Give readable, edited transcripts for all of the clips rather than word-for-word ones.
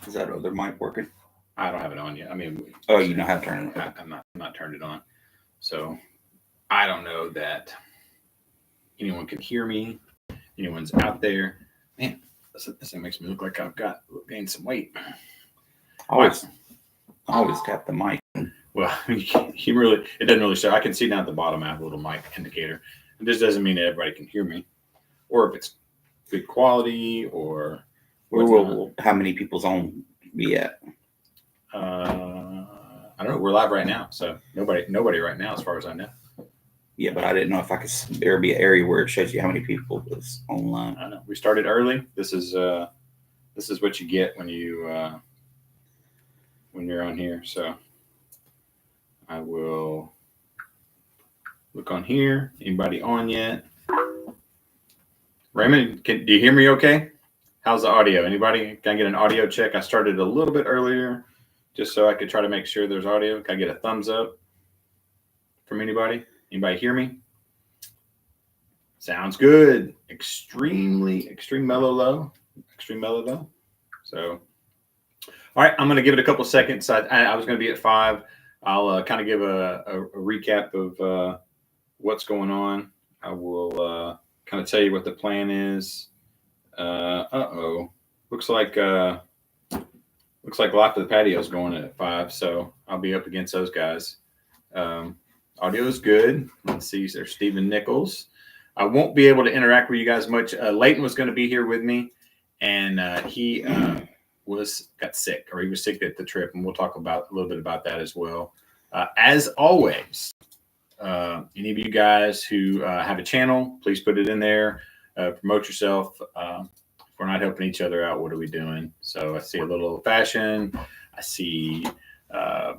Is that other mic working? I don't have it on yet. I mean, oh, you know how to turn it on. I'm not turned it on. So I don't know that anyone can hear me. Anyone's out there. Man, this thing makes me look like I've gained some weight. I always tap the mic. Well, it doesn't really show. I can see down at the bottom I have a little mic indicator. And this doesn't mean that everybody can hear me. Or if it's good quality or how many people's on we at? I don't know. We're live right now, so nobody right now, as far as I know. Yeah, but I didn't know if there be an area where it shows you how many people is online. I know we started early. This is what you get when you're on here. So I will look on here. Anybody on yet? Raymond, do you hear me okay? How's the audio? Anybody? Can I get an audio check? I started a little bit earlier just so I could try to make sure there's audio. Can I get a thumbs up from anybody? Anybody hear me? Sounds good. Extreme mellow low. So, all right, I'm going to give it a couple seconds. I was going to be at 5. I'll kind of give a recap of what's going on. I will kind of tell you what the plan is. Looks like Life of the Patio is going at 5, so I'll be up against those guys. Audio is good. Let's see, there's Stephen Nichols. I won't be able to interact with you guys much. Leighton was going to be here with me, and he got sick, or he was sick at the trip, and we'll talk a little bit about that as well. As always, any of you guys who have a channel, please put it in there. Promote yourself. If we're not helping each other out, what are we doing? So I see a little old fashioned. I see, I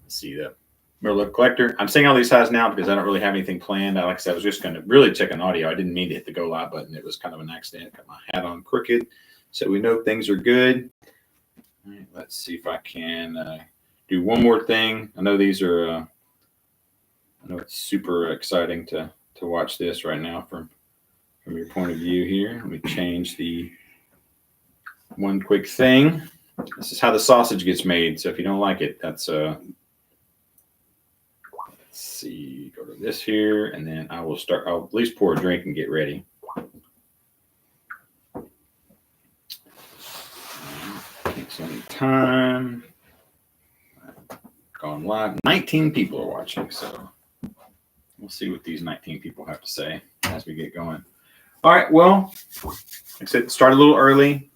see the Merlot Collector. I'm saying all these highs now because I don't really have anything planned. Like I said, I was just going to really check an audio. I didn't mean to hit the go live button. It was kind of an accident. Got my hat on crooked, so we know things are good. All right, let's see if I can do one more thing. I know these are. I know it's super exciting to watch this right now from your point of view here. Let me change the one quick thing. This is how the sausage gets made. So if you don't like it, that's let's see, go to this here, and then I'll at least pour a drink and get ready. Take some time. Gone live. 19 people are watching, so we'll see what these 19 people have to say as we get going. All right, well, like I said, start a little early.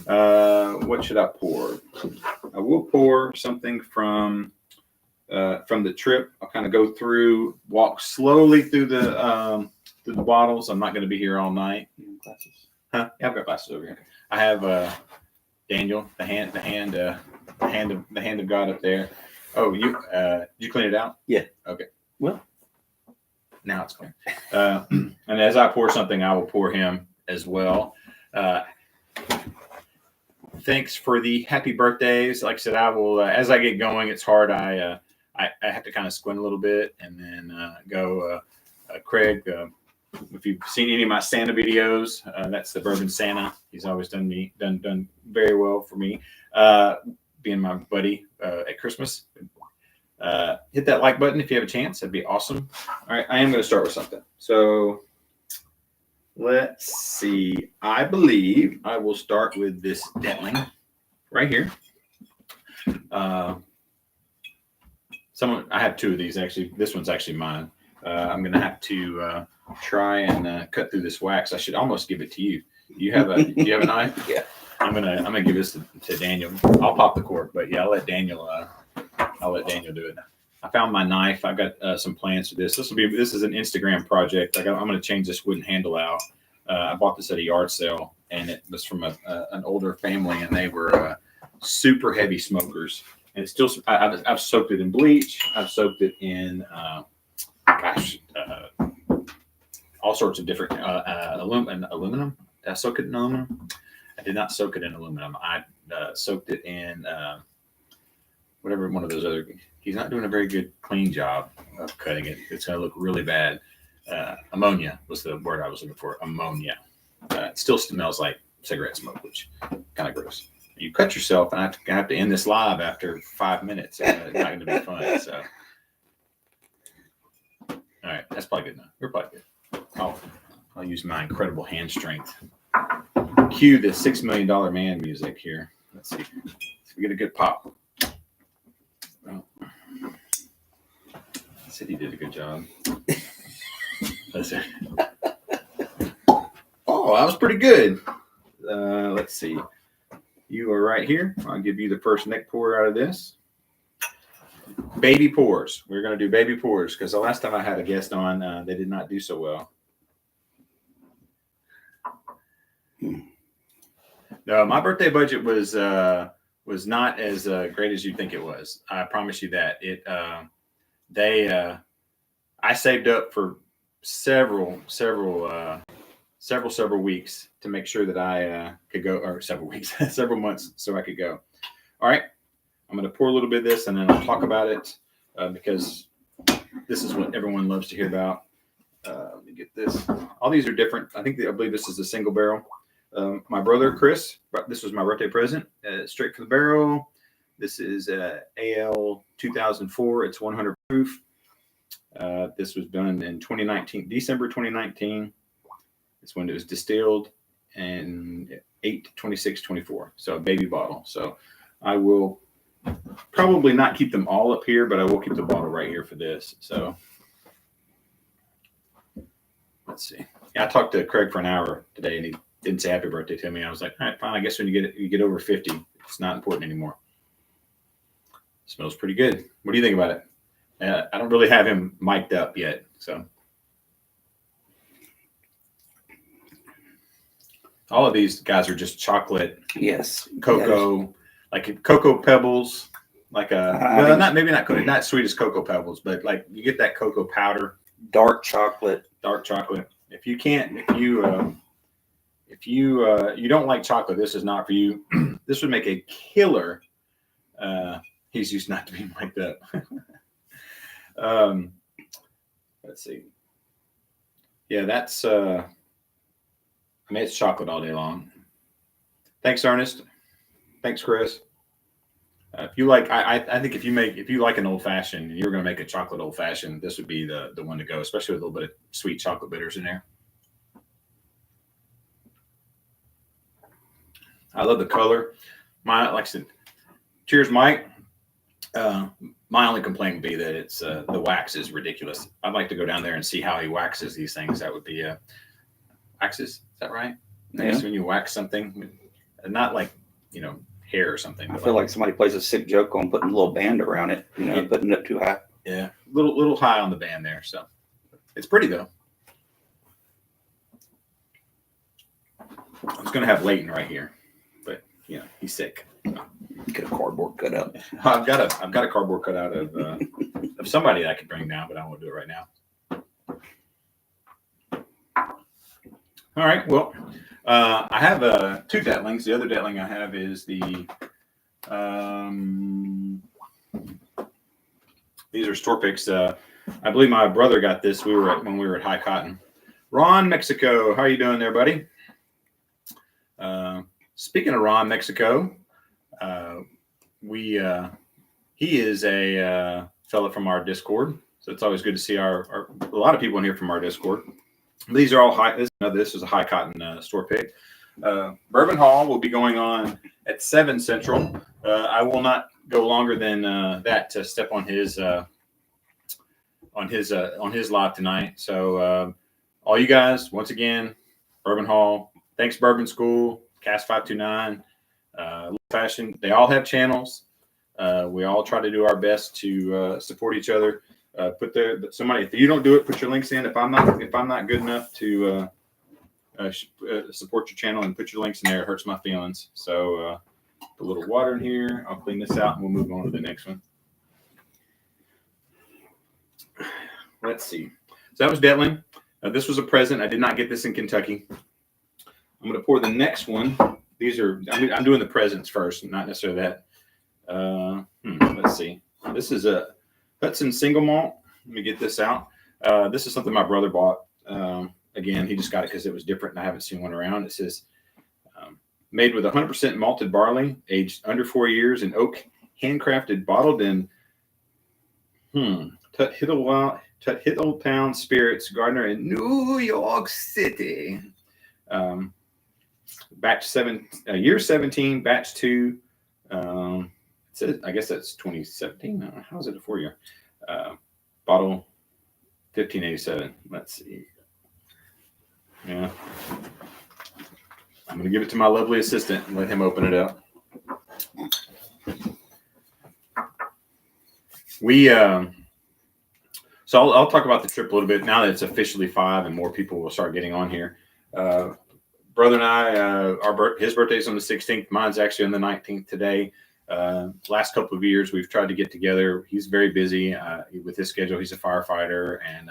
What should I pour? I will pour something from the trip. I'll kind of go through, walk slowly through the bottles. I'm not going to be here all night. Glasses? Huh? Yeah, I've got glasses over here. I have Daniel, the hand of God up there. Oh, did you clean it out? Yeah. Okay. Well, now it's clean. And as I pour something, I will pour him as well. Thanks for the happy birthdays. Like I said, I will, as I get going, it's hard. I have to kind of squint a little bit and then go. Craig, if you've seen any of my Santa videos, that's the Bourbon Santa. He's always done very well for me, being my buddy at Christmas. Hit that like button if you have a chance. That'd be awesome. All right, I am going to start with something. So let's see. I believe I will start with this Dentling right here. I have 2 of these actually. This one's actually mine. I'm going to have to try and cut through this wax. I should almost give it to you. Do you have a knife? Yeah. I'm gonna give this to Daniel. I'll pop the cork, but yeah, I'll let Daniel do it. I found my knife. I've got some plans for this. This is an Instagram project. I'm going to change this wooden handle out. I bought this at a yard sale, and it was from an older family, and they were super heavy smokers. And it's still, I've soaked it in bleach. I've soaked it in, all sorts of different aluminum. Did I soak it in aluminum? I did not soak it in aluminum. I soaked it in whatever one of those other. He's not doing a very good clean job of cutting it. It's going to look really bad. Ammonia was the word I was looking for. Ammonia. It still smells like cigarette smoke, which kind of gross. you cut yourself, and I have to end this live after 5 minutes. It's not going to be fun. So, all right, that's probably good enough. We're probably good. I'll use my incredible hand strength. Cue the $6 Million Man music here. Let's see. So we get a good pop. Well, said he did a good job. Let's see. Oh, that was pretty good. Let's see. You are right here. I'll give you the first neck pour out of this. Baby pours. We're going to do baby pours because the last time I had a guest on, they did not do so well. No, my birthday budget was not as great as you think it was. I promise you that. I saved up for several weeks to make sure that I could go, or several weeks, several months, so I could go. All right, I'm going to pour a little bit of this, and then I'll talk about it because this is what everyone loves to hear about. Let me get this. All these are different. I believe this is a single barrel. My brother Chris, this was my birthday present. Straight from the barrel. This is AL 2004. It's 100 proof. This was done in 2019, December 2019. It's when it was distilled, and 8/26/24. So a baby bottle. So I will probably not keep them all up here, but I will keep the bottle right here for this. So let's see. Yeah, I talked to Craig for an hour today, and he didn't say happy birthday to me. I was like, all right, fine. I guess when you get over 50, it's not important anymore. Smells pretty good. What do you think about it? I don't really have him mic'd up yet, so. All of these guys are just chocolate. Yes. Cocoa, like cocoa pebbles, like maybe not sweet as cocoa pebbles, but like you get that cocoa powder. Dark chocolate. If you don't like chocolate, this is not for you. This would make a killer. He's used not to be mic'd up. Let's see. Yeah, that's it's chocolate all day long. Thanks, Ernest. Thanks, Chris. If you like, I think if you like an old fashioned and you're going to make a chocolate old fashioned, this would be the one to go, especially with a little bit of sweet chocolate bitters in there. I love the color. Like I said, cheers, Mike. My only complaint would be that it's the wax is ridiculous. I'd like to go down there and see how he waxes these things. That would be waxes. Is that right? I guess when you wax something, not like hair or something. I feel like somebody plays a sick joke on putting a little band around it. Putting it up too high. Yeah, little high on the band there. So it's pretty though. I was gonna have Leighton right here, but he's sick. So. Get a cardboard cutout. I've got a cardboard cutout of somebody that I could bring down, but I won't do it right now. All right. Well, I have 2 Detlings. The other Detling I have is the these are store picks. I believe my brother got this. When we were at High Cotton. Ron, Mexico. How are you doing there, buddy? Speaking of Ron, Mexico, he is a fella from our Discord, so it's always good to see a lot of people in here from our Discord. These are all high. This is a High Cotton store pick. Bourbon Hall will be going on at 7 Central. I will not go longer than that to step on his live tonight. So all you guys, once again, Bourbon Hall. Thanks, Bourbon School, Cast 529. Fashion. They all have channels. We all try to do our best to support each other. If you don't do it, put your links in. If I'm not good enough to support your channel and put your links in there, it hurts my feelings. So put a little water in here. I'll clean this out and we'll move on to the next one. Let's see. So that was Detling. This was a present. I did not get this in Kentucky. I'm going to pour the next one. I'm doing the presents first, not necessarily that. Let's see. This is a Hudson single malt. Let me get this out. This is something my brother bought. Again, he just got it because it was different and I haven't seen one around. It says made with 100% malted barley, aged under 4 years in oak, handcrafted, bottled in Tut Hiddletown Spirits, Gardner in New York City. Batch 7, year 17, batch 2. I guess that's 2017. How is it a 4-year? Bottle 1587. Let's see. Yeah. I'm going to give it to my lovely assistant and let him open it up. So I'll talk about the trip a little bit now that it's officially 5 and more people will start getting on here. Brother and I, his birthday's on the 16th. Mine's actually on the 19th today. Last couple of years, we've tried to get together. He's very busy with his schedule. He's a firefighter and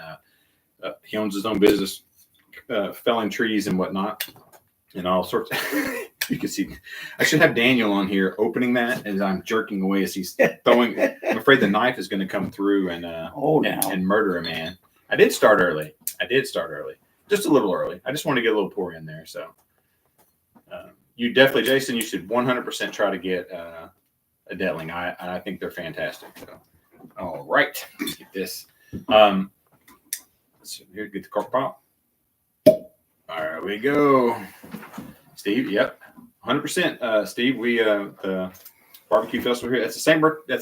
he owns his own business, felling trees and whatnot, and all sorts. You can see. I should have Daniel on here opening that as I'm jerking away as he's throwing. I'm afraid the knife is going to come through and murder a man. I did start early. Just a little early. I just want to get a little pour in there. So you definitely, Jason, you should 100% try to get a Detling. I think they're fantastic. So, all right, let's get this. Let's see here, get the cork pop. There we go. Steve, yep, 100%. Steve, we the barbecue festival here. That's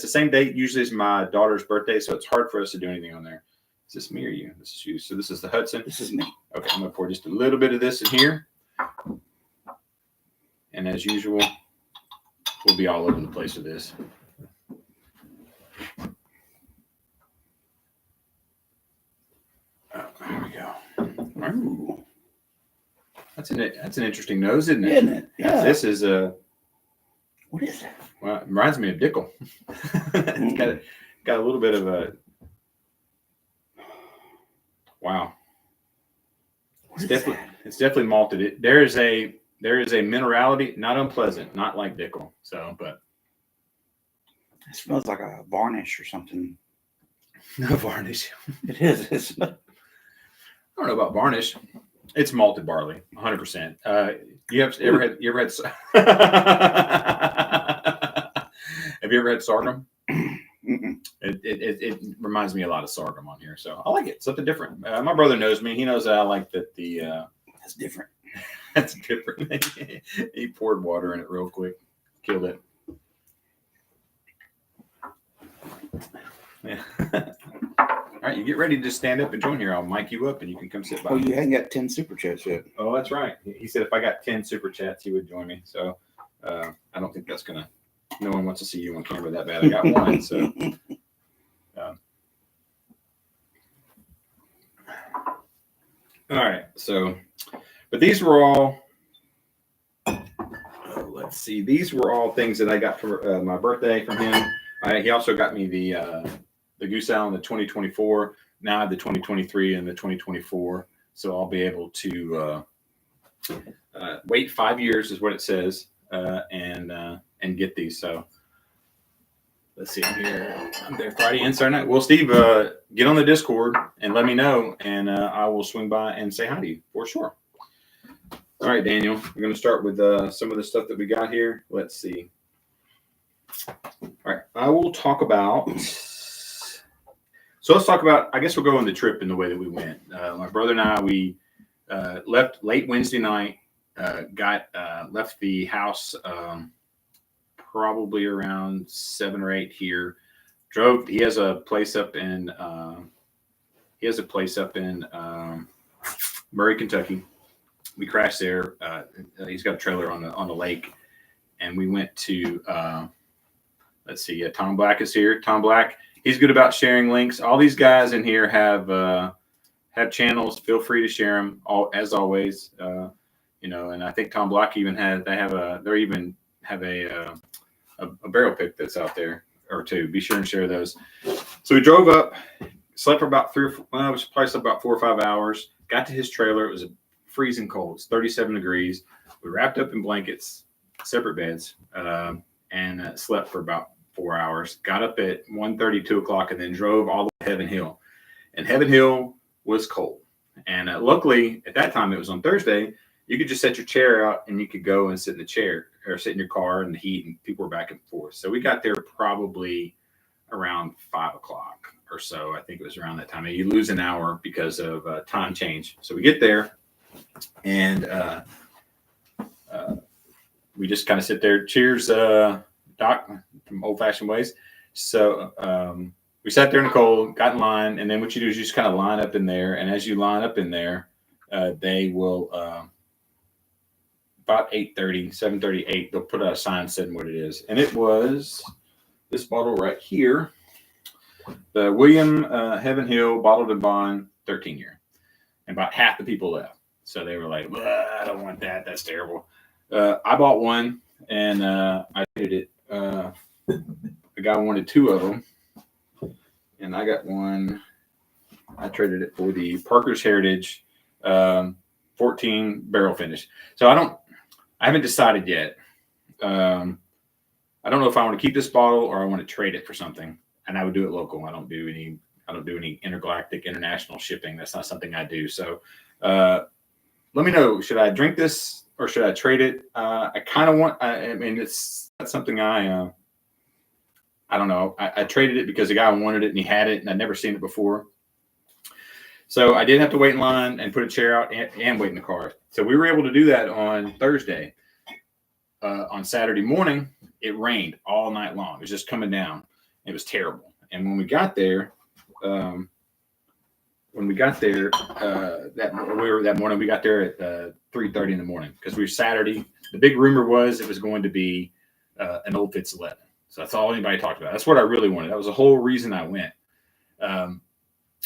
the same date usually as my daughter's birthday, so it's hard for us to do anything on there. Is this me or you? This is you. So this is the Hudson. This is me. Okay, I'm gonna pour just a little bit of this in here, and as usual, we'll be all over the place with this. There we go. Ooh. That's an interesting nose, isn't it? Isn't it? Yeah. This is what is that? Well, it reminds me of Dickel. It's got a little bit of a wow. It's definitely malted. There is a minerality, not unpleasant, not like Dickel. So, but it smells like a varnish or something. No varnish. It is. I don't know about varnish. It's malted barley, 100%. You ever had? Have you ever had sorghum? It reminds me a lot of sorghum on here, so I like it. Something different. My brother knows me. He knows that I like that. That's different. That's different. He poured water in it real quick, killed it. Yeah. All right, you get ready to just stand up and join here. I'll mic you up and you can come sit by. Oh, you hadn't got 10 super chats yet. Oh, that's right. He said if I got 10 super chats, he would join me. So I don't think that's gonna. No one wants to see you on camera that bad. I got one. So. All right. So, but these were all. Let's see. These were all things that I got for my birthday from him. He also got me the Goose Ale in the 2024. Now I have the 2023 and the 2024. So I'll be able to wait 5 years is what it says, and get these. So let's see here. I'm there Friday and Saturday night. Well, Steve, get on the Discord and let me know, and I will swing by and say hi to you for sure. All right, Daniel, we're going to start with some of the stuff that we got here. Let's see. All right, I will talk about. So let's talk about. I guess we'll go on the trip in the way that we went. My brother and I, we left late Wednesday night. Left the house probably around 7 or 8 here. Drove. He has a place up in. Murray, Kentucky. We crashed there. He's got a trailer on the lake, and we went to. Let's see. Tom Black is here. Tom Black. He's good about sharing links. All these guys in here have channels. Feel free to share them. As always, And I think Tom Black even have a barrel pick that's out there or two. Be sure and share those. So we drove up, slept for about 3 or 4. Well, it was probably slept about 4 or 5 hours. Got to his trailer. It was freezing cold. It's 37 degrees. We wrapped up in blankets, separate beds, and slept for about 4 hours. Got up at 1:30, 2 o'clock, and then drove all the way to Heaven Hill. And Heaven Hill was cold. And luckily, at that time, it was on Thursday. you could just set your chair out and you could go and sit in the chair or sit in your car in the heat, and people were back and forth. So we got there probably around 5 o'clock or so. I think it was around that time. And you lose an hour because of time change. So we get there, and we just kind of sit there. Cheers, Doc, from Old Fashioned Ways. So we sat there in the cold, got in line, and then what you do is you just kind of line up in there. And as you line up in there, they will about 8:30, 7:38. They'll put out a sign saying what it is, and it was this bottle right here, the William Heaven Hill Bottled and Bond 13-year, and about half the people left. So they were like, I don't want that. That's terrible. I bought one, and I traded it. The guy wanted 2 of them, and I got one. I traded it for the Parker's Heritage 14 barrel finish. So I haven't decided yet. I don't know if I want to keep this bottle or I want to trade it for something, and I would do it local. I don't do any intergalactic international shipping. That's not something I do. So let me know, should I drink this or should I trade it? I kind of want, I mean, that's something I don't know. I traded it because the guy wanted it and he had it and I'd never seen it before. So I did have to wait in line and put a chair out and wait in the car. So we were able to do that on Thursday. On Saturday morning, it rained all night long. It was just coming down. It was terrible. And when we got there, that morning, we got there at 3:30 in the morning because we were Saturday. The big rumor was it was going to be an Old Fitz 11. So that's all anybody talked about. That's what I really wanted. That was the whole reason I went.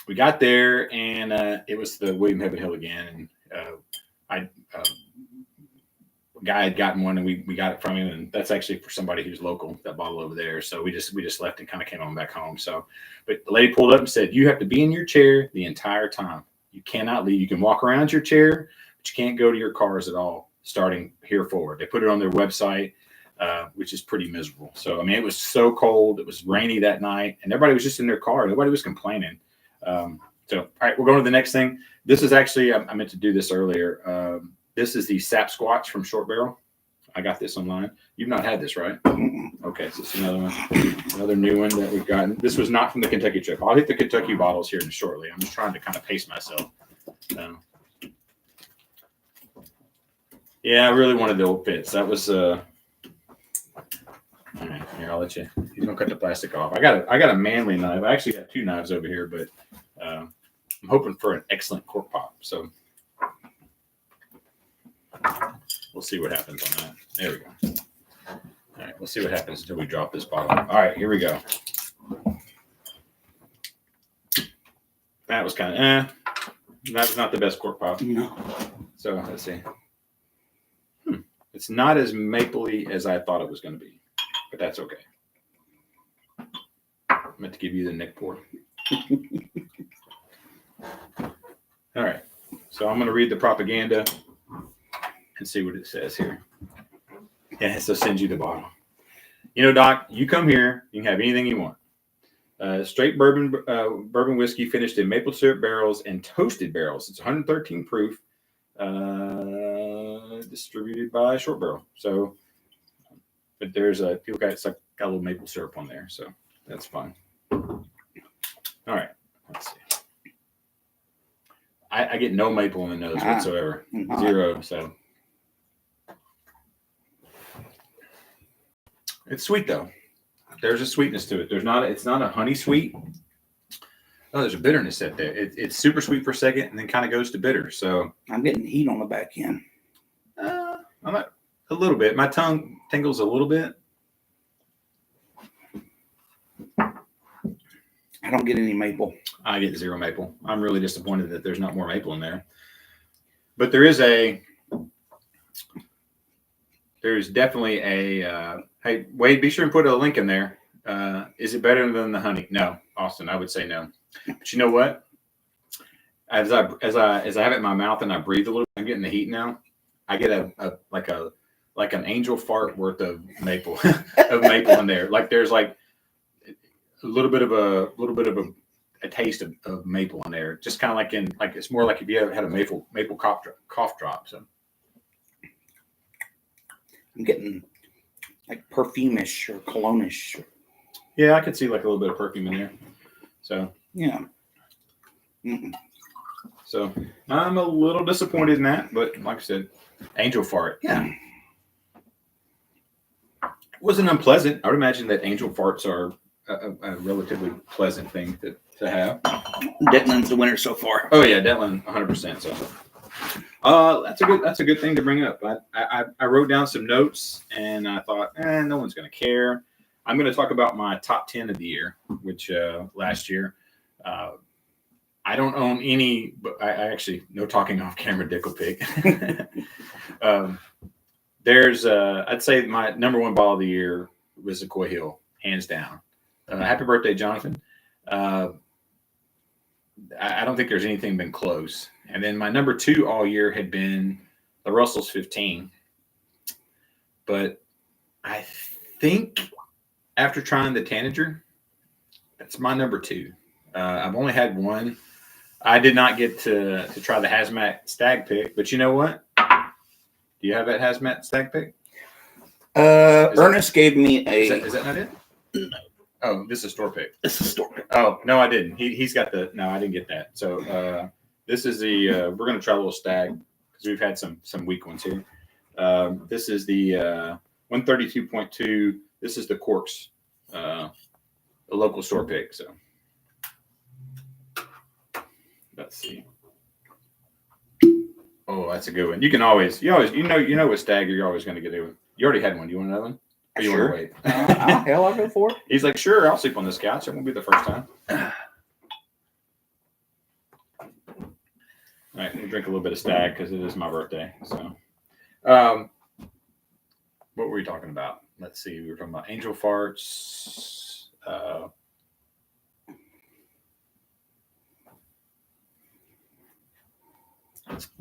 We got there, and it was the William Heaven Hill again. And a guy had gotten one, and we got it from him, and that's actually for somebody who's local, that bottle over there. So we just left and kind of came on back home. So, but the lady pulled up and said, you have to be in your chair the entire time. You cannot leave. You can walk around your chair, but you can't go to your cars at all starting here forward. They put it on their website, which is pretty miserable. So, I mean, it was so cold. It was rainy that night, and everybody was just in their car. Nobody was complaining. So, all right, we're going to the next thing. This is actually, I meant to do this earlier. This is the Sap Squatch from Short Barrel. I got this online. You've not had this, right? Okay, so it's another one, another new one that we've gotten. This was not from the Kentucky trip. I'll hit the Kentucky bottles here shortly. I'm just trying to kind of pace myself. Yeah, I really wanted the Old Fitz. That was, all right, here, I'll let you. He's gonna cut the plastic off. I got a manly knife. I actually got 2 knives over here, but I'm hoping for an excellent cork pop. So we'll see what happens on that. There we go. All right, we'll see what happens until we drop this bottle. All right, here we go. That was kind of that was not the best cork pop. No. So let's see. It's not as mapley as I thought it was going to be, but that's okay. I meant to give you the neck pour. All right, so I'm going to read the propaganda and see what it says here. Yeah, so send you the bottle. You know, Doc, you come here, you can have anything you want. Straight bourbon whiskey finished in maple syrup barrels and toasted barrels. It's 113 proof, distributed by Short Barrel. So, but there's a got a little maple syrup on there, so that's fine. All right, let's see. I get no maple in the nose whatsoever, 0. So it's sweet though. There's a sweetness to it. It's not a honey sweet. Oh, there's a bitterness at there. It's super sweet for a second, and then kind of goes to bitter. So I'm getting heat on the back end. I'm a little bit. My tongue tingles a little bit. I don't get any maple. I get 0 maple. I'm really disappointed that there's not more maple in there. But there is definitely a, hey, Wade, be sure and put a link in there. Is it better than the honey? No, Austin, I would say no. But you know what? As I have it in my mouth and I breathe a little, I'm getting the heat now. I get like an angel fart worth of maple in there. Like there's like a little bit of a taste of maple in there. Just kind of like it's more like if you ever had a maple cough drop. So I'm getting like perfumish or cologne-ish. Yeah, I could see like a little bit of perfume in there. So Yeah. Mm-mm. So I'm a little disappointed in that, but like I said, angel fart. Yeah. It wasn't unpleasant. I would imagine that angel farts are a relatively pleasant thing to have. Detlin's the winner so far. Oh yeah, Detlin, 100%. So that's a good thing to bring up. I wrote down some notes and I thought, no one's going to care. I'm going to talk about my top 10 of the year, which last year. I don't own any, but I actually, no talking off camera, dick will pick. There's, I'd say my number one bottle of the year was the Coy Hill, hands down. Happy birthday, Jonathan. I don't think there's anything been close. And then my number two all year had been the Russell's 15. But I think after trying the Tanager, that's my number two. I've only had one. I did not get to try the Hazmat Stag pick, but you know what? Do you have that Hazmat Stag pick? Ernest gave me a. Is that not it? No. Oh, this is a store pick. It's a store pick. Oh, no, I didn't. He's got the. No, I didn't get that. So this is the. We're going to try a little Stag because we've had some weak ones here. This is the 132.2. This is the Corks, the local store pick. So. Let's see. Oh, that's a good one. You know with Stag, you're always going to get it. You already had one. Do you want another one? Or you Sure. want to wait? Hell, I'll go for it. He's like, sure, I'll sleep on this couch. It won't be the first time. All right, we'll drink a little bit of Stag because it is my birthday. So, what were we talking about? Let's see. We were talking about angel farts.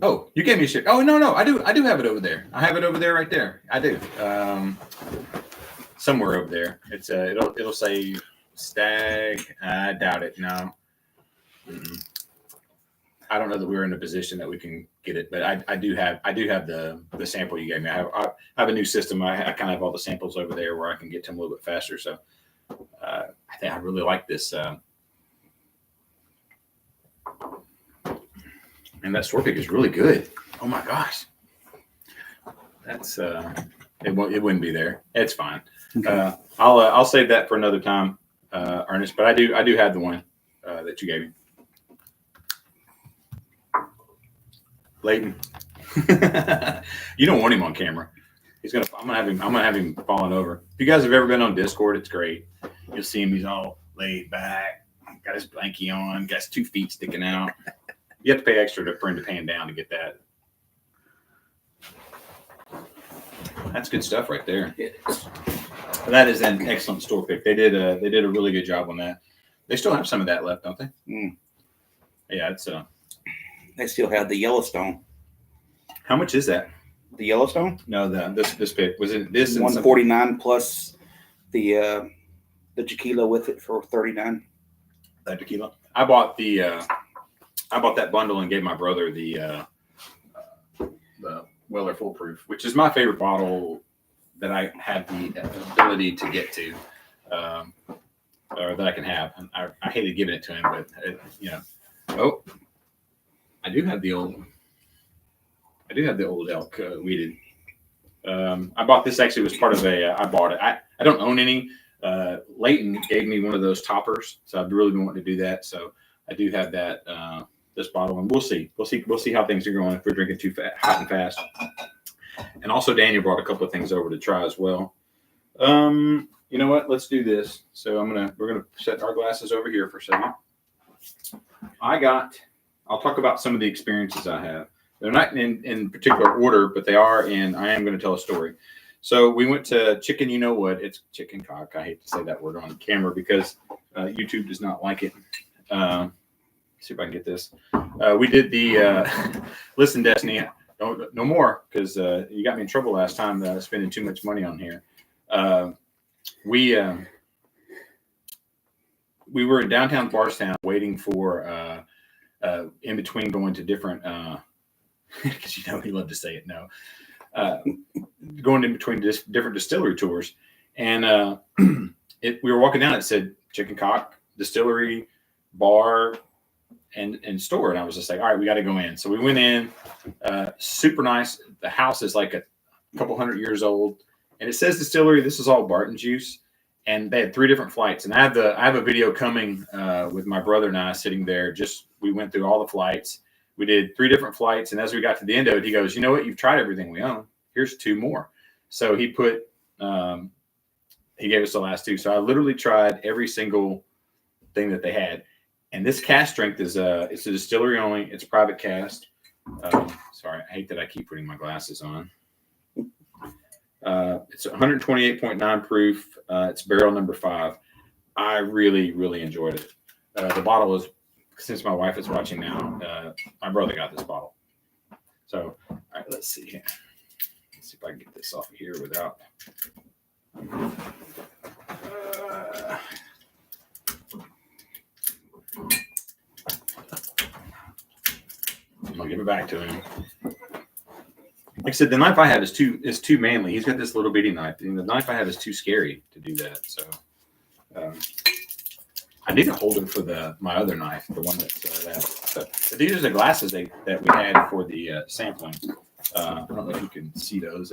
Oh, you gave me shit. Oh no, I do have it over there. I have it over there, right there. I do. Somewhere over there. It's it'll say Stag. I doubt it. No. Mm-mm. I don't know that we're in a position that we can get it, but I do have the sample you gave me. I have a new system. I kind of have all the samples over there where I can get to them a little bit faster. So I think I really like this. And that store pick is really good. Oh my gosh, that's it wouldn't be there. It's fine. Okay. I'll save that for another time, Ernest. But I do have the one that you gave me, Leighton. You don't want him on camera. I'm gonna have him falling over. If you guys have ever been on Discord, it's great. You'll see him. He's all laid back, got his blankie on, got his 2 feet sticking out. You have to pay extra for him to pan down to get that. That's good stuff right there. That is an excellent store pick. They did a really good job on that. They still have some of that left, don't they? Mm. Yeah, it's They still have the Yellowstone. How much is that? The Yellowstone? No, this pick was it this 149 plus the tequila with it for 39. That tequila. I bought that bundle and gave my brother the Weller Full Proof, which is my favorite bottle that I have the ability to get to, or that I can have. And I hated giving it to him, but Oh, I do have the old elk weeded. I bought this actually was part of I bought it. I don't own any. Leighton gave me one of those toppers, so I've really been wanting to do that. So I do have that. This bottle, and we'll see how things are going if we're drinking too hot and fast. And also, Daniel brought a couple of things over to try as well. You know what? Let's do this. So we're gonna set our glasses over here for a second. I'll talk about some of the experiences I have. They're not in particular order, but they are in. I am going to tell a story. So we went to Chicken. You know what? It's Chicken Cock. I hate to say that word on camera because YouTube does not like it. See if I can get this. We did the listen, Destiny. No more because you got me in trouble last time spending too much money on here. We were in downtown Barstown waiting for in between going to different because you know he loved to say it. No, going in between different distillery tours. And we were walking down, it said Chicken Cock, Distillery, Bar, and Store. And I was just like, all right, we got to go in. So we went in, super nice. The house is like a couple 100 years old. And it says Distillery. This is all Barton juice. And they had 3 different flights. And I have a video coming with my brother and I sitting there. We went through all the flights. We did 3 different flights. And as we got to the end of it, he goes, you know what? You've tried everything we own. Here's 2 more. So he put, he gave us the last 2. So I literally tried every single thing that they had. And this cask strength is it's a distillery only. It's private cast. Sorry, I hate that I keep putting my glasses on. It's 128.9 proof. It's barrel number 5. I really, really enjoyed it. The bottle is, since my wife is watching now, my brother got this bottle. So, all right, let's see here. Let's see if I can get this off of here without. I'm gonna give it back to him. Like I said, the knife I have is too manly. He's got this little bitty knife, and the knife I have is too scary to do that. So I need a holder for my other knife, the one that's that. But these are the glasses that we had for the sampling. I don't know if you can see those.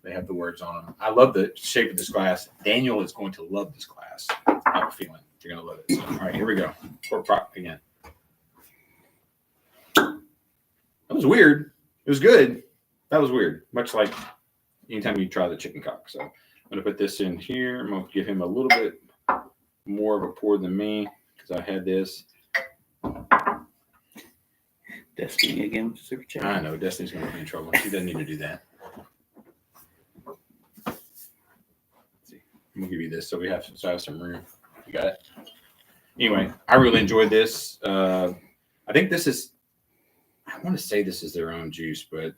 They have the words on them. I love the shape of this glass. Daniel is going to love this glass. I have a feeling you're going to love it. So, all right, here we go. Cork prop again. That was weird. It was good. That was weird. Much like anytime you try the chicken cock. So I'm going to put this in here. I'm going to give him a little bit more of a pour than me because I had this. Destiny again with the super chat. I know. Destiny's going to be in trouble. She doesn't need to do that. I'm gonna give you this so I have some room. You got it. Anyway, I really enjoyed this. I think this is, I want to say this is their own juice, but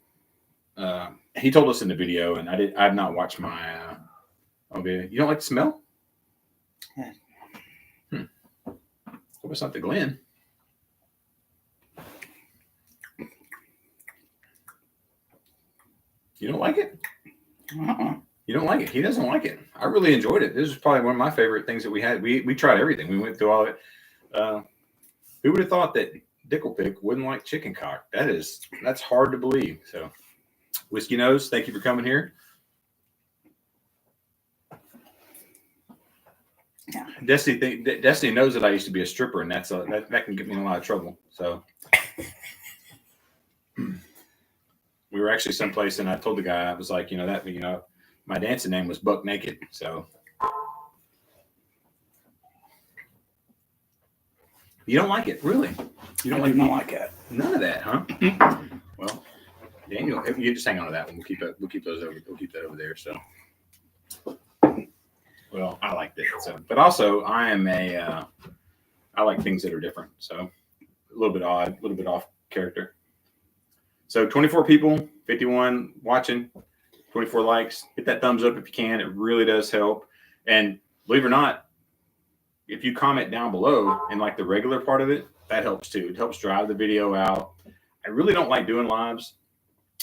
he told us in the video, and I've not watched my. Okay, you don't like the smell? Yeah. Hope it's not the Glen. You don't like it? Uh-uh. You don't like it. He doesn't like it. I really enjoyed it. This was probably one of my favorite things that we had. We tried everything. We went through all of it. Who would have thought that Dicklepick wouldn't like chicken cock? That's hard to believe. So, Whiskey Nose, thank you for coming here. Yeah. Destiny knows that I used to be a stripper, and that can get me in a lot of trouble. So, we were actually someplace, and I told the guy, I was like, my dancing name was Buck Naked. So you don't like it, really? You don't like that. None of that, huh? Well, Daniel, you just hang on to that one. We'll keep those over. We'll keep that over there. So, well, I like this. So, but also, I like things that are different. So, a little bit odd, a little bit off character. So, 24 people, 51 watching. 24 likes. Hit that thumbs up if you can. It really does help. And believe it or not, if you comment down below in like the regular part of it, that helps too. It helps drive the video out. I really don't like doing lives.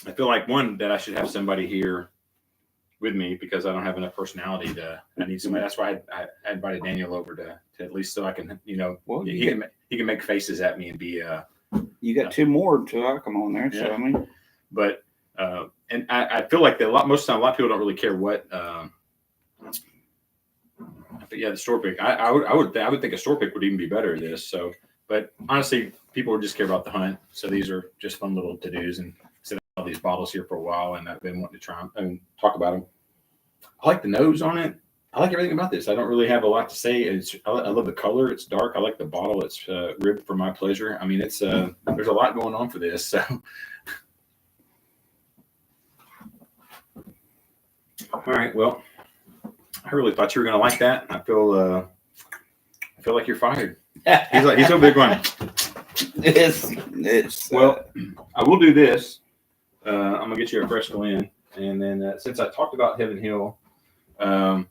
I feel like that I should have somebody here with me because I don't have enough personality I need somebody. That's why I invited Daniel over to at least so I can, well, he can make faces at me and be, you got 2 more to come on there. Yeah. So, I mean, but, and I feel like most of the time, a lot of people don't really care what. But yeah, the store pick. I would think a store pick would even be better at this. So, but honestly, people would just care about the hunt. So these are just fun little to dos, and sit on these bottles here for a while, and I've been wanting to try them and talk about them. I like the nose on it. I like everything about this. I don't really have a lot to say. I love the color. It's dark. I like the bottle. It's ribbed for my pleasure. I mean, it's there's a lot going on for this. So. All right. Well, I really thought you were going to like that. I feel like you're fired. He's a big one. It's well, I will do this. I'm gonna get you a fresh Glen, and then since I talked about Heaven Hill, I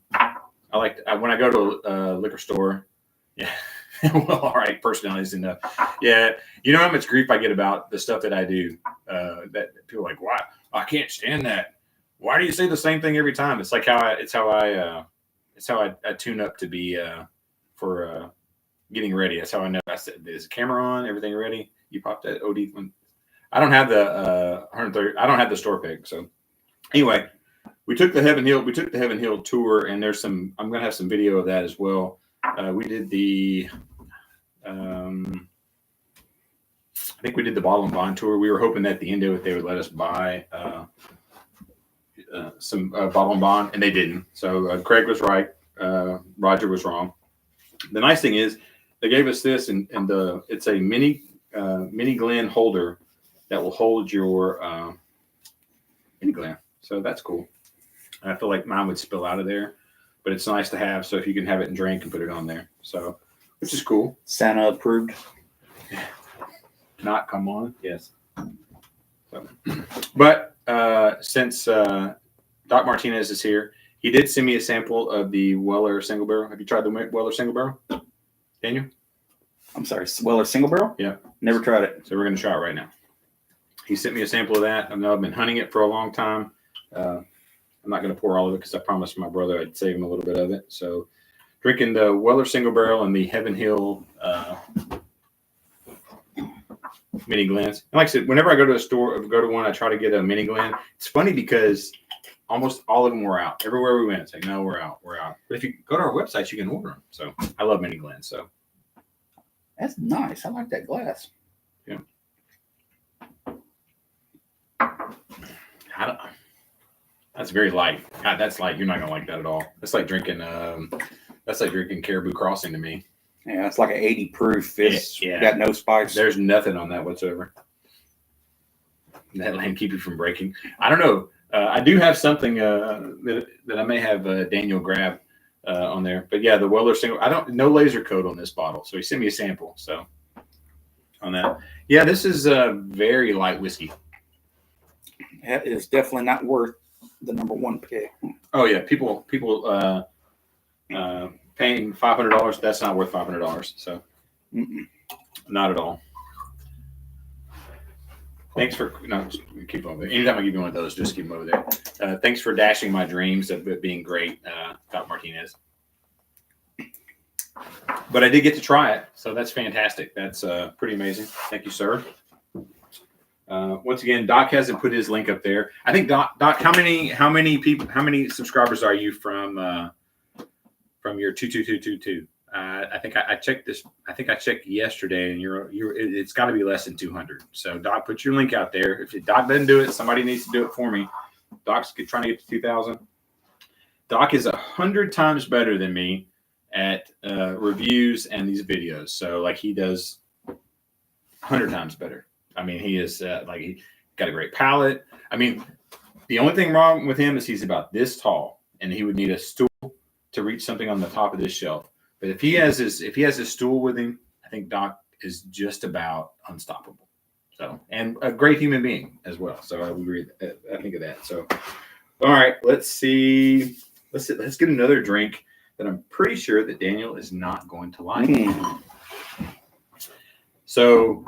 like when I go to a liquor store. Yeah. Well, all right. Personalities enough. Yeah. You know how much grief I get about the stuff that I do. That people are like, I can't stand that. Why do you say the same thing every time? It's like how I tune up to be for getting ready. That's how I know. I said, is the camera on? Everything ready? You popped that OD one. I don't have the 130. I don't have the store pick. So anyway, we took the Heaven Hill tour, and there's some. I'm gonna have some video of that as well. We did the. I think we did the Bottle and Bond tour. We were hoping that at the end of it they would let us buy some Bottle and Bond, and they didn't. So Craig was right. Roger was wrong. The nice thing is they gave us this, and it's a mini Glen holder that will hold your mini Glen. So that's cool. I feel like mine would spill out of there, but it's nice to have. So if you can have it and drink and put it on there, so which is cool. Santa approved. Not come on, yes. So, but since Doc Martinez is here, he did send me a sample of the Weller Single Barrel. Have you tried the Weller Single Barrel, Daniel? I'm sorry, Weller Single Barrel? Yeah. Never tried it. So we're going to try it right now. He sent me a sample of that. I know I've been hunting it for a long time. I'm not going to pour all of it because I promised my brother I'd save him a little bit of it. So drinking the Weller Single Barrel and the Heaven Hill mini Glens. And like I said, whenever I go to a store, go to one, I try to get a mini Glen. It's funny because almost all of them were out. Everywhere we went, it's like, no, we're out. But if you go to our website, you can order them. So I love mini Glens. So that's nice. I like that glass. Yeah. That's very light. God, that's light. You're not gonna like that at all. That's like drinking. That's like drinking Caribou Crossing to me. Yeah, it's like an 80 proof. It's got no spice. There's nothing on that whatsoever. That lamp keep you from breaking. I don't know. I do have something that I may have Daniel grab on there. But yeah, the Weller Single. No laser coat on this bottle, so he sent me a sample. So on that, yeah, this is a very light whiskey. That is definitely not worth the #1 pick. Oh yeah, people paying $500. That's not worth $500. So not at all. Thanks for keep over there. Anytime I give you one of those, just keep them over there. Thanks for dashing my dreams of it being great, Doc Martinez. But I did get to try it, so that's fantastic. That's pretty amazing. Thank you, sir. Once again, Doc hasn't put his link up there. I think Doc, how many subscribers are you from your 22222? I think I checked this. I think I checked yesterday, and it's got to be less than 200. So Doc, put your link out there. If Doc doesn't do it, somebody needs to do it for me. Doc's trying to get to 2,000. Doc is 100 times better than me at reviews and these videos. So like he does 100 times better. I mean, he is he got a great palate. I mean, the only thing wrong with him is he's about this tall, and he would need a stool to reach something on the top of this shelf. But if he has his stool with him, I think Doc is just about unstoppable. So, and a great human being as well. So I would agree. I think of that. So, all right, let's see. Let's get another drink that I'm pretty sure that Daniel is not going to like. So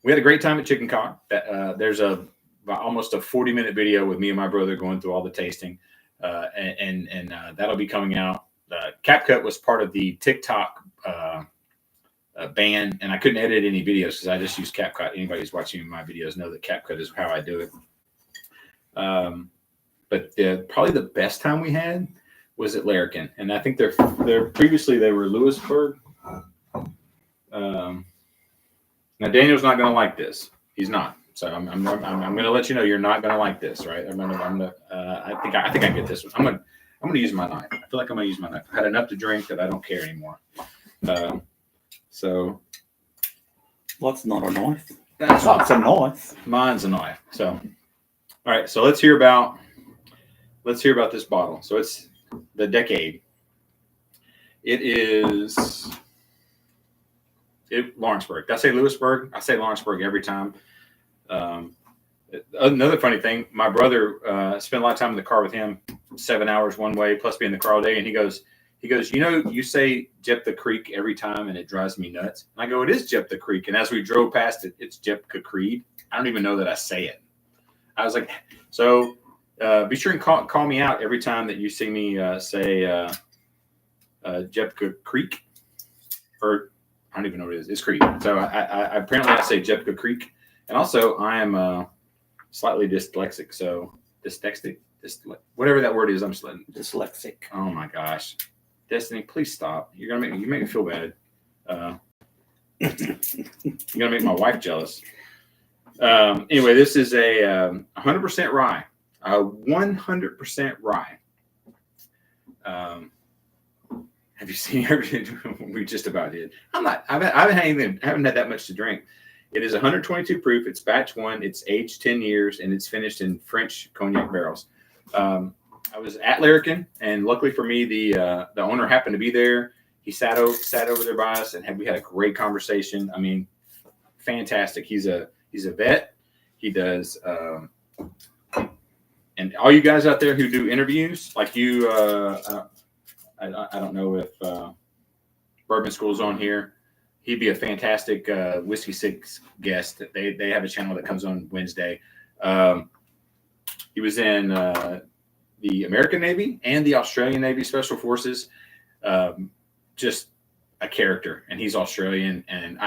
we had a great time at Chicken Cock. There's almost a 40-minute video with me and my brother going through all the tasting, and that'll be coming out. CapCut was part of the TikTok ban, and I couldn't edit any videos because I just use CapCut. Anybody who's watching my videos know that CapCut is how I do it. But probably the best time we had was at Larkin, and I think they're previously they were Lewisburg. Now Daniel's not going to like this. He's not. So I'm going to let you know you're not going to like this, right? I think I get this one. I'm going to use my knife. I feel like I'm going to use my knife. I had enough to drink that I don't care anymore. So What's not a knife? That's a knife. Mine's a knife. So all right. So let's hear about this bottle. So it's the Decade. It is. Lawrenceburg. Did I say Lewisburg? I say Lawrenceburg every time. Another funny thing, my brother spent a lot of time in the car with him, 7 hours one way, plus being in the car all day. And he goes, you say Jeptha Creek every time, and it drives me nuts. And I go, it is Jeptha Creek. And as we drove past it, it's Jeptha Creek. I don't even know that I say it. I was like, so be sure and call me out every time that you see me say Jepka Creek, or I don't even know what it is. It's Creek. So I apparently I say Jepka Creek, and also I am slightly dyslexic. So whatever that word is, I'm Dyslexic. Oh my gosh, Destiny, please stop. You're gonna make me feel bad. You're gonna make my wife jealous. Anyway, this is a 100% rye. 100% rye. Have you seen everything? We just about did. I haven't had that much to drink. It is 122 proof. It's batch 1. It's aged 10 years, and it's finished in French cognac barrels. I was at Larkin, and luckily for me, the owner happened to be there. He sat over there by us, and we had a great conversation. I mean, fantastic. He's a vet. He does. And all you guys out there who do interviews, like you, I don't know if Bourbon School's on here. He'd be a fantastic Whiskey Six guest. They have a channel that comes on Wednesday. He was in the American Navy and the Australian Navy Special Forces. Just a character, and he's Australian. And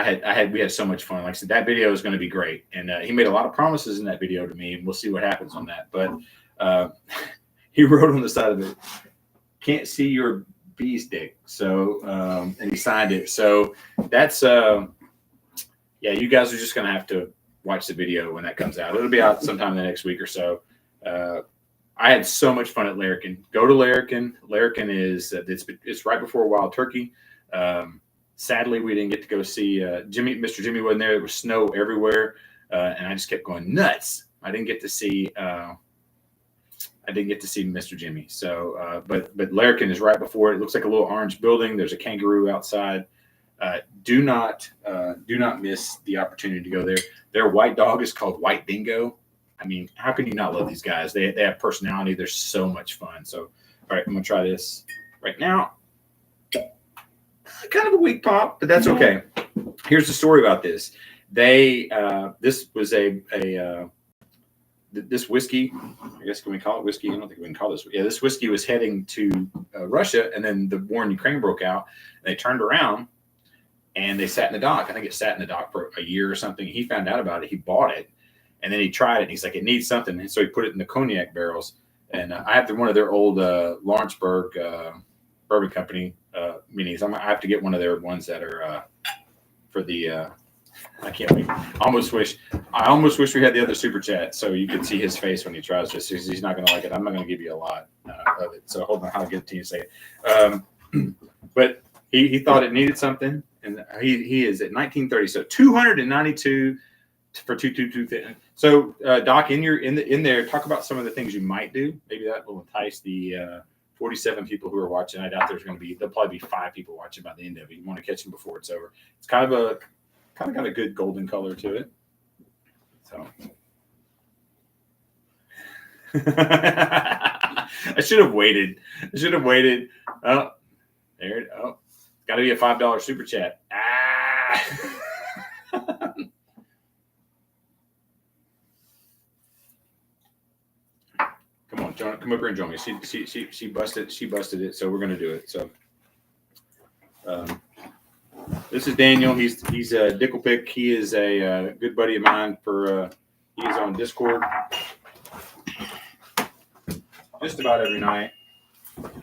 we had so much fun. Like I said, that video is going to be great. And he made a lot of promises in that video to me, and we'll see what happens on that. But he wrote on the side of it, "Can't see your bee's dick." So, and he signed it. So that's, yeah, you guys are just going to have to watch the video when that comes out. It'll be out sometime in the next week or so. I had so much fun at Larkin. Go to Larkin. Larkin is, it's right before Wild Turkey. Sadly, we didn't get to go see Mr. Jimmy wasn't there. There was snow everywhere. And I just kept going nuts. I didn't get to see Mr. Jimmy. So, but Larkin is right before it. It looks like a little orange building. There's a kangaroo outside. Do not miss the opportunity to go there. Their white dog is called White Dingo. I mean, how can you not love these guys? They have personality. They're so much fun. So, all right, I'm gonna try this right now. Kind of a weak pop, but that's okay. Here's the story about this. This was this whiskey, I guess, can we call it whiskey? I don't think we can call this. Yeah, this whiskey was heading to Russia, and then the war in Ukraine broke out. And they turned around, and they sat in the dock. I think it sat in the dock for a year or something. He found out about it. He bought it, and then he tried it. And he's like, it needs something. And so he put it in the cognac barrels. And I have one of their old Lawrenceburg bourbon company minis. I have to get one of their ones that are for the. I can't wait. I almost wish we had the other super chat so you could see his face when he tries this. He's not going to like it. I'm not going to give you a lot of it. So hold on, I'll get it to you in a second. But he thought it needed something, and he is at 1930. So 292 for 222. So Doc, in there, talk about some of the things you might do. Maybe that will entice the 47 people who are watching. I doubt there'll probably be 5 people watching by the end of it. You want to catch them before it's over. It's kind of got a good golden color to it. So I should have waited. Oh, there it. Oh, got to be a $5 super chat. Come on, John, come over and join me. She busted it, so we're gonna do it. So this is Daniel. He's a Dicklepick. He is a good buddy of mine. He is on Discord just about every night. All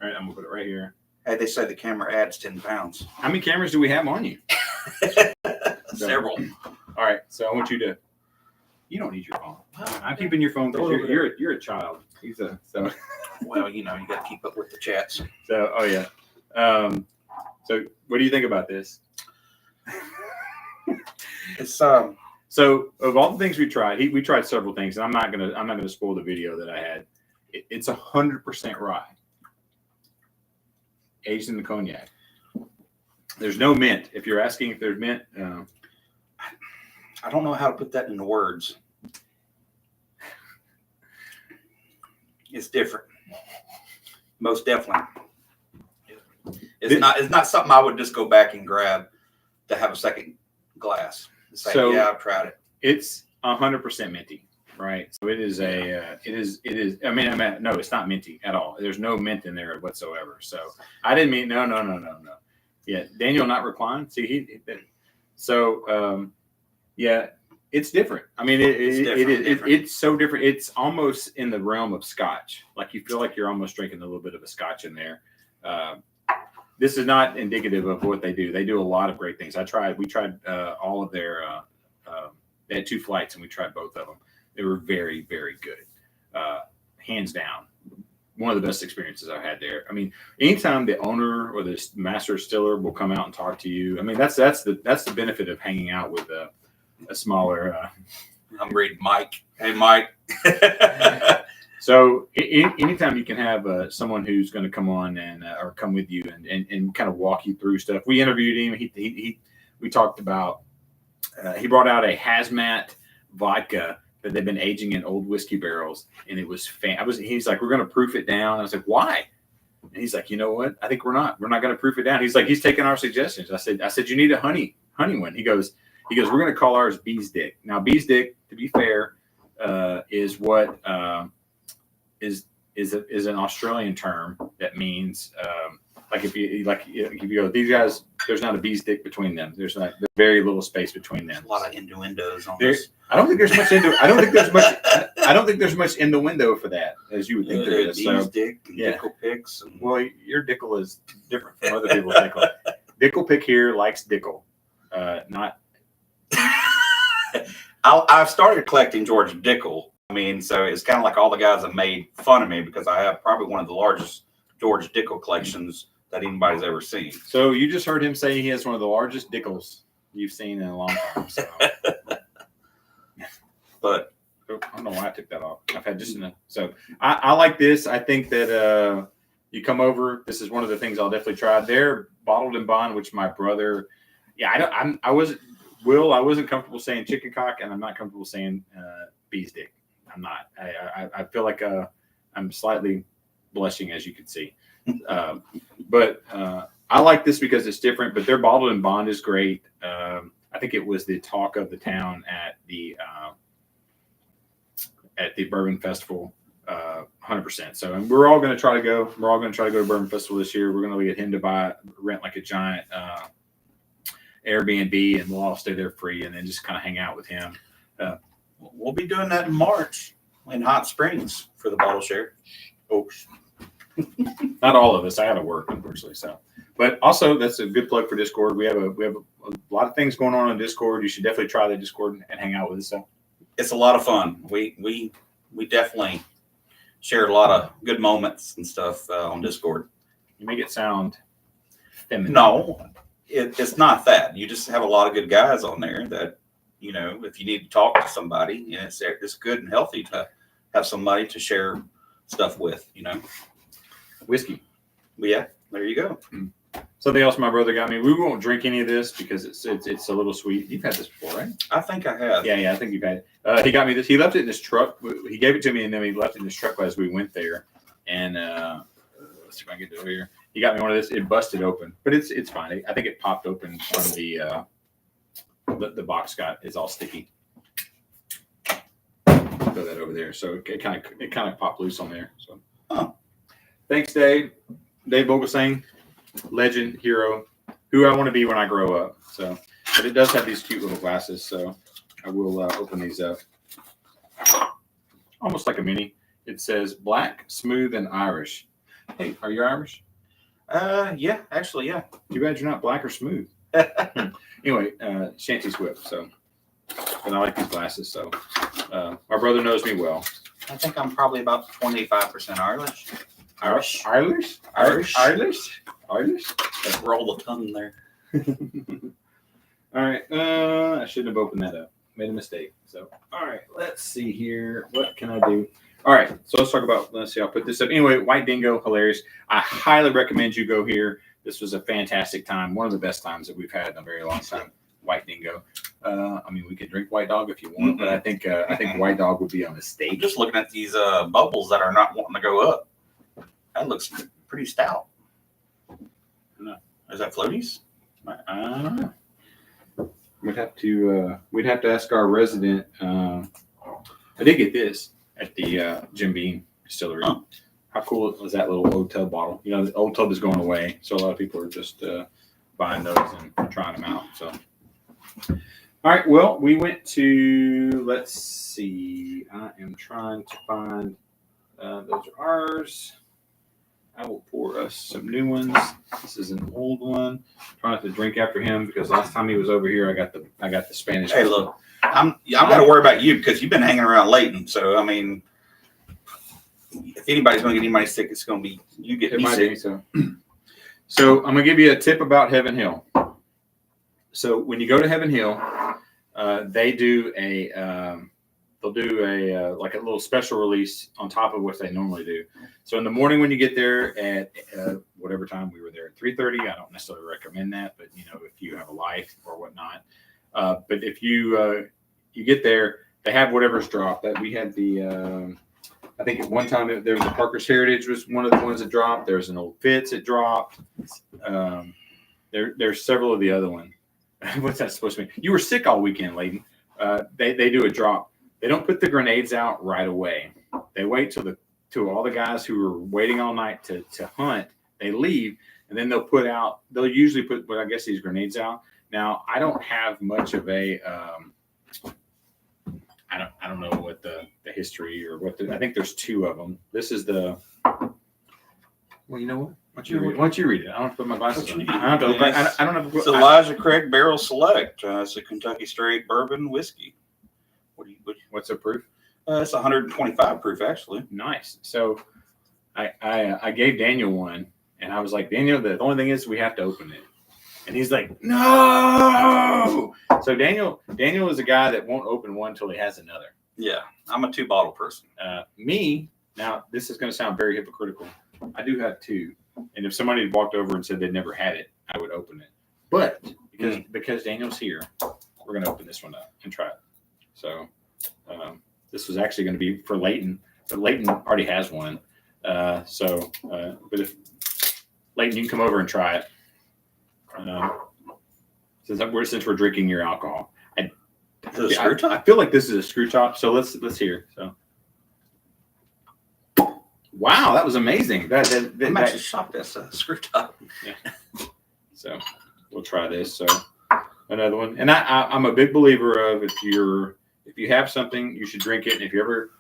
right, I'm gonna put it right here. Hey, they say the camera adds 10 pounds. How many cameras do we have on you? Several. All right, so I want you to. You don't need your phone. I'm keeping your phone because you're a child. So. Well, you got to keep up with the chats. So, oh yeah. So, what do you think about this? It's So, of all the things we tried, we tried several things, and I'm not gonna spoil the video that I had. It's 100% rye, aged in the cognac. There's no mint. If you're asking if there's mint, I don't know how to put that into words. It's different. Most definitely. It's not something I would just go back and grab to have a second glass. Say, So- yeah, I've tried it. It's 100% minty, right? So it is I mean, no, it's not minty at all. There's no mint in there whatsoever. So I didn't mean, no. Yeah. Daniel not replying. See, yeah, it's different. I mean, it's so different. It's almost in the realm of Scotch. Like you feel like you're almost drinking a little bit of a Scotch in there. This is not indicative of what they do. They do a lot of great things. We tried all of their, they had 2 flights and we tried both of them. They were very, very good. Hands down. One of the best experiences I've had there. I mean, anytime the owner or the master distiller will come out and talk to you, I mean, that's the benefit of hanging out with a smaller. I'm reading Mike. Hey, Mike. So anytime you can have someone who's going to come on and or come with you and kind of walk you through stuff. We interviewed him. We talked about. He brought out a hazmat vodka that they've been aging in old whiskey barrels, and it was he's like, we're going to proof it down. I was like, why? And he's like, you know what? I think we're not going to proof it down. He's like, he's taking our suggestions. I said, you need a honey one. He goes, we're going to call ours Bee's Dick. Now, Bee's Dick, to be fair, is what is an Australian term that means like if you go, these guys, there's not a bee's dick between them. There's very little space between them. A lot of innuendos on this. I don't think there's much I don't think there's much innuendo for that as you would think there is. Bee's dick and dickle picks. Well, your dickle is different from other people's dickle. Dickle pick here likes dickle, not. I've started collecting George Dickel. I mean, so it's kind of like all the guys have made fun of me because I have probably one of the largest George Dickel collections that anybody's ever seen. So you just heard him say he has one of the largest dickles you've seen in a long time. So. But I don't know why I took that off. I've had just enough. So I like this. I think that you come over. This is one of the things I'll definitely try. They're bottled in bond, which my brother. Yeah, I wasn't comfortable saying chicken cock, and I'm not comfortable saying bee's dick. I'm not. I feel like I'm slightly blushing, as you can see. But I like this because it's different. But their bottled in bond is great. I think it was the talk of the town at the Bourbon Festival, 100%. So, and we're all going to try to go. We're all going to try to go to Bourbon Festival this year. We're going to get him to rent like a giant Airbnb, and we'll all stay there free, and then just kind of hang out with him. we'll be doing that in March in Hot Springs for the bottle share. Oh, not all of us. I got to work, unfortunately. So, but also that's a good plug for Discord. We have a lot of things going on Discord. You should definitely try the Discord and hang out with us. So it's a lot of fun. We definitely shared a lot of good moments and stuff on Discord. You make it sound feminine. No, it's not that. You just have a lot of good guys on there that, you know, if you need to talk to somebody, and it's good and healthy to have somebody to share stuff with, you know. Whiskey. But yeah, there you go. Something else my brother got me. We won't drink any of this because it's a little sweet. You've had this before, right? I think I have. Yeah, I think you've had it. He got me this. He left it in his truck. He gave it to me, and then he left it in his truck as we went there. And let's see if I can get it over here. He got me one of this. It busted open, but it's fine. I think it popped open from the box is all sticky. Throw that over there. So it kind of popped loose on there. So, thanks, Dave. Dave Boglesang, legend, hero, who I want to be when I grow up. So, but it does have these cute little glasses. So I will open these up. Almost like a mini. It says black, smooth, and Irish. Hey, are you Irish? Yeah, actually, yeah. Too bad you're not black or smooth. Anyway, Shanty's whip. So, and I like these glasses. So, my brother knows me well. I think I'm probably about 25% Irish. Irish. Let's roll the tongue there. All right. I shouldn't have opened that up. Made a mistake. So, all right. Let's see here. What can I do? All right. So let's talk about. Let's see. I'll put this up. Anyway, White Dingo, hilarious. I highly recommend you go here. This was a fantastic time. One of the best times that we've had in a very long time. White Dingo. I mean, we could drink White Dog if you want, but I think White Dog would be a mistake. I'm just looking at these bubbles that are not wanting to go up. That looks pretty stout. No. Is that floaties? I don't know. we'd have to ask our resident. I did get this at the Jim Beam Distillery. Huh. How cool was that little old tub bottle? You know, the old tub is going away, so a lot of people are just buying those and trying them out. So, all right. Well, we went to. Let's see. I am trying to find. Those are ours. I will pour us some new ones. This is an old one. I'm trying not to drink after him because last time he was over here, I got the Spanish. Hey, look, I've got to worry about you because you've been hanging around Layton. So I mean, if anybody's going to get anybody sick, it's going to be you getting me sick. So I'm going to give you a tip about Heaven Hill. So when you go to Heaven Hill, they do like a little special release on top of what they normally do. So in the morning when you get there at whatever time we were there at 3:30, I don't necessarily recommend that, but you know, if you have a life or whatnot. But if you get there, they have whatever's dropped. That we had the I think at one time there was the Parker's Heritage was one of the ones that dropped. There's an Old Fitz that dropped. There's several of the other ones. What's that supposed to mean? You were sick all weekend, Layton. They do a drop. They don't put the grenades out right away. They wait till all the guys who are waiting all night to hunt, they leave, and then they'll usually put I guess these grenades out. Now, I don't have much of a I don't know what the history or I think there's two of them. This is the well, you know what? Why don't you read it? I don't have to put my glasses on. I don't have to. It's Elijah Craig Barrel Select. It's a Kentucky Straight Bourbon whiskey. What's the proof? It's 125 proof, actually. Nice. So I gave Daniel one, and I was like, Daniel, the only thing is we have to open it. And he's like, no. So Daniel is a guy that won't open one until he has another. Yeah, I'm a 2-bottle person. Me, now this is going to sound very hypocritical. I do have 2. And if somebody had walked over and said they'd never had it, I would open it. But because Daniel's here, we're going to open this one up and try it. So this was actually going to be for Layton, but Layton already has one. But if Layton, you can come over and try it. Since we're drinking your alcohol, I feel like this is a screw top. So let's hear. So, wow, that was amazing. I'm actually shocked that's a screw top. Yeah. So we'll try this. So another one, and I'm a big believer of if you have something, you should drink it. And if you ever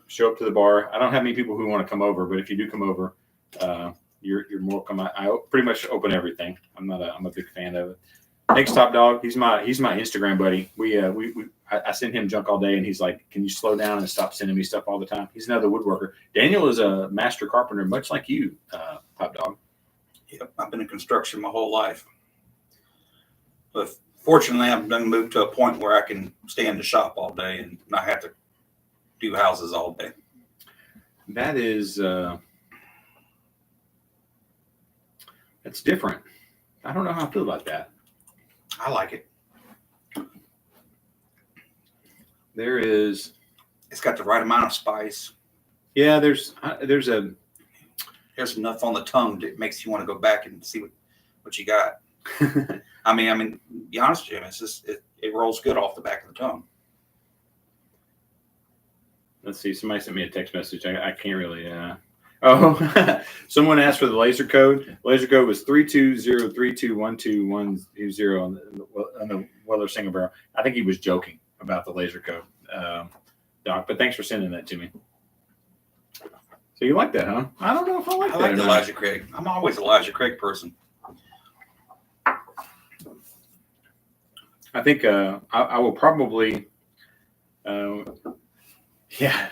show up to the bar, I don't have many people who want to come over, but if you do come over, you're more welcome. I pretty much open everything. I'm a big fan of it. Thanks, Top Dog. He's my Instagram buddy. I send him junk all day, and he's like, "Can you slow down and stop sending me stuff all the time?" He's another woodworker. Daniel is a master carpenter, much like you, Top Dog. Yep, I've been in construction my whole life, but fortunately, I've done moved to a point where I can stay in the shop all day and not have to do houses all day. That is that's different. I don't know how I feel about that. I like it. It's got the right amount of spice. Yeah, there's enough on the tongue that makes you want to go back and see what you got. I mean, be honest, Jim, it's just it rolls good off the back of the tongue. Let's see. Somebody sent me a text message. I can't really. Oh, someone asked for the laser code. Laser code was 32032121120 on the Weller Single Barrel. I think he was joking about the laser code, Doc. But thanks for sending that to me. So you like that, huh? I don't know if I like that. I like Elijah Craig. I'm always an Elijah Craig person. I think I will probably, yeah.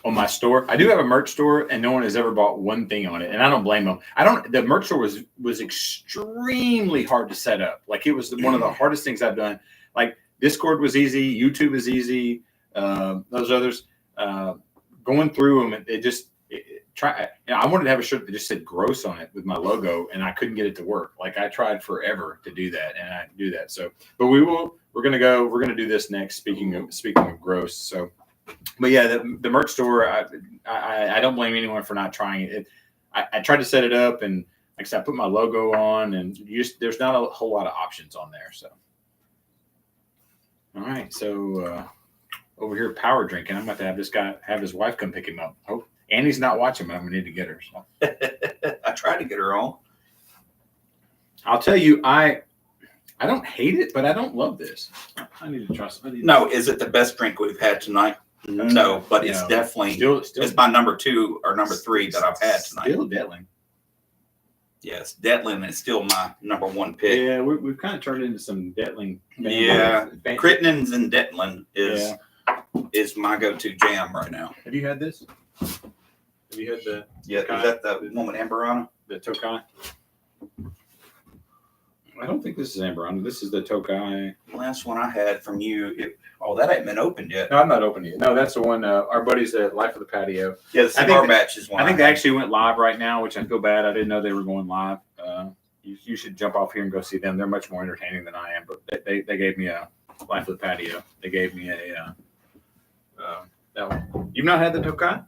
On my store, I do have a merch store, and no one has ever bought one thing on it, and I don't blame them. The merch store was extremely hard to set up. Like it was one of the hardest things I've done. Like Discord was easy, YouTube is easy. Those others, going through them, I wanted to have a shirt that just said "gross" on it with my logo, and I couldn't get it to work. Like I tried forever to do that, and I do that. So, but we're gonna do this next. Speaking of gross, so. But yeah, the merch store, I don't blame anyone for not trying it. I tried to set it up, and like I said, I put my logo on, and there's not a whole lot of options on there. So All right, so over here power drinking. I'm about to have this guy have his wife come pick him up. Oh, Annie's not watching, but I'm gonna need to get her. So. I tried to get her on. I'll tell you, I don't hate it, but I don't love this. I need to trust. No, is it the best drink we've had tonight? No, but it's definitely still it's my number 2 or number 3 that I've had tonight. Still Detling. Yes, Detling is still my number 1 pick. Yeah, we've kind of turned into some Detling. Yeah, Crittenden's and Detling is my go-to jam right now. Have you had this? Have you had the? Yeah, Tokai? is that the one with Amberana? The Tokai. I don't think this is Amberana. This is the Tokai. The last one I had from you. That ain't been opened yet. No, I'm not opening it. No, that's the one. Our buddies at Life of the Patio. Yeah, the cigar batch is one. I think they actually went live right now, which I feel bad. I didn't know they were going live. You should jump off here and go see them. They're much more entertaining than I am. But they gave me a Life of the Patio. They gave me a that one. You've not had the Tokai?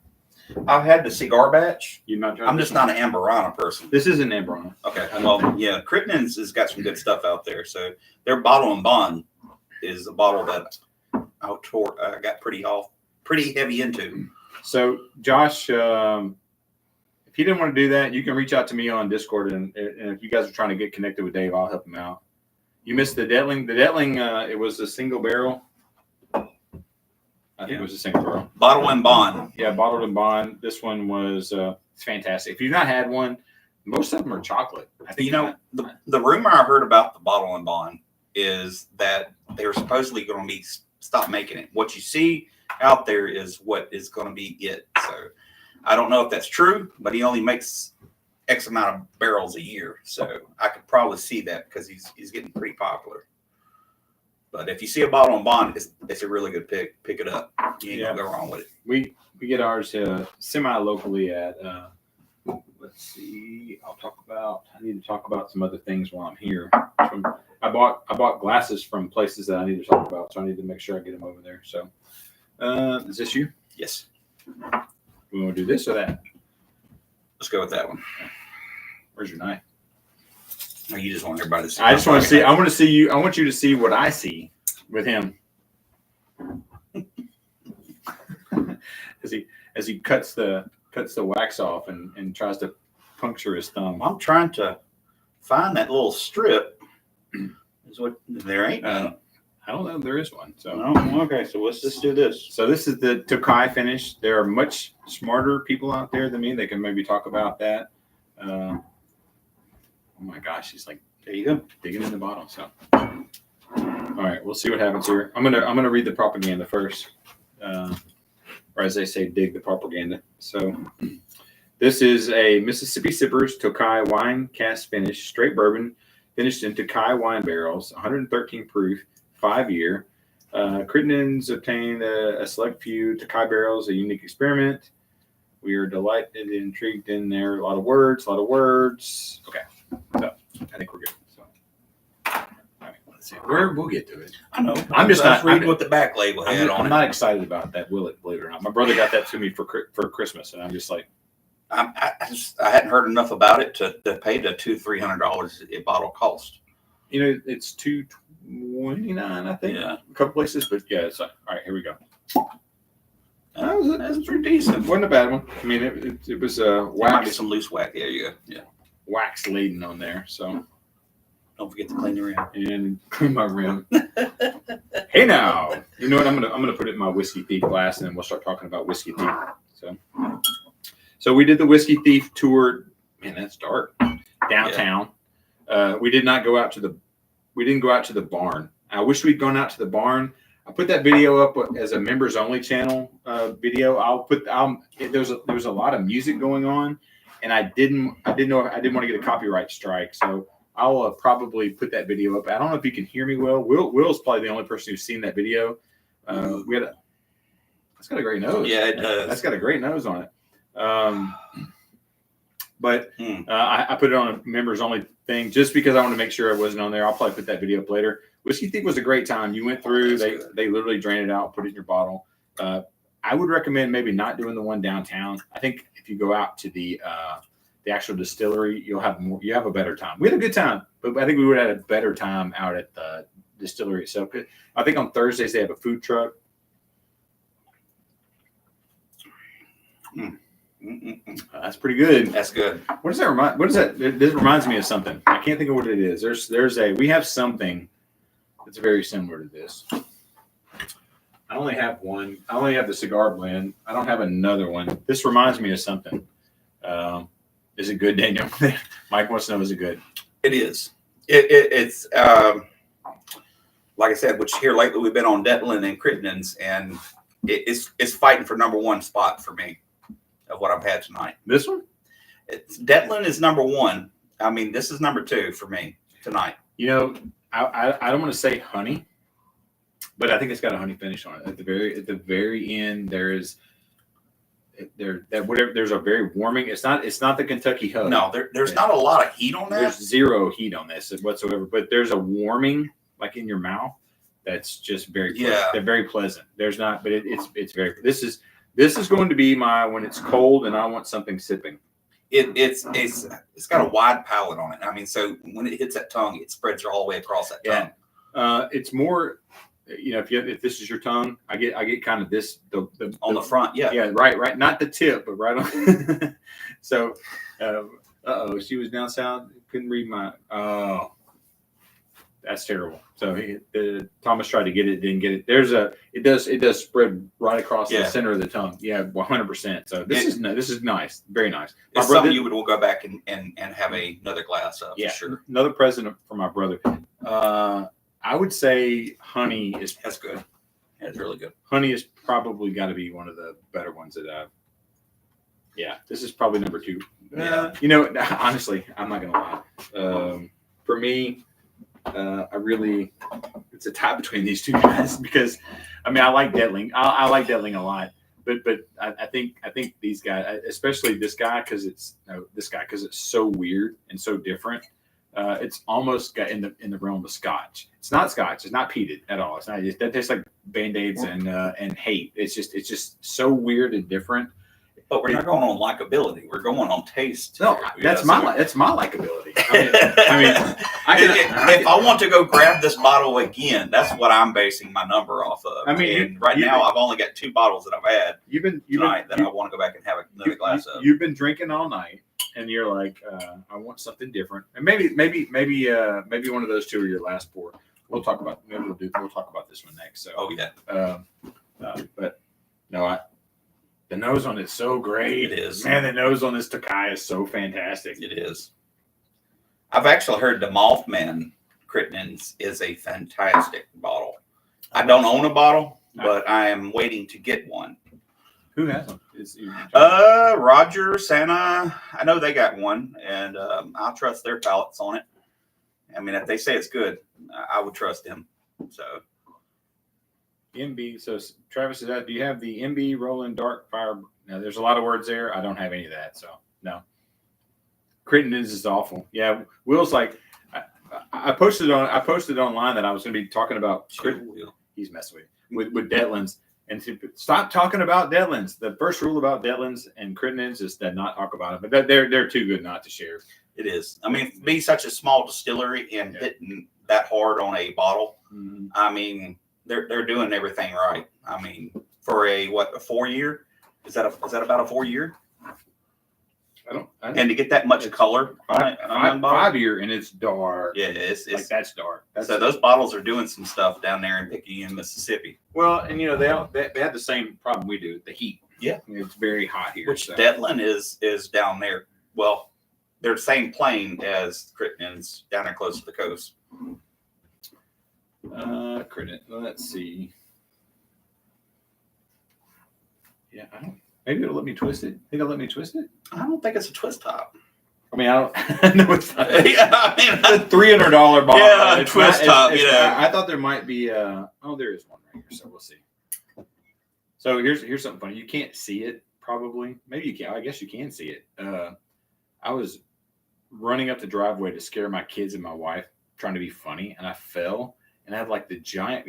I've had the cigar batch. You've not tried. I'm just not an Amberana person. This isn't Amberana. Okay. Well, yeah, Crittenden's has got some good stuff out there. So their Bottle and Bond is a bottle that I got pretty heavy into. So Josh, if you didn't want to do that, you can reach out to me on Discord, and if you guys are trying to get connected with Dave, I'll help him out. You missed the Detling. The Detling, it was a single barrel. I think it was a single barrel. Bottle and Bond. Yeah, bottled and bond. This one was it's fantastic. If you've not had one, most of them are chocolate. I think the rumor I heard about the Bottle and Bond is that they're supposedly going to stop making it. What you see out there is what is going to be it. So I don't know if that's true, but he only makes X amount of barrels a year. So I could probably see that because he's getting pretty popular. But if you see a Bottle and Bond, it's a really good pick. Pick it up. You ain't gonna go wrong with it. We get ours semi-locally at let's see. I need to talk about some other things while I'm here. I bought glasses from places that I need to talk about, so I need to make sure I get them over there. So is this you? Yes. We want to do this or that? Let's go with that one. Where's your knife? Or you just want everybody to see? I just want to see. I want to see you. I want you to see what I see with him. as he cuts the wax off and tries to puncture his thumb. I'm trying to find that little strip. Is what there ain't none. I don't know if there is one. So okay, so let's just do this. So this is the Tokai finish. There are much smarter people out there than me. They can maybe talk about that. Oh my gosh, he's like, there you go, digging in the bottle. So, all right, we'll see what happens here. I'm gonna read the propaganda first, or as they say, dig the propaganda. So, this is a Mississippi Sippers Tokai wine cast finish, straight bourbon, finished in Tokai wine barrels, 113 proof, 5-year. Crittenden's obtained a select few Tokai barrels, a unique experiment. We are delighted and intrigued in there. A lot of words. Okay. So I think we're good. So, all right, let's see. We'll get to it. I know. I'm just not reading what the back label had on it. I'm not excited about that Willet, believe it or not. My brother got that to me for Christmas, and I'm just like, I hadn't heard enough about it to pay the $200-300 a bottle cost. It's $229, I think. Yeah. A couple places, but yeah. It's like, all right, here we go. That's pretty decent. Wasn't a bad one. I mean, it was wax. Might be some loose wax. There you go. Yeah. Wax laden on there. So don't forget to clean the rim. And clean my rim. Hey now, you know what? I'm gonna put it in my Whiskey Thief glass, and then we'll start talking about Whiskey Thief. So we did the Whiskey Thief tour. Man, that's dark. Downtown. Yeah. We didn't go out to the barn. I wish we'd gone out to the barn. I put that video up as a members only channel video. There was a lot of music going on, and I didn't want to get a copyright strike. So I'll probably put that video up. I don't know if you can hear me well. Will's probably the only person who's seen that video. That's got a great nose. Yeah, it does. That's got a great nose on it. I put it on a members only thing just because I want to make sure it wasn't on there. I'll probably put that video up later. Whiskey Thief was a great time. You went through, they literally drained it out, put it in your bottle. I would recommend maybe not doing the one downtown. I think if you go out to the actual distillery, you have a better time. We had a good time, but I think we would have had a better time out at the distillery itself. I think on Thursdays they have a food truck. That's pretty good. That's good. What does that remind? What is that? This reminds me of something. I can't think of what it is. We have something that's very similar to this. I only have one. I only have the cigar blend. I don't have another one. This reminds me of something. Is it good, Daniel? Mike wants to know, is it good? It is. It's like I said, which here lately we've been on Dettlin and Crittenden's, and it's fighting for number one spot for me of what I've had tonight. This one? Dettlin is number one. I mean, this is number two for me tonight. You know, I don't want to say honey, but I think it's got a honey finish on it. At the very end, there's a very warming. It's not the Kentucky hug. No, there's not a lot of heat on that. There's zero heat on this whatsoever. But there's a warming like in your mouth that's just very They're very pleasant. There's not, but it's very. This is going to be my when it's cold and I want something sipping. It's got a wide palate on it. I mean, so when it hits that tongue, it spreads all the way across that tongue. It's more. You know, if this is your tongue, I get kind of this on the front, right, not the tip, but right on. So, she was down south, couldn't read my. Oh, that's terrible. So Thomas tried to get it, didn't get it. It does spread right across the center of the tongue. Yeah, 100%. So this is nice, very nice. It's something you would go back and have another glass of. Yeah, for sure. Another present for my brother. I would say honey is. That's good. Yeah, it's really good. Honey has probably got to be one of the better ones that I've. Yeah, this is probably number two. Yeah. You know, honestly, I'm not gonna lie. For me, it's a tie between these two guys because, I mean, I like Detling. I like Detling a lot, but I think these guys, especially this guy, because it's so weird and so different. It's almost got in the realm of Scotch. It's not Scotch. It's not peated at all. It's not. That tastes like Band-Aids and hate. It's just so weird and different. But we're not going on likability. We're going on taste. No, that's my likability. If I want to go grab this bottle again, that's what I'm basing my number off of. I mean, now I've only got 2 bottles that I've had tonight that I want to go back and have another glass of. You've been drinking all night. And you're like, I want something different, and maybe one of those 2 are your last pour. We'll talk about this one next. So, but no, the nose on it's so great. It is, man. The nose on this tokai is so fantastic. It is. I've actually heard the Mothman Crittenden's is a fantastic bottle. I don't own a bottle, but I am waiting to get one. Who has them? Roger, Santa. I know they got one, and I'll trust their palates on it. I mean, if they say it's good, I would trust them. So, MB. So Travis is that. Do you have the MB Rolling Dark Fire? Now, there's a lot of words there. I don't have any of that. So no. Crittenden's is awful. Yeah, Will's like. I posted online that I was going to be talking about. He's messing with Detlin's. And to stop talking about Detlin's. The first rule about Detlin's and Crittenden's is to not talk about it. But they're too good not to share. It is. I mean, be such a small distillery and hitting that hard on a bottle. Mm-hmm. I mean, they're doing everything right. I mean, for a 4-year? Is that about a 4-year? I don't. And to get that much color on it, 5-year, and it's dark. Yeah, it's like that's dark. So those bottles are doing some stuff down there in Picayune, Mississippi. Well, and you know they have the same problem we do, the heat. Yeah, it's very hot here. Which Detling is down there. Well, they're the same plane as Crittenden's down there close to the coast. Crittenden. Let's see. Yeah, I don't. Maybe it'll let me twist it. Think it'll let me twist it? I don't think it's a twist top. I mean, I don't. No, it's not. Yeah, I mean, it's a $300 bottle. Yeah, it's twist top. I thought there might be. There is one right here. So we'll see. So here's something funny. You can't see it. Probably. Maybe you can. I guess you can see it. I was running up the driveway to scare my kids and my wife, trying to be funny, and I fell. And I have like the giant,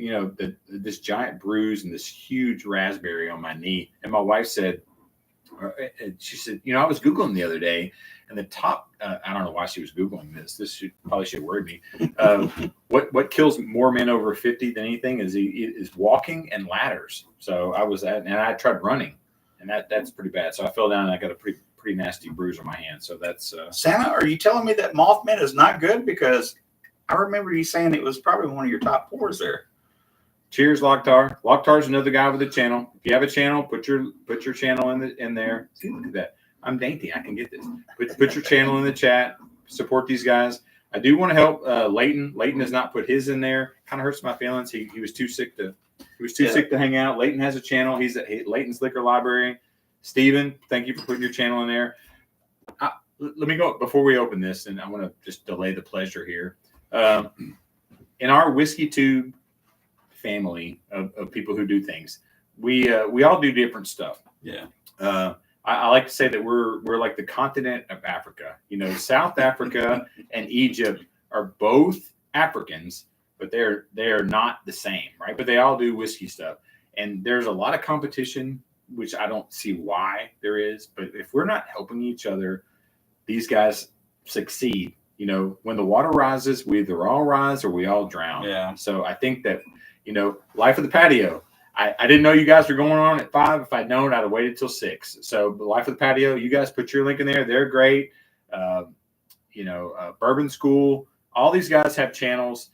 this giant bruise and this huge raspberry on my knee. And my wife said, She said, I was Googling the other day, and the top, I don't know why she was Googling this. This probably should worry me. What kills more men over 50 than anything is walking and ladders. So I tried running, and that's pretty bad. So I fell down and I got a pretty nasty bruise on my hand. So that's Santa, are you telling me that Mothman is not good? Because I remember you saying it was probably one of your top 4s there. Cheers, Locktar. Locktar's another guy with a channel. If you have a channel, put your channel in there. See, look at that. I'm dainty. I can get this. Put your channel in the chat. Support these guys. I do want to help Leighton. Leighton has not put his in there. Kind of hurts my feelings. He was too sick to sick to hang out. Leighton has a channel. He's at Leighton's Liquor Library. Steven, thank you for putting your channel in there. Let me go before we open this, and I want to just delay the pleasure here. In our whiskey tube family of people who do things, we all do different stuff. Yeah. I like to say that we're like the continent of Africa. South Africa and Egypt are both Africans, but they're not the same, right? But they all do whiskey stuff, and there's a lot of competition, which I don't see why there is. But if we're not helping each other, these guys succeed. When the water rises, we either all rise or we all drown. Yeah. So I think that, Life of the Patio. I didn't know you guys were going on at 5. If I'd known, I'd have waited till 6. So the Life of the Patio, you guys put your link in there. They're great. Bourbon School, all these guys have channels.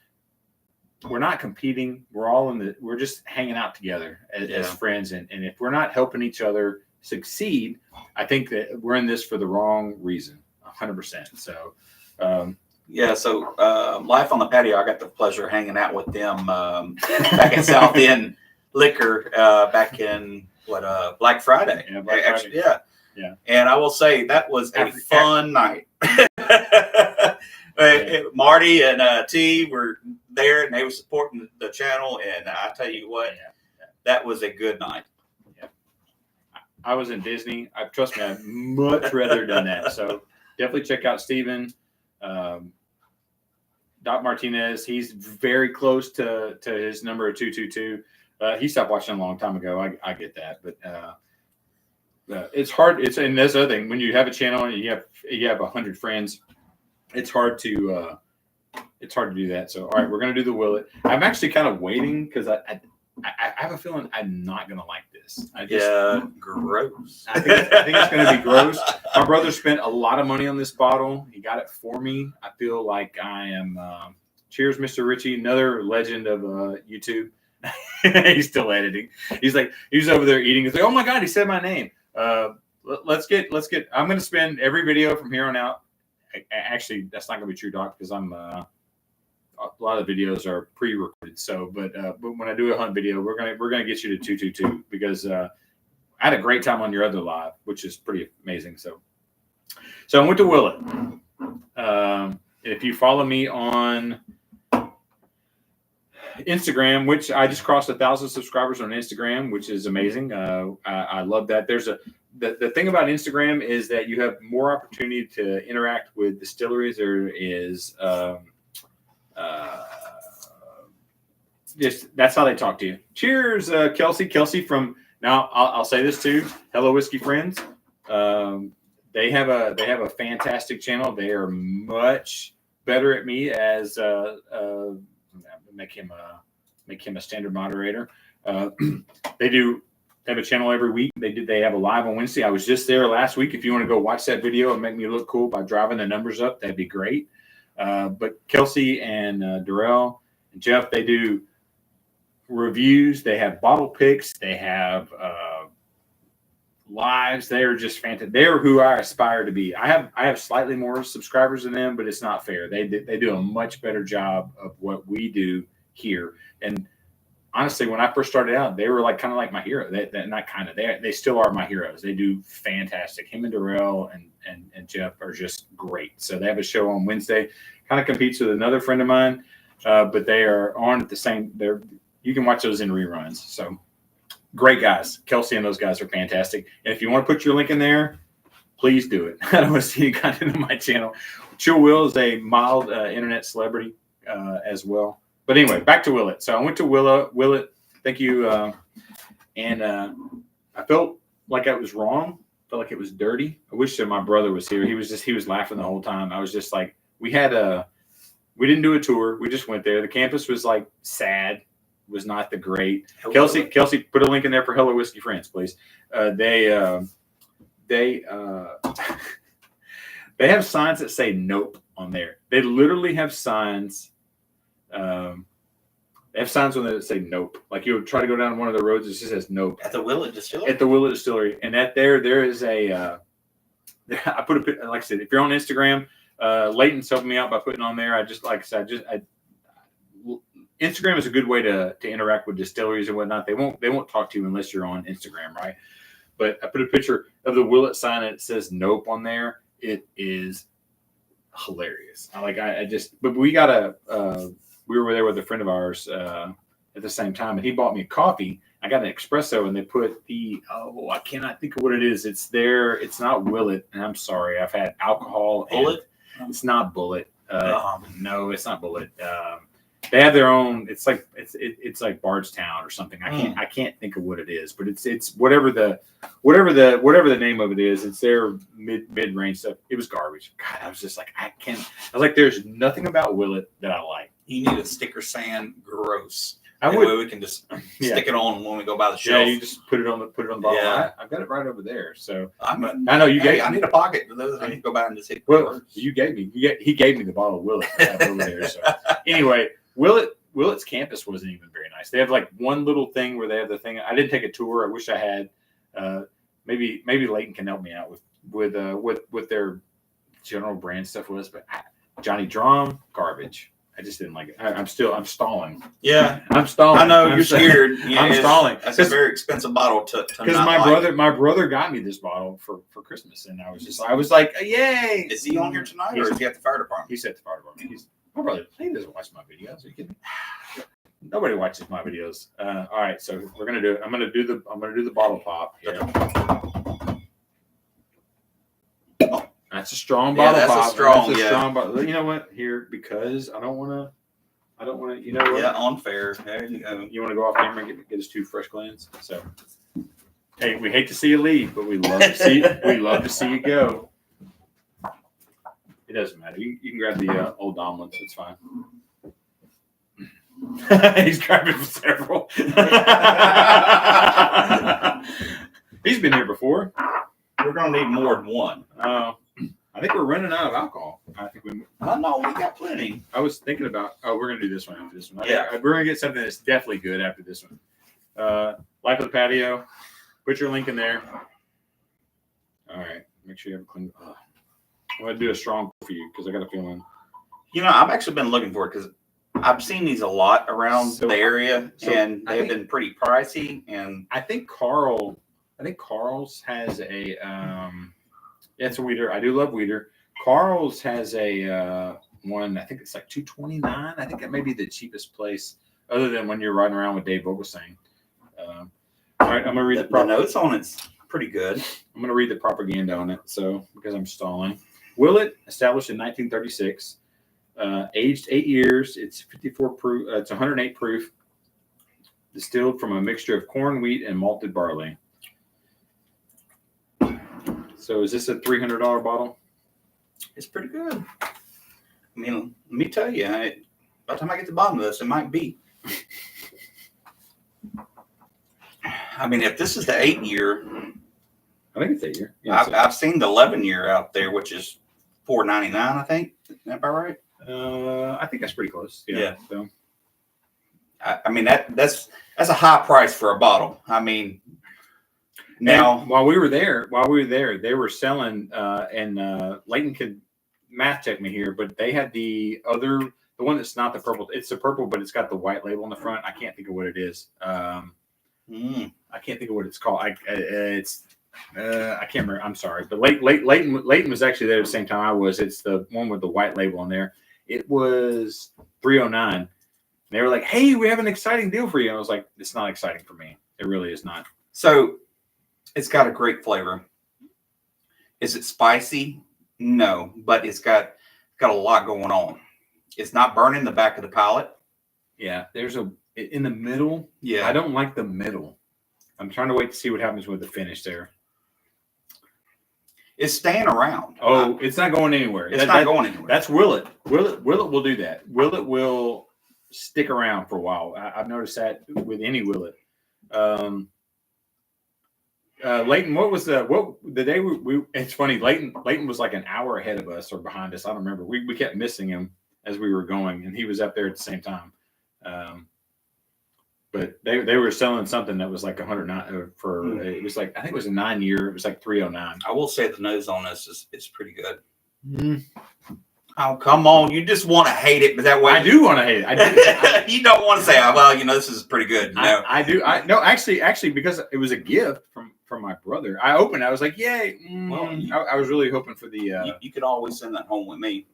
We're not competing. We're just hanging out together as friends. And if we're not helping each other succeed, I think that we're in this for the wrong reason, 100%. So, so Life on the Patio, I got the pleasure of hanging out with them back at South End Liquor back in Black Friday. Yeah, Black Friday. Actually, yeah. And I will say that was a fun night. Marty and T were there, and they were supporting the channel. And I tell you what, that was a good night. Yeah, I was in Disney. Trust me, I'd much rather done that. So definitely check out Steven. Doc Martinez, he's very close to his number of 222. He stopped watching a long time ago. I get that, but it's hard. And that's the other thing. When you have a channel and you have 100 friends, it's hard to do that. So, all right, we're gonna do the Willet. I'm actually kind of waiting because I have a feeling I'm not gonna like this. Gross. I think it's gonna be gross. My brother spent a lot of money on this bottle. He got it for me. I feel like I am. Cheers, Mr. Richie, another legend of YouTube. He's still editing. He's over there eating. He's like, oh my God, he said my name. Let's get. I'm going to spend every video from here on out. Actually, that's not going to be true, Doc, because I'm. A lot of the videos are pre-recorded. So, but when I do a hunt video, we're gonna get you to 222 because I had a great time on your other live, which is pretty amazing. So I went to Willet. If you follow me on Instagram, which I just crossed 1,000 subscribers on Instagram, which is amazing. I love that. The thing about Instagram is that you have more opportunity to interact with distilleries. There is just that's how they talk to you. Cheers, Kelsey. Kelsey from now. I'll say this too. Hello, Whiskey Friends. They have a fantastic channel. They are much better at me as make him a standard moderator. They have a channel every week. They have a live on Wednesday. I was just there last week. If you want to go watch that video and make me look cool by driving the numbers up, that'd be great. But Kelsey and Darrell and Jeff, they do reviews. They have bottle picks. They have lives. They are just fantastic. They are who I aspire to be. I have slightly more subscribers than them, but it's not fair. They do a much better job of what we do here. And honestly, when I first started out, they were kind of like my hero. They still are my heroes. They do fantastic. Him and Darrell and Jeff are just great. So they have a show on Wednesday. Kind of competes with another friend of mine, but they are on at the same. You can watch those in reruns. So great guys. Kelsey and those guys are fantastic. And if you want to put your link in there, please do it. I don't want to see any content on my channel. Chill Will is a mild internet celebrity as well. But anyway, back to Willet. So I went to Willet. Thank you. And I felt like I was wrong felt like it was dirty. I wish that my brother was here. He was laughing the whole time. I was just like, we didn't do a tour. We just went there. The campus was like sad. Was not the great. Kelsey, put a link in there for Hello Whiskey Friends, please. They have signs that say nope on there. They literally have signs. They have signs on there that say nope. Like you would try to go down one of the roads, it just says nope. At the Willet Distillery? At the Willet Distillery. And there is a, I put a, like I said, if you're on Instagram, Leighton's helping me out by putting on there. Instagram is a good way to interact with distilleries and whatnot. They won't talk to you unless you're on Instagram, right? But I put a picture of the Willet sign and it says nope on there. It is hilarious. But we were there with a friend of ours at the same time, and he bought me a coffee. I got an espresso, and they put I cannot think of what it is. It's there. It's not Willet, and I'm sorry. I've had alcohol. Bullet? It's not Bullet. No, it's not Bullet. They have their own. It's like Bardstown or something. I can't think of what it is, but it's whatever the name of it is. It's their mid range stuff. It was garbage. God, I was just like, I was like, there's nothing about Willet that I like. You need a sticker sand gross. That way we can just stick it on when we go by the shelf. Yeah, you just put it on the bottle. Yeah. I've got it right over there. So I know you gave. I need a pocket. I need to go by and just hit. Well, you gave me. He gave me the bottle of Willet over there. So anyway, Willet's campus wasn't even very nice. They have like one little thing where they have the thing. I didn't take a tour. I wish I had. Maybe Leighton can help me out with their general brand stuff was, but Johnny Drum garbage. I just didn't like it. I'm stalling. Yeah, I'm stalling. I know you're scared. Yeah, I'm stalling. That's a very expensive bottle to because my brother got me this bottle for Christmas, and I was like, yay! Is he on here tonight, or is he at the fire department? He's at the fire department. My brother, he doesn't watch my videos. Are you kidding? Nobody watches my videos. All right, so we're gonna do it. I'm gonna do the bottle pop. Yeah. That's a strong bottle pop. Strong bottle. You know what? Here, because I don't want to. You know what? Yeah, unfair. There you go. You want to go off camera and get us 2 fresh cleanse. So, hey, we hate to see you leave, but we love to see you go. It doesn't matter. You can grab the old omelets. It's fine. He's grabbing several. He's been here before. We're gonna need more than one. I think we're running out of alcohol. No, we got plenty. I was thinking about. We're gonna do this one after this one. Yeah, we're gonna get something that's definitely good after this one. Life of the Patio. Put your link in there. All right. Make sure you have a clean. I'm gonna do a strong for you because I got a feeling. You know, I've actually been looking for it because I've seen these a lot around the area, and they've been pretty pricey. And I think Carl's has a it's a weeder. I do love weeder. Carl's has a one. I think it's like $2.29. I think that may be the cheapest place, other than when you're riding around with Dave Vogelsang. All right, I'm gonna read the notes on it's pretty good. I'm gonna read the propaganda on it. So because I'm stalling, Willet, established in 1936, aged 8 years. It's 54 proof. It's 108 proof. Distilled from a mixture of corn, wheat, and malted barley. So is this a $300 bottle? It's pretty good. I mean, let me tell you, by the time I get to the bottom of this, it might be. I mean, if this is the 8-year, I think it's 8 year. Yeah, I've seen the 11-year out there, which is $4.99. I think. Is that about right? I think that's pretty close. Yeah. So, I mean that's a high price for a bottle. I mean. Now, while we were there, they were selling, and Leighton could math check me here, but they had the one that's not the purple. It's the purple, but it's got the white label on the front. I can't think of what it is. I can't think of what it's called. I can't remember. I'm sorry, but Leighton was actually there at the same time I was. It's the one with the white label on there. It was $309. They were like, "Hey, we have an exciting deal for you." And I was like, "It's not exciting for me. It really is not." So. It's got a great flavor. Is it spicy? No, but it's got a lot going on. It's not burning the back of the palate. Yeah, there's in the middle. Yeah, I don't like the middle. I'm trying to wait to see what happens with the finish there. It's staying around. Oh, it's not going anywhere. It's not going anywhere. That's Willet. Willet will do that. Willet will stick around for a while. I've noticed that with any Willet. Leighton, what the day we it's funny, Leighton was like an hour ahead of us or behind us. I don't remember. We kept missing him as we were going, and he was up there at the same time. But they were selling something that was like 109 for it was like, I think it was a 9-year, it was like 309. I will say the nose on this is pretty good. Mm. Oh, come on. You just want to hate it, but that way I do want to hate it. I do. You don't want to say, oh, well, this is pretty good. No. I do. No, actually, because it was a gift from my brother. I opened it. I was like, yay. Well, I was really hoping for the you could always send that home with me.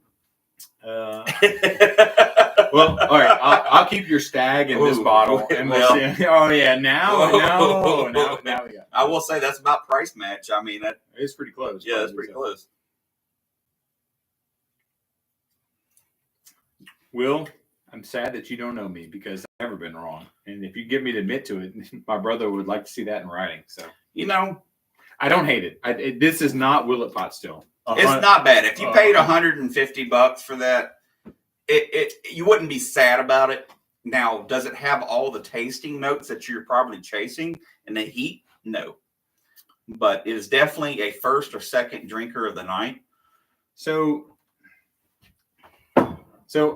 Well, all right. I'll keep your Stag in this bottle, and we'll see. Oh yeah, now we got. I will say that's about price match. I mean, it's pretty close. Yeah, it's pretty close. Will, I'm sad that you don't know me because I've never been wrong, and if you get me to admit to it, my brother would like to see that in writing. So I don't hate it. This is not Willet pot still. It's not bad. If you paid $150 for that, you wouldn't be sad about it. Now, does it have all the tasting notes that you're probably chasing and the heat? No. But it is definitely a first or second drinker of the night. So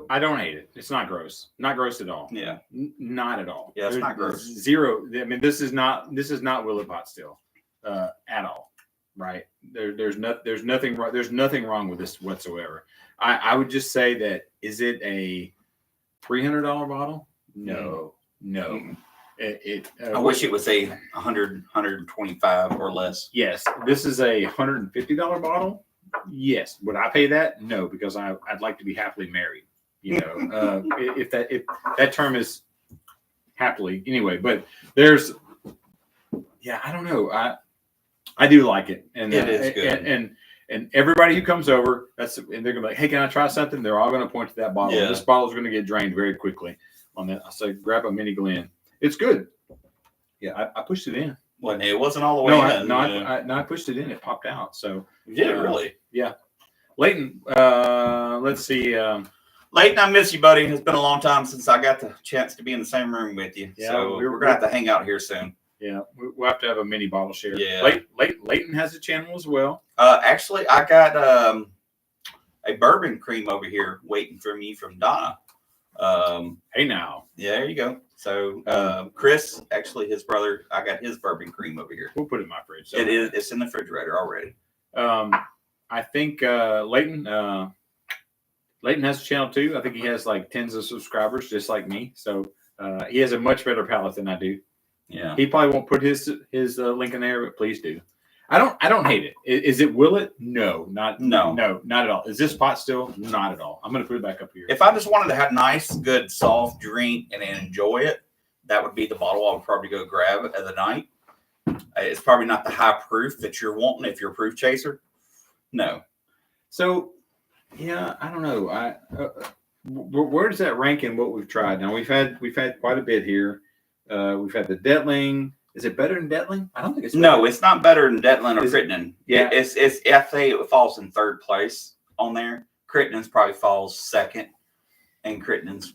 I don't hate it. It's not gross. Not gross at all. Yeah. Not at all. Yeah, it's not gross. Zero. I mean, this is not Willet pot still at all. Right. There's nothing wrong. There's nothing wrong with this whatsoever. I would just say that, is it a $300 bottle? No. I wish it was a 100, 125 or less. Yes. This is a $150 bottle. Yes. Would I pay that? No, because I'd like to be happily married. If that term is happily anyway. But there's, I don't know. I do like it, and it is good. And everybody who comes over, and they're gonna be like, "Hey, can I try something?" They're all gonna point to that bottle. Yeah. This bottle is gonna get drained very quickly on that. I say, grab a mini Glen. It's good. Yeah, I pushed it in. Well, it wasn't all the way in. I pushed it in. It popped out. So really? Yeah. Leighton, let's see. Leighton, I miss you, buddy. It's been a long time since I got the chance to be in the same room with you. Yeah, so we're gonna have to hang out here soon. Yeah, we'll have to have a mini bottle share. Yeah. Leighton has a channel as well. Actually, I got a bourbon cream over here waiting for me from Donna. Hey now. Yeah, there you go. So Chris, actually his brother, I got his bourbon cream over here. We'll put it in my fridge. So. It's in the refrigerator already. I think Leighton has a channel too. I think he has like tens of subscribers, just like me. So he has a much better palate than I do. Yeah, he probably won't put his link in there, but please do. I don't hate it. Is it Willet? No, not at all. Is this pot still? Not at all. I'm gonna put it back up here. If I just wanted to have nice, good, soft drink and enjoy it, that would be the bottle I would probably go grab at the night. It's probably not the high proof that you're wanting if you're a proof chaser. No. So, yeah, I don't know. Where does that rank in what we've tried? Now we've had quite a bit here. We've had the Detling. Is it better than Detling? I don't think it's better. No, it's not better than Detling or Crittenden. Yeah, it's I say it falls in third place on there. Crittenden's probably falls second, and Crittenden's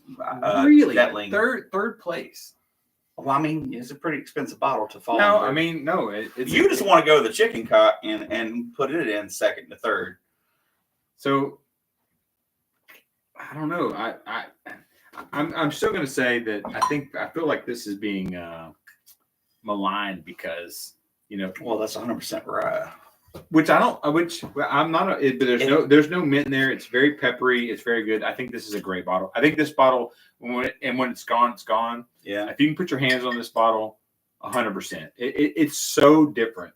really Detling third place. Well, I mean, it's a pretty expensive bottle to fall. No, I mean, no. You just want to go to the chicken cock and put it in second to third. So I don't know. I'm still going to say that I feel like this is being maligned because Well, that's 100% right. Which I'm not. But there's no mint in there. It's very peppery. It's very good. I think this is a great bottle. I think this bottle when it's gone, it's gone. Yeah. If you can put your hands on this bottle, 100%. It's so different,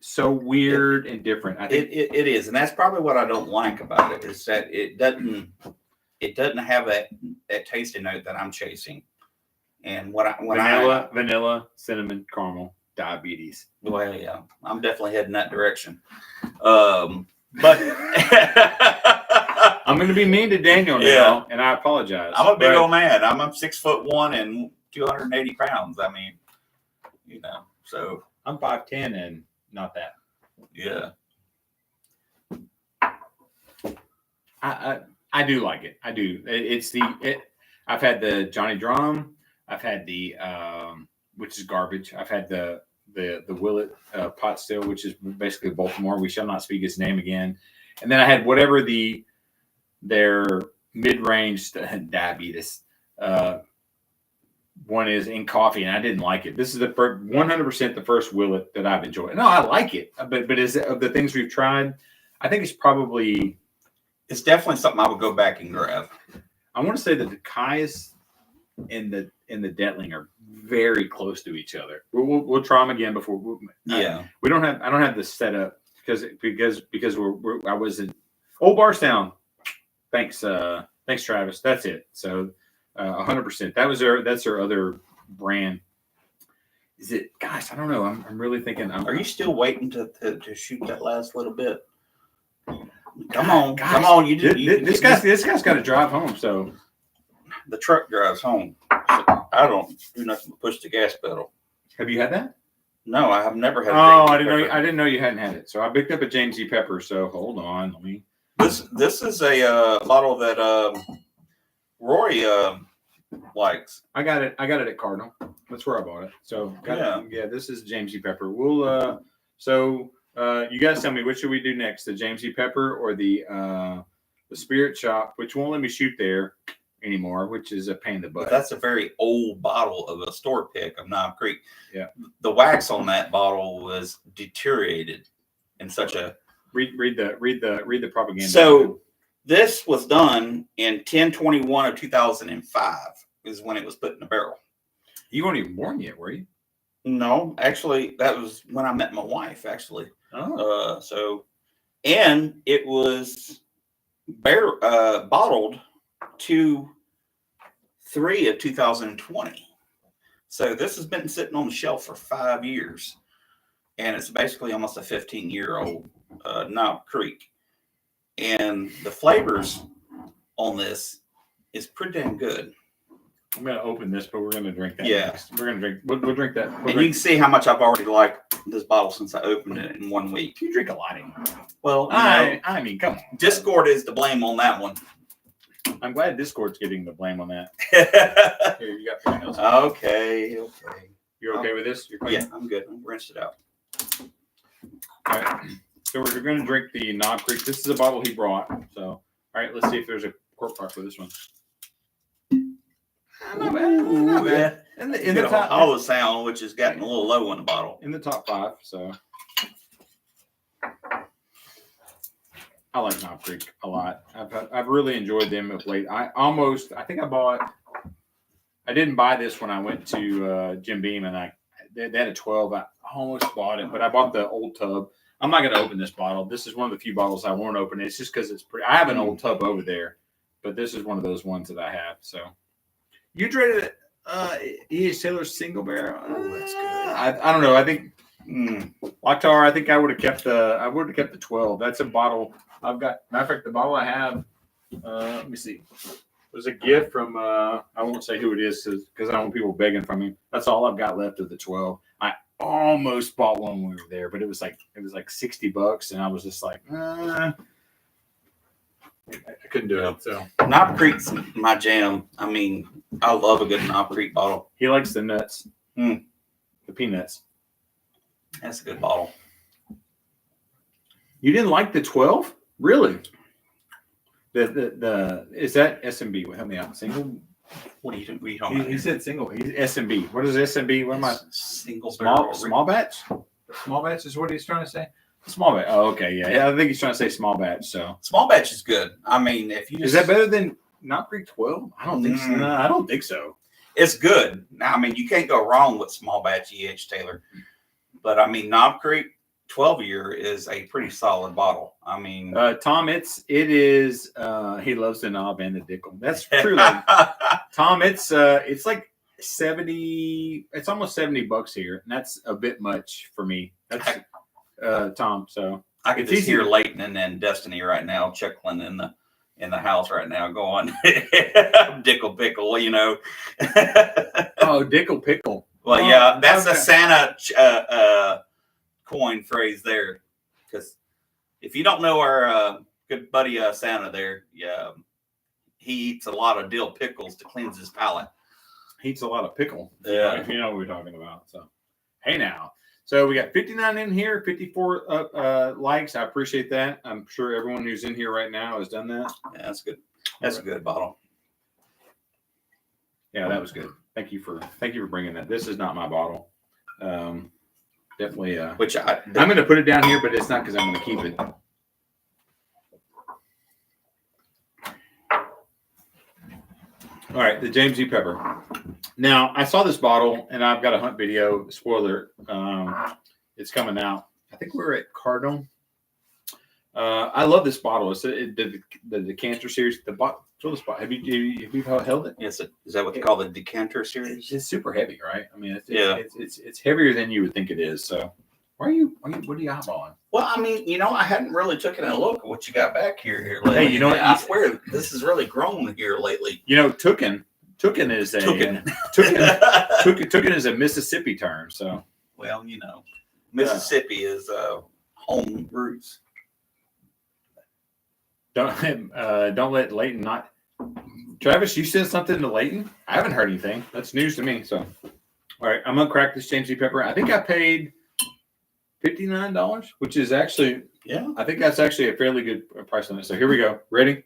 so weird and different. I think it is, and that's probably what I don't like about it is that it doesn't have that tasting note that I'm chasing. And vanilla, cinnamon, caramel, diabetes. Well, yeah, I'm definitely heading that direction. But I'm going to be mean to Daniel now, and I apologize. I'm a big old man. I'm 6'1" and 280 pounds. I mean, so I'm 5'10" and not that. Yeah. I do like it. I do. I've had the Johnny Drum. I've had the which is garbage. I've had the Willet pot still, which is basically Baltimore. We shall not speak his name again. And then I had whatever their mid-range diabetes one is in coffee, and I didn't like it. This is the 100% the first Willet that I've enjoyed. No, I like it, but is it, of the things we've tried, I think it's definitely something I would go back and grab. I want to say that the Kais and the Detling are very close to each other. We'll try them again before. I don't have this set up because I was in Old Barstown. Thanks, Travis. That's it. So 100%. That's their other brand. Is it? Gosh, I don't know. I'm really thinking. Are you still waiting to shoot that last little bit? Come on. This guy's got to drive home. So the truck drives home. So I don't do nothing but push the gas pedal. Have you had that? No, I have never had. I didn't know you hadn't had it. So I picked up a James E. Pepper. So hold on, let me. This is a bottle that Roy likes. I got it at Cardinal. That's where I bought it. So this is James E. Pepper. We'll you guys tell me, which should we do next? The James E. Pepper or the Spirit Shop, which won't let me shoot there anymore, which is a pain in the butt. But that's a very old bottle of a store pick of Knob Creek. Yeah. The wax on that bottle was deteriorated in such a read the propaganda. So this was done in 10/21 of 2005 is when it was put in the barrel. You weren't even born yet, were you? No, actually, that was when I met my wife, actually. Oh. And it was bottled 2/3 of 2020. So this has been sitting on the shelf for 5 years. And it's basically almost a 15-year-old Knob Creek. And the flavors on this is pretty damn good. I'm going to open this, but we're going to drink that. Yeah. Next. We're going to drink. We'll drink that. You can see how much I've already liked this bottle since I opened it in 1 week. You drink a lot anymore. Well, I mean, come on. Discord is to blame on that one. I'm glad Discord's getting the blame on that. Here, you got something else. Okay. You're okay with this? Yeah, I'm good. I'm rinsed it out. All right. So we're going to drink the Knob Creek. This is a bottle he brought. So, all right, let's see if there's a cork part for this one. Not bad. In the top, all the sound, which has gotten a little low on the bottle. In the top 5, so I like Knob Creek a lot. I've really enjoyed them of late. I didn't buy this when I went to Jim Beam, and they had a 12. I almost bought it, but I bought the old tub. I'm not going to open this bottle. This is one of the few bottles I won't open. It's just because it's pretty. I have an old tub over there, but this is one of those ones that I have. So you traded E.H. Taylor's single barrel. Oh, that's good. I don't know. I think Loctar. I think I would have kept the 12. That's a bottle I've got. Matter of fact, the bottle I have. Let me see. It was a gift from I won't say who it is because I don't want people begging from me. That's all I've got left of the 12. I almost bought one when we were there, but it was like $60, and I was just like, I couldn't do it. So Knob Creek's my jam. I mean, I love a good Knob Creek bottle. He likes the nuts, the peanuts. That's a good bottle. You didn't like the 12, really? The is that SMB? Help me out. Single. What are you talking about? He said single. He's SMB. What is SMB? What am I? Single small batch. Small batch is what he's trying to say. Small batch. Oh, okay, yeah. I think he's trying to say small batch. So small batch is good. I mean, if you is that better than Knob Creek 12? I don't think so. No, I don't think so. It's good. Now, I mean, you can't go wrong with small batch E.H. Taylor, but I mean, Knob Creek 12-year is a pretty solid bottle. I mean, Tom, it is. He loves the knob and the dickle. That's true. Tom, it's like 70. It's almost $70 here, and that's a bit much for me. That's Tom. So I can just hear Leighton and then Destiny right now chuckling in the house right now, going dickle pickle. You know. Oh, dickle pickle. Well, yeah, that's a Santa coin phrase there, because if you don't know our good buddy Santa there. Yeah, he eats a lot of dill pickles to cleanse his palate. He eats a lot of pickle. Yeah. If you know what we're talking about. So, hey now. So we got 59 in here, 54 likes. I appreciate that. I'm sure everyone who's in here right now has done that. Yeah, that's good. That's a good bottle. Yeah, that was good. Thank you for bringing that. This is not my bottle. Definitely. Which I'm going to put it down here, but it's not because I'm going to keep it. All right, the James E. Pepper. Now, I saw this bottle, and I've got a hunt video. Spoiler, it's coming out. I think we were at Cardinal. I love this bottle. It's the decanter series. The bottle. Have you held it? Yes. Is that what they call the decanter series? It's super heavy, right? I mean, Yeah. It's heavier than you would think it is. So, what are you eyeballing? Well, I mean, I hadn't really taken a look at what you got back here lately. Hey, you know what? I swear this has really grown here lately. Tukin is a Tukin is a Mississippi term. So, well, Mississippi is home roots. Don't let Leighton not. Travis, you said something to Leighton? I haven't heard anything. That's news to me. So, all right, I'm gonna crack this James E. Pepper. I think I paid $59, which is actually, I think that's actually a fairly good price on it. So here we go. Ready?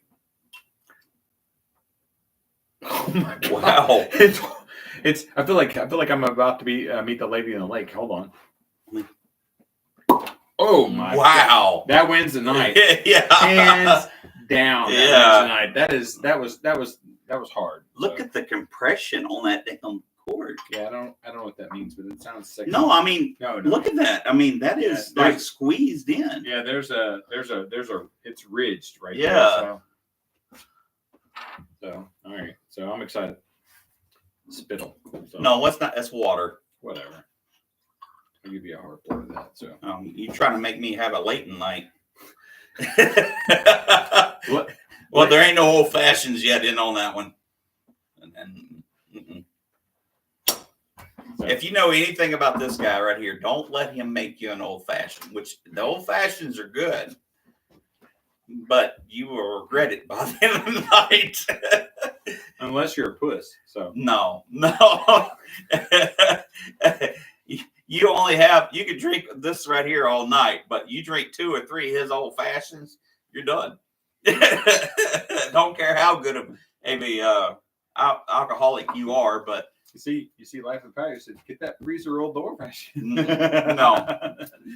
Oh my God. Wow. It's. I feel like I'm about to be meet the lady in the lake. Hold on. Oh my! Wow. God. That wins the night. Yeah. Hands down. Yeah. That was hard. Look at the compression on that damn cord. Yeah, I don't know what that means, but it sounds sick. No, I mean, no. Look at that. I mean, that is like squeezed in. Yeah, there's a it's ridged right Yeah. there. So all right. So I'm excited. Spittle. So, No, that's not. That's water. whatever. I'll give you a hard pour of that. So You're trying to make me have a Leighton night. what? Well, there ain't no old fashions yet in on that one. If you know anything about this guy right here, don't let him make you an old fashioned. Which the old fashions are good, but you will regret it by the end of the night. Unless you're a puss. So No. You could drink this right here all night, but you drink 2 or 3 of his old fashions, you're done. Don't care how good of a alcoholic you are, but you see, Life of Powder said, get that freezer old door fashion. no,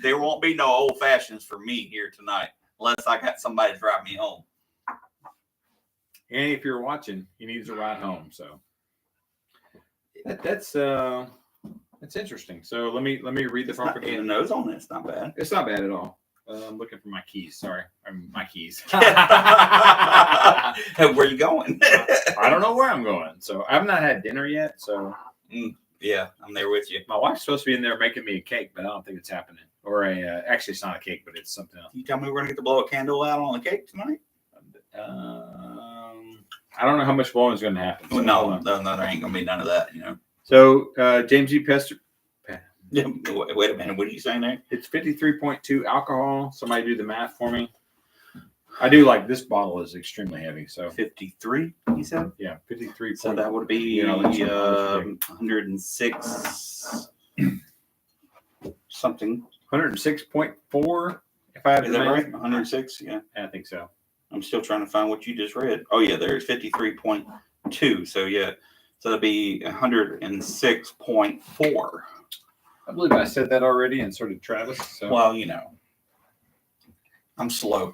there won't be no old fashions for me here tonight, unless I got somebody to drive me home. And if you're watching, he needs a ride home. So that's interesting. So let me read the proper. The nose on it. It's not bad. It's not bad at all. I'm looking for my keys. Sorry, my keys. Where you going? I don't know where I'm going. So I've not had dinner yet. So yeah, I'm there with you. My wife's supposed to be in there making me a cake, but I don't think it's happening. Or actually, it's not a cake, but it's something else. You tell me we're gonna get to blow a candle out on the cake tonight? I don't know how much blowing is going to happen. So no, there ain't gonna be none of that. So James E. Pester. Yeah, wait a minute. What are you saying there? It's 53.2 alcohol. Somebody do the math for me. I do like this bottle is extremely heavy. So 53, you said? Yeah, 53. So that would be 106 something. 106.4. If I have Is that right? 106? Yeah. I think so. I'm still trying to find what you just read. Oh yeah, there's 53.2. So yeah. So that'd be 106.4. I believe I said that already, and so did Travis. So. Well, I'm slow.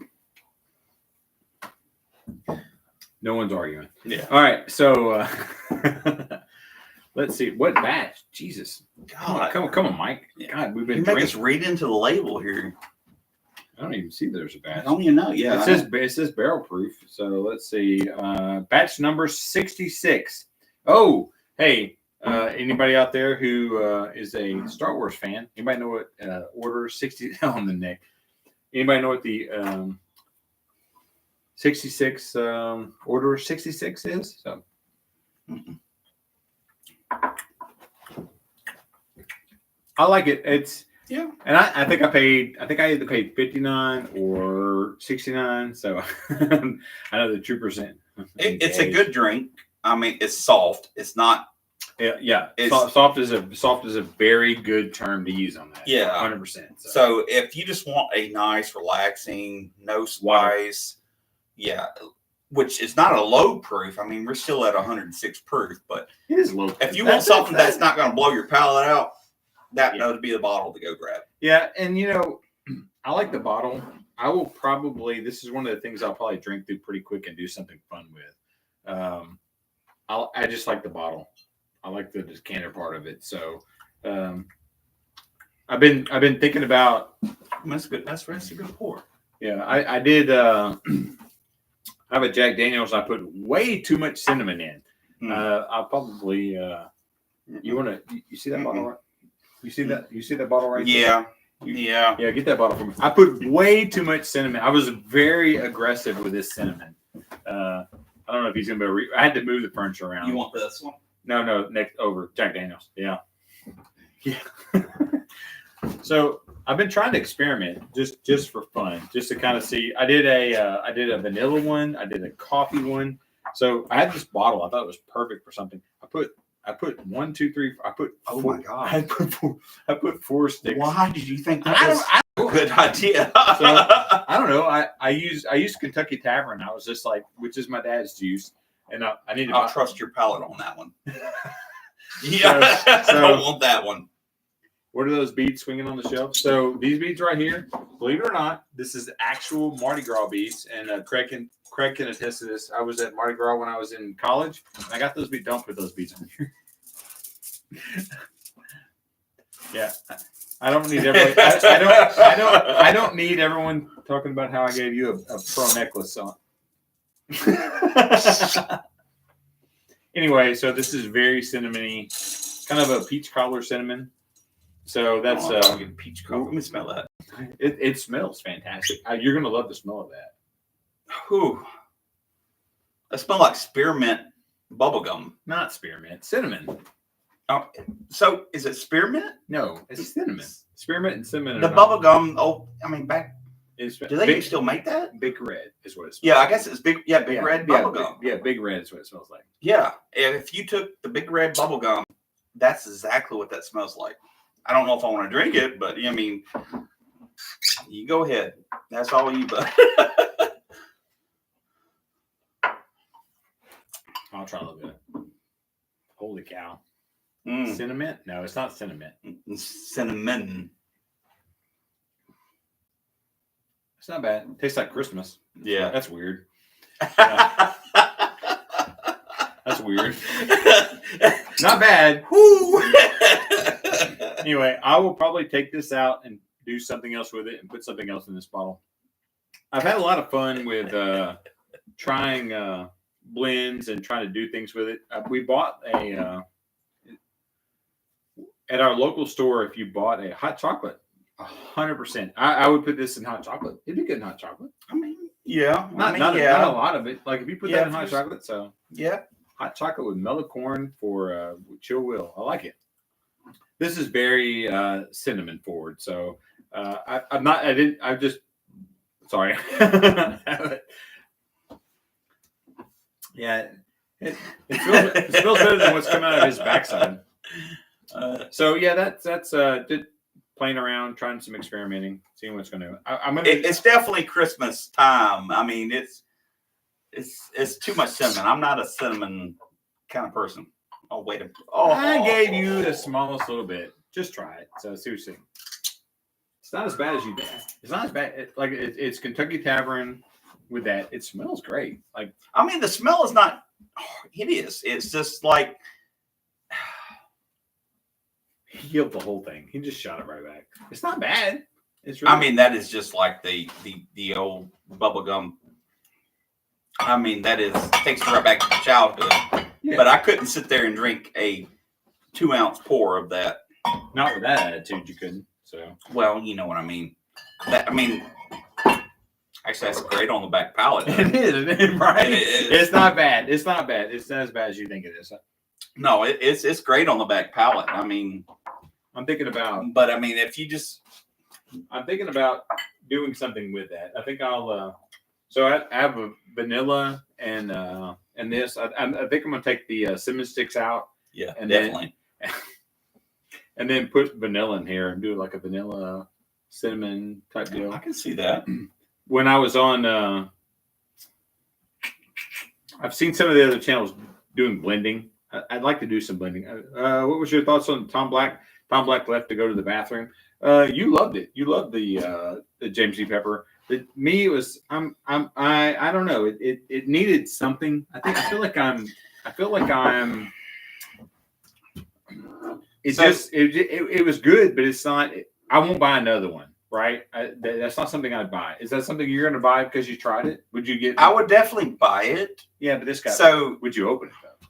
No one's arguing. Yeah. All right. So let's see. What batch? Jesus. God. Come on, Mike. Yeah. God, we've been. You make us read into the label here. I don't even see there's a batch. I don't even know. Yeah. It says barrel proof. So let's see. Batch number 66. Oh, hey. Anybody out there who is a Star Wars fan? Anybody know what Order 60 on the neck? Anybody know what the 66 Order 66 is? So, I like it. Yeah. And I think I either paid 59 or 69. So I know the 2%. It's a good drink. I mean, it's soft. It's not. Yeah. It's Soft is a very good term to use on that. Yeah. 100%. So if you just want a nice, relaxing, no spice, yeah, which is not a low proof. I mean, we're still at 106 proof, but it is low. If you want something that's not going to blow your palate out, that would be the bottle to go grab. Yeah, and I like the bottle. I will probably. This is one of the things I'll probably drink through pretty quick and do something fun with. I just like the bottle. I like the decanter part of it. So, I've been thinking about. That's good. That's a good pour. Yeah, I did. I have a Jack Daniels. I put way too much cinnamon in. I'll probably. You want to? You see that bottle? Right? You see that? You see that bottle right there? Yeah. Yeah, get that bottle from me. I put way too much cinnamon. I was very aggressive with this cinnamon. I don't know if he's gonna be. I had to move the furniture around. You want this one? No, next over Jack Daniels. Yeah. So I've been trying to experiment just for fun, just to kind of see. I did a vanilla one. I did a coffee one. So I had this bottle. I thought it was perfect for something. I put 1, 2, 3. I put. Oh four, my god! I put 4 sticks. Why did you think that was a good idea? So I don't know. I used Kentucky Tavern. I was just like, which is my dad's juice, and I need to. I'll trust your palate on that one. Yeah, I don't want that one. What are those beads swinging on the shelf? So these beads right here, believe it or not, this is actual Mardi Gras beads, and Craig can attest to this. I was at Mardi Gras when I was in college, and I got those beads. Don't put those beads on here. Yeah, I don't need everyone. I don't need everyone talking about how I gave you a pearl necklace on. Anyway, so this is very cinnamony, kind of a peach cobbler cinnamon. So that's peach cobbler. Let me smell that. It smells fantastic. You're gonna love the smell of that. Whew. That smells like spearmint bubblegum. Not spearmint, cinnamon. So is it spearmint? No, it's cinnamon. Spearmint and cinnamon. The bubblegum. Oh, I mean, do they still make that? Big Red is what it smells. Yeah, I guess it's big. Yeah, Big Red bubblegum. Big Red is what it smells like. Yeah, if you took the Big Red bubblegum, that's exactly what that smells like. I don't know if I want to drink it, but I mean, you go ahead. That's all you. But I'll try a little bit. Holy cow! Cinnamon? No, it's not cinnamon. Cinnamon. It's not bad. It tastes like Christmas. Yeah, that's weird. That's weird. Not bad. Anyway, I will probably take this out and do something else with it and put something else in this bottle. I've had a lot of fun with trying blends and trying to do things with it. We bought at our local store. If you bought a hot chocolate, 100%, I would put this in hot chocolate. It'd be good in hot chocolate. I mean, yeah, not a lot of it. Like if you put that in hot chocolate, so yeah, hot chocolate with mellow corn for chill will. I like it. This is very cinnamon forward. So I'm just sorry. Yeah, it smells better than what's coming out of his backside. So yeah, that's just playing around, trying some experimenting, seeing what's going to. It's definitely Christmas time. I mean, it's too much cinnamon. I'm not a cinnamon kind of person. Oh wait a minute. I gave you the smallest little bit. Just try it. So see what you think. It's not as bad as you think. It's not as bad. It's Kentucky Tavern with that. It smells great. Like I mean, the smell is not hideous. It's just like he killed the whole thing. He just shot it right back. It's not bad. It's really I mean, that is just like the old bubble gum. I mean, takes me right back to childhood. Yeah. But I couldn't sit there and drink a 2-ounce pour of that. Not with that attitude, you couldn't. So, well, you know what I mean. Actually, that's great on the back palate. It is, right? It's not bad. It's not bad. It's not as bad as you think it is. No, it's great on the back palate. I mean, I'm thinking about. But I mean, if you just, I'm thinking about doing something with that. I think I'll. So I have a vanilla and this. I think I'm gonna take the cinnamon sticks out. yeah, And definitely. And then put vanilla in here and do like a vanilla cinnamon type deal. I can see that. When I was on, I've seen some of the other channels doing blending. I'd like to do some blending. What was your thoughts on Tom Black? Tom Black left to go to the bathroom. You loved it. You loved the James D. Pepper. But me, it was I don't know. It needed something. I feel like I'm. It was good, but it's not. I won't buy another one. Right? That's not something I'd buy. Is that something you're going to buy because you tried it? Would you get? I would definitely buy it. Yeah, but this guy. So would you open it though?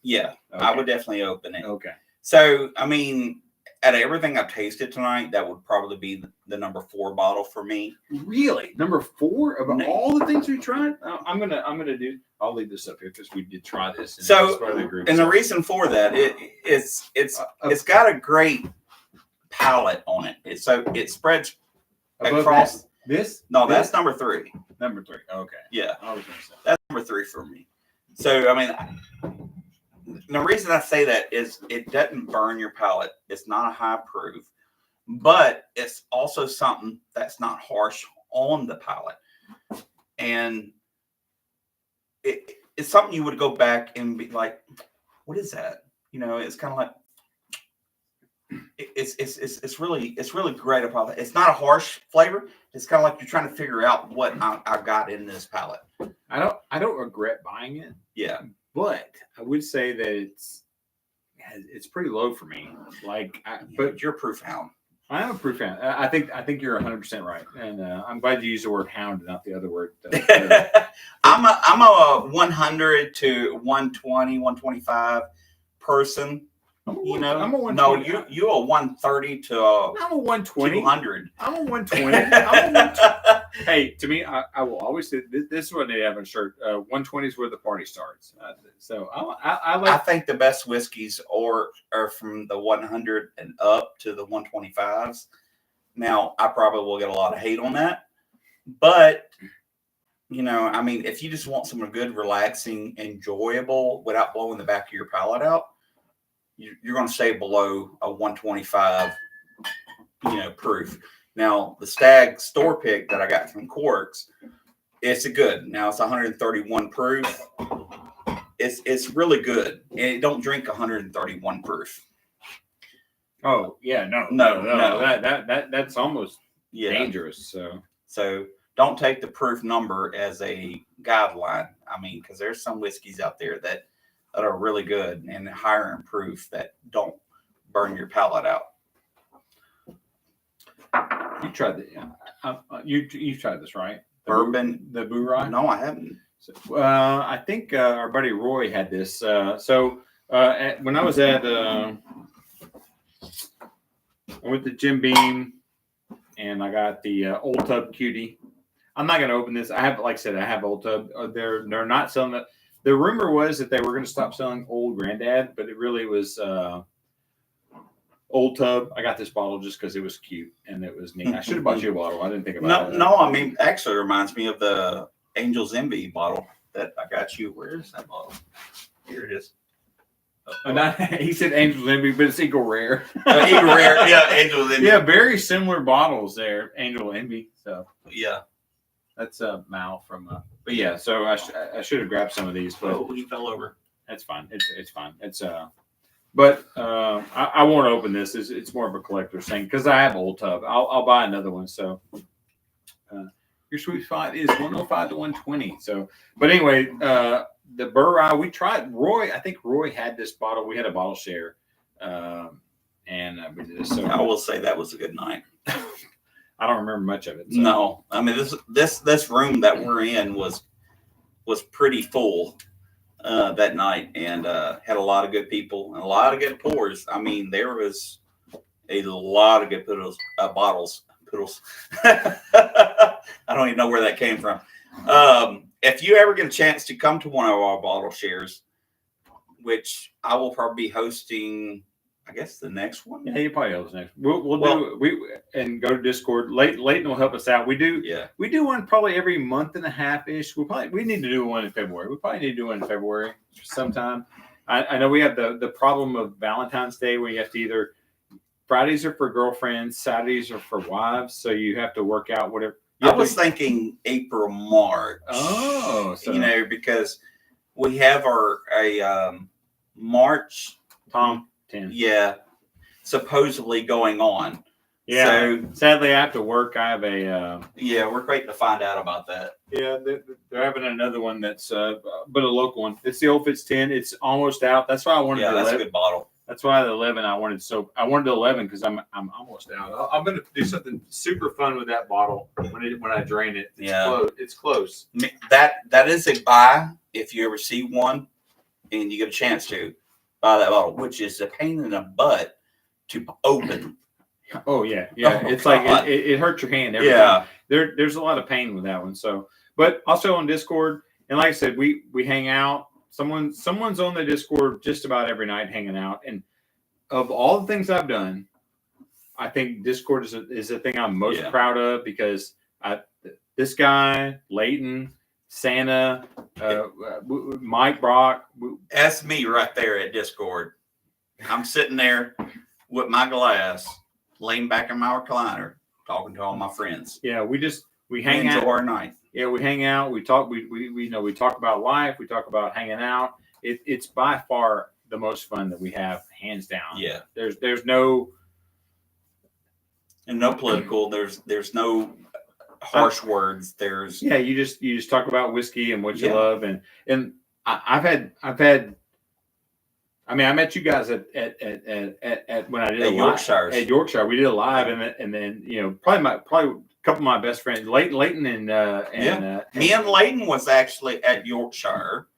Yeah, Okay. I would definitely open it. Okay. So I mean, out of everything I've tasted tonight, that would probably be the number 4 bottle for me. Really, number 4 of No. all the things we tried. I'm gonna do. I'll leave this up here because we did try this. So, it's part of the group, and so. the reason for that, it's got a great palate on it. It spreads Above across. that, this? No, This? that's number 3. Number 3. Okay. Yeah, I was gonna say. that's number 3 for me. So I mean, the reason I say that is it doesn't burn your palate. It's not a high proof, but it's also something that's not harsh on the palate, and it's something you would go back and be like, "What is that?" You know, it's kind of like it's really great about it. It's not a harsh flavor. It's kind of like you're trying to figure out what I got in this palate. I don't regret buying it, Yeah, but I would say that it's pretty low for me. but you're a proof hound. I am a proof fan. I think you're 100% right, and I'm glad you used the word hound and not the other word. I'm a 100 to 120, 125 person. You know, I'm a 120. no, you a 130 to I'm a 120. 200. I'm a 120. I'm a 120. Hey, to me, I will always say this is what they have on shirt. 120 is where the party starts. So I I like. think the best whiskeys are from the 100 and up to the 125s. Now, I probably will get a lot of hate on that, but you know, I mean, if you just want some good, relaxing, enjoyable without blowing the back of your palate out, you're going to stay below a 125, proof. Now, the Stag store pick that I got from Corks, it's a good. Now, it's 131 proof. It's really good, and it don't drink 131 proof. Oh yeah, no. That's almost dangerous. So don't take the proof number as a guideline. I mean, because there's some whiskeys out there that are really good and higher in proof that don't burn your palate out. You tried the you've tried this, right? Bourbon, the Burry Rye? No, I haven't. So, I think our buddy Roy had this. When I was at, I went to Jim Beam, and I got the Old Tub Cutie. I'm not going to open this. I have, like I said, I have Old Tub. They're not selling it. The rumor was that they were going to stop selling Old Granddad, but it really was Old Tub. I got this bottle just because it was cute and it was neat. I should have bought you a bottle. I didn't think about it. No, I mean, actually, it reminds me of the Angel's Envy bottle that I got you. Where is that bottle? Here it is. He said Angel's Envy, but it's Eagle Rare. Eagle Rare, yeah, Angel's Envy. Yeah, very similar bottles there, Angel Envy. So yeah, that's Mal from. But yeah, so I should have grabbed some of these, but he fell over. That's fine. It's fine. But I won't open this. It's more of a collector's thing because I have Old Tub. I'll buy another one. So your sweet spot is 105 to 120. So, but anyway, the Burry Rye we tried. Roy, I think Roy had this bottle. We had a bottle share, and we did this. So I will say that was a good night. I don't remember much of it. So. No, I mean this room that we're in was pretty full that night, and had a lot of good people and a lot of good pours. I mean, there was a lot of good bottles. I don't even know where that came from. If you ever get a chance to come to one of our bottle shares, which I will probably be hosting I guess the next one. Yeah, you probably know next. We'll do and go to Discord. Leighton will help us out. We do one probably every month and a half ish. We need to do one in February. We probably need to do one in February sometime. I know we have the problem of Valentine's Day where you have to either Fridays are for girlfriends, Saturdays are for wives, so you have to work out whatever. I was thinking April, March. Oh, so, because we have a March Tom 10. Yeah, supposedly going on. Yeah. So sadly, I have to work. I have a. We're waiting to find out about that. Yeah, they're having another one that's but a local one. It's the Old Fitz 10. It's almost out. That's why I wanted. Yeah, the that's 11. a good bottle. That's why the 11 I wanted. So I wanted the 11 because I'm almost out. I'm going to do something super fun with that bottle when I drain it. It's close. That is a buy if you ever see one and you get a chance to buy that bottle, which is a pain in the butt to open. Oh yeah. It's God. Like it hurts your hand. Every time. There's a lot of pain with that one. So, but also on Discord, and like I said, we hang out. Someone's on the Discord just about every night hanging out. And of all the things I've done, I think Discord is the thing I'm most proud of because this guy, Leighton, Santa, Mike Brock. That's me right there at Discord. I'm sitting there with my glass, laying back in my recliner, talking to all my friends. Yeah, we hang out. Enjoy our night. Yeah, we hang out. We talk. We talk about life. We talk about hanging out. It's by far the most fun that we have, hands down. Yeah. There's no political. There's no harsh words. There's you just talk about whiskey and what you love and I've had. I mean, I met you guys at when I did a Yorkshire. At Yorkshire, we did a live, and then probably a couple of my best friends, Leighton and me and Leighton was actually at Yorkshire,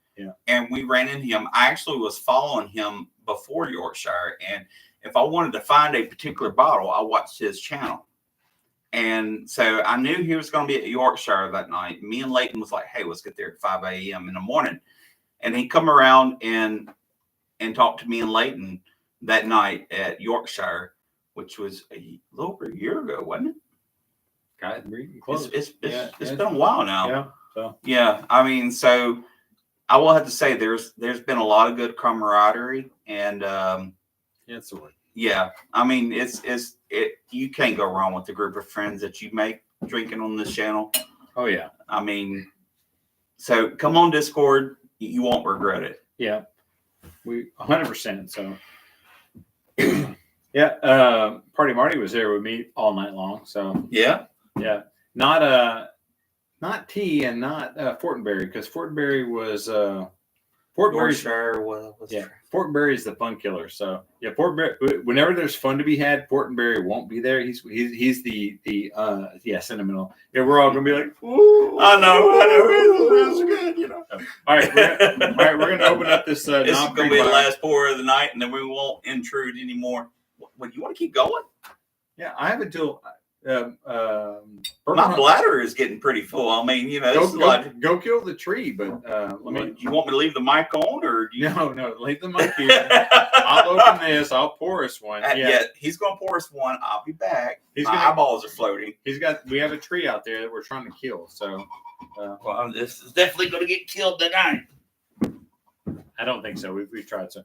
and we ran into him. I actually was following him before Yorkshire, and if I wanted to find a particular bottle, I watched his channel, and so I knew he was going to be at Yorkshire that night. Me and Leighton was like, "Hey, let's get there at 5 a.m. in the morning," and he come around and talked to me and Leighton that night at Yorkshire, which was a little over a year ago, wasn't it? Close. It's been a while now. Yeah. So I mean, so I will have to say there's been a lot of good camaraderie and it's the word. Yeah. I mean you can't go wrong with the group of friends that you make drinking on this channel. Oh yeah. I mean, so come on Discord, you won't regret it. Yeah. We 100%. So yeah, Party Marty was there with me all night long. So yeah. Not tea and not Fortenberry because Fortenberry was Fortenberry is the fun killer. So yeah, Fortenberry. Whenever there's fun to be had, Fortenberry won't be there. He's the sentimental. Yeah, we're all gonna be like, ooh, I know, it's good, you know. All right, we're gonna open up this. This is gonna be the last pour of the night, and then we won't intrude anymore. What, you want to keep going? Yeah, I have until. My bladder is getting pretty full. I mean, go kill the tree, but you want me to leave the mic on, or no, leave the mic here. I'll open this. I'll pour us one. He's gonna pour us one. I'll be back. My eyeballs are floating. We have a tree out there that we're trying to kill. So, well, this is definitely gonna get killed tonight. I don't think so. We've tried so.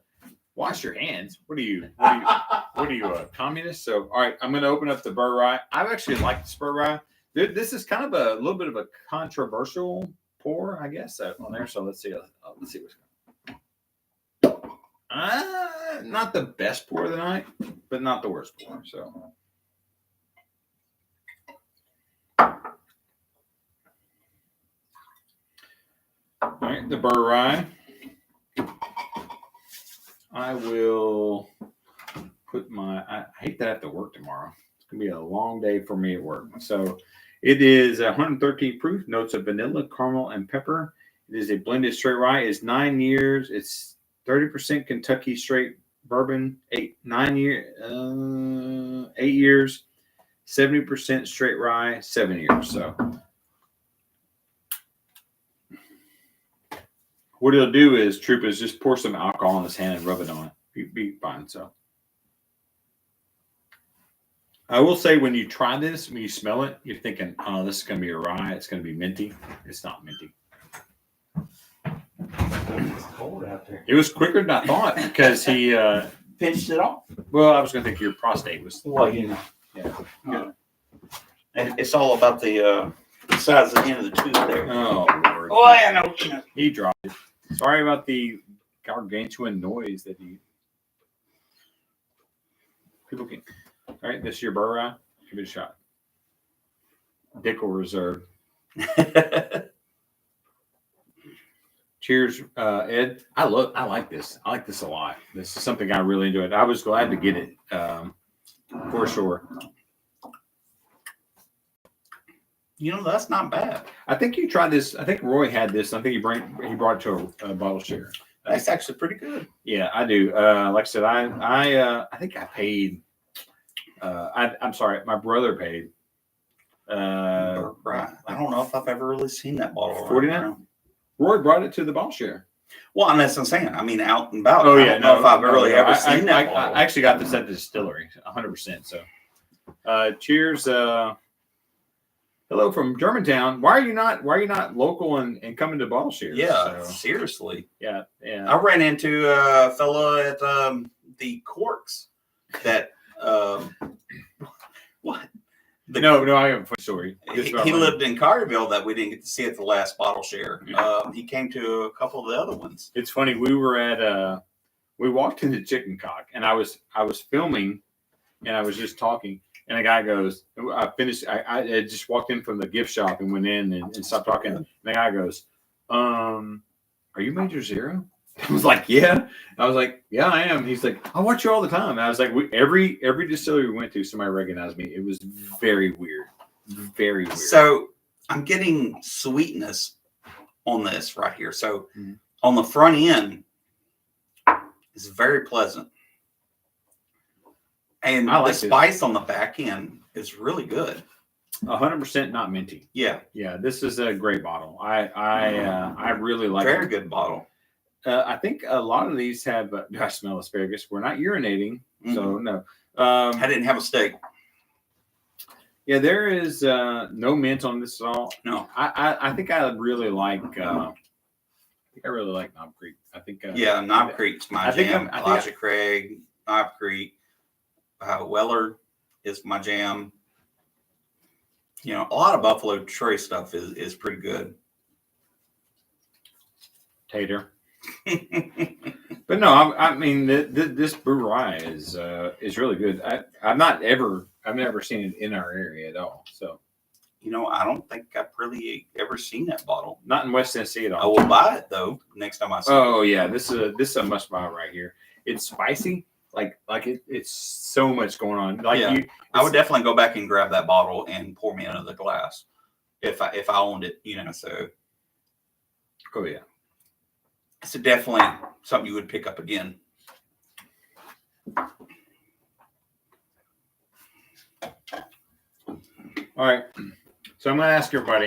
Wash your hands. What are you, a communist? So, all right, I'm going to open up the Burry Rye. I've actually liked this Burry Rye. This is kind of a little bit of a controversial pour, I guess, on there. So let's see what's going on. Not the best pour of the night, but not the worst pour. So, all right, the Burry Rye. I will put I hate that I have to work tomorrow. It's going to be a long day for me at work. So it is 113 proof, notes of vanilla, caramel, and pepper. It is a blended straight rye. It's 9 years. It's 30% Kentucky straight bourbon, 8 years, 70% straight rye, 7 years. So what he'll do is, Troop, is just pour some alcohol in his hand and rub it on. Be fine. So I will say when you try this, when you smell it, you're thinking, "Oh, this is going to be a rye. It's going to be minty." It's not minty. It's cold out there. It was quicker than I thought because he. Pinched it off. Well, I was going to think your prostate was. Well, you know. Yeah. And it's all about the size of the end of the tooth there. Oh Lord. Oh, I know. He dropped it. Sorry about the gargantuan noise that he. People can. All right, this is your Burry Rye. Give it a shot. Dickel Reserve. Cheers, Ed. I like this. I like this a lot. This is something I really enjoyed. I was glad to get it for sure. You know, that's not bad. I think you tried this. I think Roy had this. I think he brought it to a bottle share. That's actually pretty good. Yeah, I do. Like I said, I think I paid. I'm sorry, my brother paid. Right. I don't know if I've ever really seen that bottle. 49. Roy brought it to the bottle share. Well, and that's what I'm saying. I mean, out and about. Oh I yeah, don't know if I've really ever seen that bottle. I actually got this at the distillery, 100%. So, cheers. Hello from Germantown. Why are you not local and coming to bottle shares? Yeah, So, seriously. yeah. I ran into a fella at the Corks that what? No, I have a funny story. He lived in Carterville that we didn't get to see at the last bottle share. He came to a couple of the other ones. It's funny. We were at we walked into Chicken Cock, and I was filming, and I was just talking, and a guy goes, I finished. I just walked in from the gift shop and went in and stopped talking. And the guy goes, "Are you MajorXero?" I was like, "Yeah." I was like, "Yeah, I am." He's like, "I watch you all the time." And I was like, every distillery we went to, somebody recognized me. It was very weird, very weird. So I'm getting sweetness on this right here. So on the front end, it's very pleasant, and I like the spice on the back end is really good. 100% not minty. Yeah, This is a great bottle. I really like very it. good bottle. I think a lot of these have. Do I smell asparagus? We're not urinating, so no. I didn't have a steak. Yeah, there is no mint on this at all. No, I think I really like. I really like Knob Creek. I think. Knob Creek's my jam. Elijah Craig, Knob Creek, Weller is my jam. You know, a lot of Buffalo Trace stuff is pretty good. Tater. But no, I mean this Burry Rye is really good. I've never seen it in our area at all. So, you know, I don't think I've really ever seen that bottle. not in West Tennessee at I all. will buy it though next time I see it. Oh yeah, this is a must buy right here. It's spicy, it's so much going on. I would definitely go back and grab that bottle and pour me another glass if I owned it. You know, so. Oh yeah. It's definitely something you would pick up again. All right. So I'm going to ask everybody,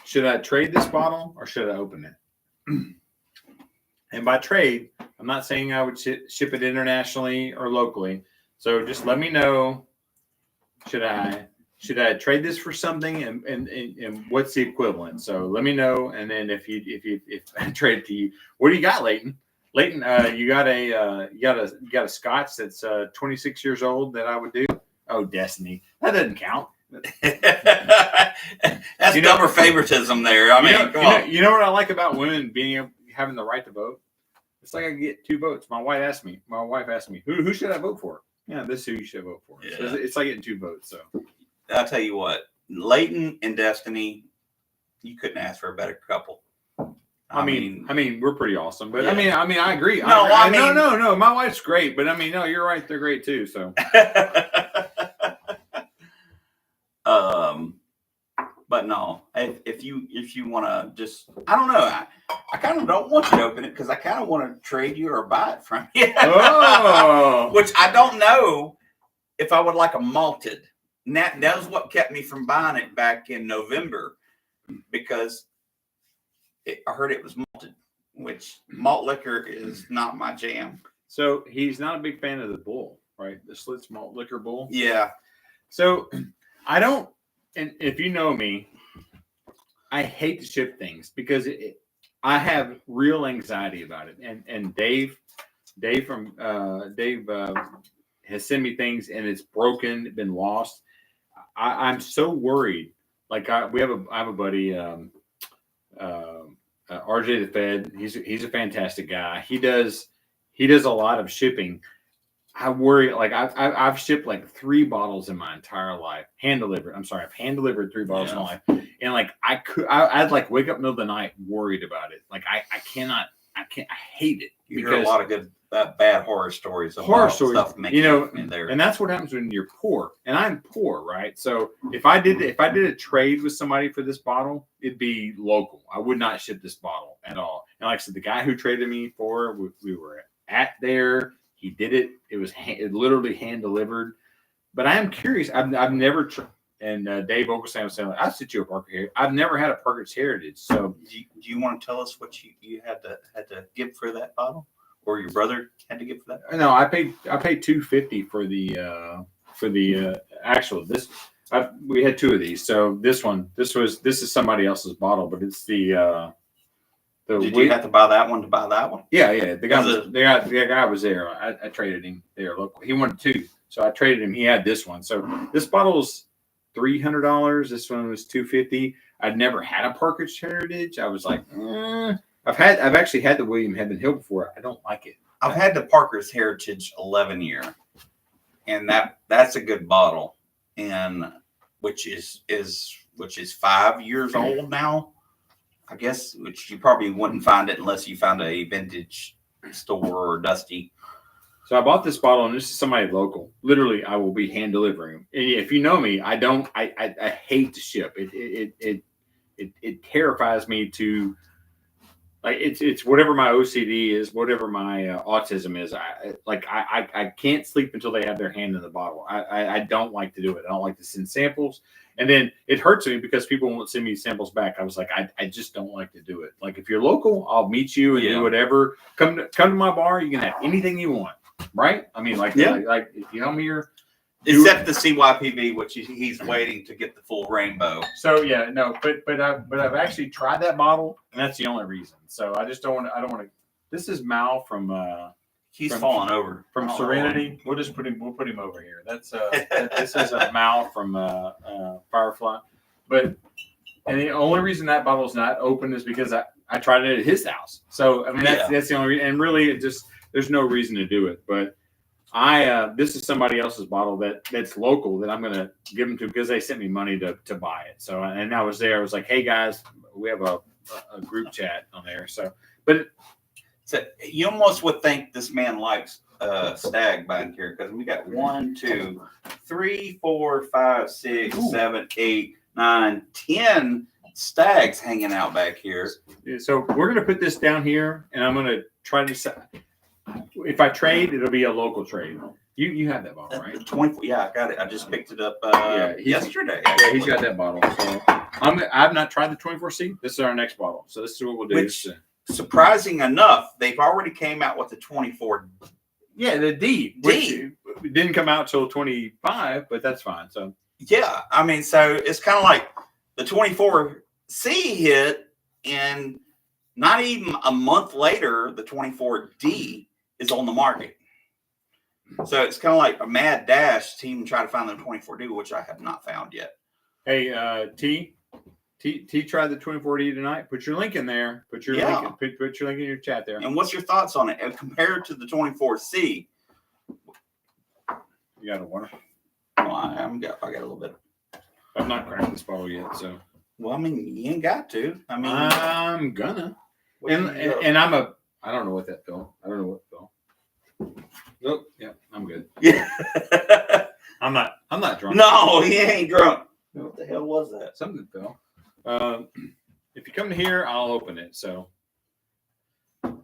should I trade this bottle or should I open it? And by trade, I'm not saying I would ship it internationally or locally. So just let me know, should I trade this for something and what's the equivalent? So let me know. And then if I trade it to you, what do you got, Leighton? Leighton, you got a Scotch that's 26 years old that I would do. Oh, Destiny. That doesn't count. That's double favoritism there. I mean, come on. You know what I like about women having the right to vote? It's like I get 2 votes. My wife asked me, who should I vote for? Yeah, this is who you should vote for. Yeah. So it's like getting 2 votes. So I'll tell you what, Leighton and Destiny, you couldn't ask for a better couple. I mean, we're pretty awesome, but yeah. I mean, I agree. No, no. My wife's great, but I mean, no, you're right. They're great too. So, but no, if you want to just, I don't know, I kind of don't want you to open it because I kind of want to trade you or buy it from you. Oh. Which I don't know if I would like a malted. And that was what kept me from buying it back in November because I heard it was malted, which malt liquor is not my jam. So he's not a big fan of the bull, right? The Slits malt liquor bull. Yeah. So I don't, and if you know me, I hate to ship things because I have real anxiety about it. And Dave has sent me things and it's broken, been lost. I'm so worried. Like I have a buddy, RJ the Fed. He's a fantastic guy. He does a lot of shipping. I worry. Like I've shipped like 3 bottles in my entire life, hand delivered. I'm sorry, I've hand delivered 3 bottles in my life, and like I'd like wake up in the middle of the night worried about it. Like I hate it. You hear a lot of good bad horror stories. Stuff in there, and that's what happens when you're poor. And I'm poor, right? So if I did a trade with somebody for this bottle, it'd be local. I would not ship this bottle at all. And like I said, the guy who traded me for, we were at there. He did it. It was literally hand delivered. But I am curious. I've never. And Dave Ogleston was saying, "I sent you a Parker Heritage. I've never had a Parker's Heritage." So, do you want to tell us what you had to give for that bottle, or your brother had to give for that? No, I paid $250 for the actual. We had 2 of these. So this is somebody else's bottle, but it's the. Did you have to buy that one to buy that one? Yeah. The guy was there. I traded him there local. He wanted 2, so I traded him. He had this one. So this bottle's $300. This one was $250. I'd never had a Parker's Heritage. I was like, I've actually had the William Heaven Hill before. I don't like it. I've had the Parker's Heritage 11 year, and that's a good bottle, and which is 5 years old now. I guess, which you probably wouldn't find it unless you found a vintage store or dusty. So I bought this bottle, and this is somebody local. Literally, I will be hand delivering them. And if you know me, I hate to ship. It terrifies me to, like, it's whatever my OCD is, whatever my autism is. I can't sleep until they have their hand in the bottle. I don't like to do it. I don't like to send samples. And then it hurts me because people won't send me samples back. I was like, I just don't like to do it. Like, if you're local, I'll meet you and do whatever. Come to my bar. You can have anything you want, right? I mean, like if you come here. Except the CYPV, which he's waiting to get the full rainbow. So but I've actually tried that bottle, and that's the only reason. So I just don't want to. This is Mal from. He's falling over from Serenity. We'll put him over here. That's this is a Mal from Firefly. And the only reason that bottle's not open is because I tried it at his house. So I mean that's the only reason. And really, there's no reason to do it. But this is somebody else's bottle that's local that I'm gonna give them to because they sent me money to buy it. So and I was there. I was like, hey guys, we have a group chat on there. So you almost would think this man likes Stag back here because we got 1, 2, 3, 4, 5, 6, 7, 8, 9, 10 Stags hanging out back here. So we're gonna put this down here, and I'm gonna try to decide. If I trade, it'll be a local trade. You have that bottle, right? 24. Yeah, I got it. I just picked it up yesterday. Yeah, he's got that bottle. So I've not tried the 24C. This is our next bottle. So this is what we'll do. Which, surprising enough, they've already came out with the 24. Yeah, the D. Which didn't come out till 25, but that's fine. So yeah, I mean, so it's kind of like the 24C hit, and not even a month later, the 24D is on the market. So it's kind of like a mad dash to even try to find the 24D, which I have not found yet. Hey, T tried the 24D tonight. Put your link in there. Put your link. Put your link in your chat there. And what's your thoughts on it? And compared to the 24C, you got a water? Well, I got a little bit. I've not cracked this bottle yet, so. Well, I mean, you ain't got to. I mean, I'm gonna. And I don't know what that felt. I don't know what felt. Nope. Yeah, I'm good. Yeah. I'm not drunk. No, he ain't drunk. What the hell was that? Something fell. If you come to here, I'll open it. So I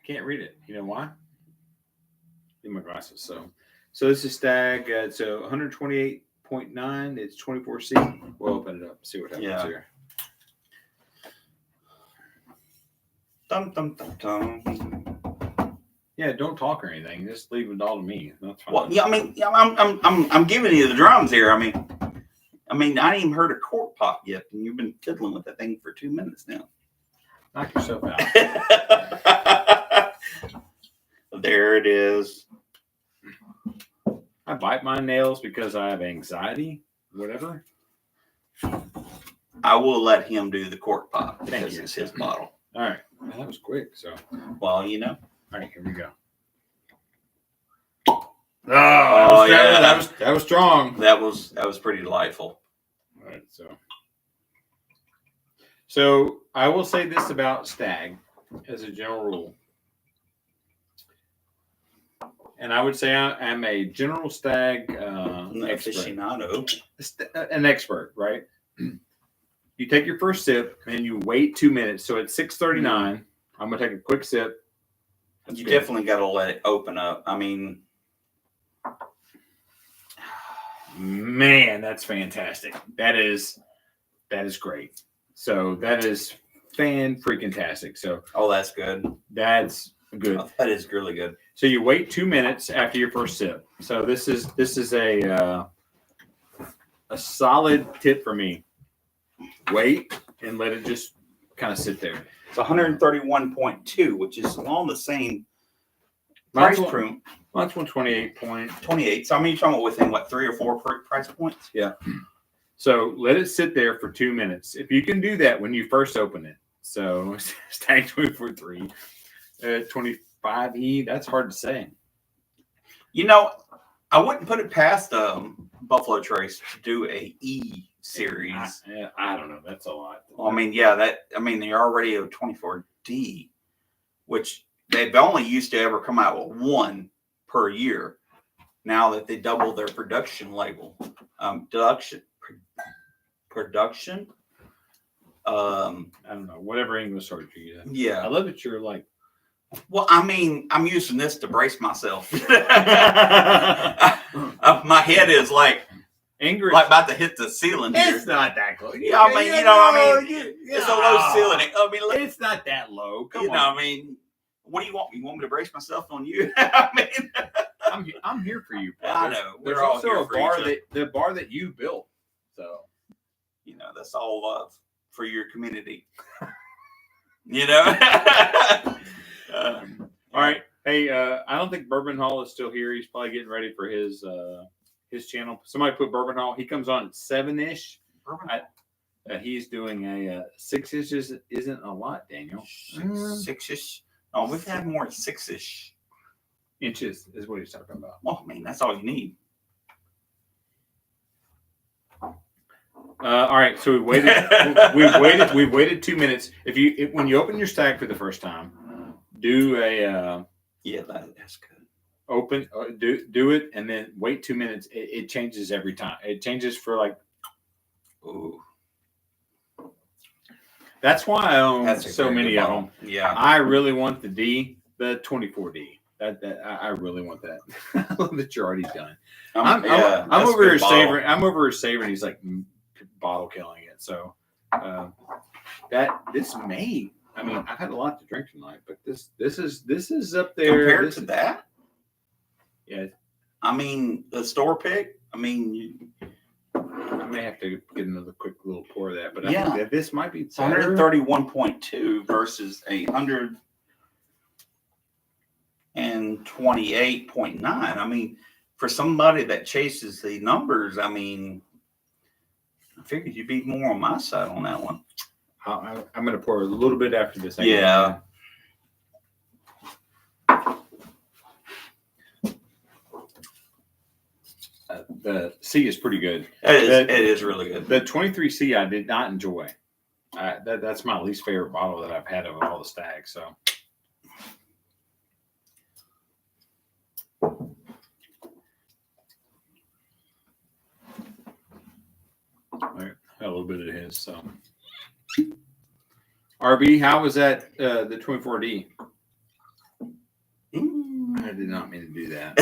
can't read it. You know why? Get my glasses. So this is Stag. It's a 128.9. It's 24C. We'll open it up. See what happens here. Dum dum dum dum. Yeah, don't talk or anything. Just leave it all to me. That's fine. Well, yeah, I mean, I'm giving you the drums here. I mean, I ain't even heard a cork pop yet, and you've been fiddling with that thing for 2 minutes now. Knock yourself out. There it is. I bite my nails because I have anxiety. Whatever. I will let him do the cork pop Thank because you. it's his bottle. All right. Well, that was quick. So, Well, you know. all right, here we go. Oh, yeah. That was strong. That was pretty delightful. All right, so I will say this about Stag as a general rule. And I would say I'm a general Stag expert. Aficionado. An expert, right? You take your first sip and you wait 2 minutes. So at 6:39, I'm gonna take a quick sip. You definitely got to let it open up. I mean, man, that's fantastic. That is great. So that is fan-freaking-tastic. So that's good. that's good. Oh, that is really good. So you wait 2 minutes after your first sip. So this is a solid tip for me. Wait and let it just kind of sit there. It's 131.2, which is along the same price point. That's 128. 28. So I mean, you're talking about within what 3 or 4 price points? Yeah. So let it sit there for 2 minutes. If you can do that when you first open it. So Stag 24.3, 25E. That's hard to say. You know, I wouldn't put it past Buffalo Trace to do a E series. I don't know. That's a lot. Well, I mean, yeah, they're already a 24D, which they've only used to ever come out with one per year. Now that they doubled their production label, production. I don't know. Whatever English word you use. Yeah, I love that you're like. Well, I mean, I'm using this to brace myself. My head is like English, like about to hit the ceiling here. It's not that close. Yeah, I mean, it's a low ceiling. I mean, it's not that low. Come on. I mean, what do you want? You want me to brace myself on you? I mean, I'm here for you. Bro. I know. There's We're all also here a for bar each other. the bar that you built. So that's all love for your community. All right. Hey, I don't think Bourbon Hall is still here. He's probably getting ready for his channel. Somebody put Bourbon Hall. He comes on at 7-ish. He's doing a 6 inches isn't a lot, Daniel. 6-ish. Oh, we've had more 6-ish inches is what he's talking about. Well, I mean, that's all you need. All right, so we waited. We've waited 2 minutes. When you open your Stag for the first time, do a that's good. Open do it and then wait 2 minutes. It changes every time. It changes for like. Ooh. That's why I own so many of them. Yeah, I really want the 24D. That I really want that. I love that you're already done. I'm over here savoring. I'm over here savoring. He's like bottle killing it. So this may. I mean, I've had a lot to drink tonight, but this is up there compared to that. Yeah, I mean the store pick. I mean, I may have to get another quick little pour of that, but yeah, I think that this might be 131.2 versus 128.9. I mean, for somebody that chases the numbers, I mean, I figured you'd be more on my side on that one. I'm going to pour a little bit after this. Yeah. The C is pretty good. It is really good. The 23C I did not enjoy. That's my least favorite bottle that I've had of all the Stags. So. Right, a little bit of his. So. RB, how was that? The 24D. I did not mean to do that.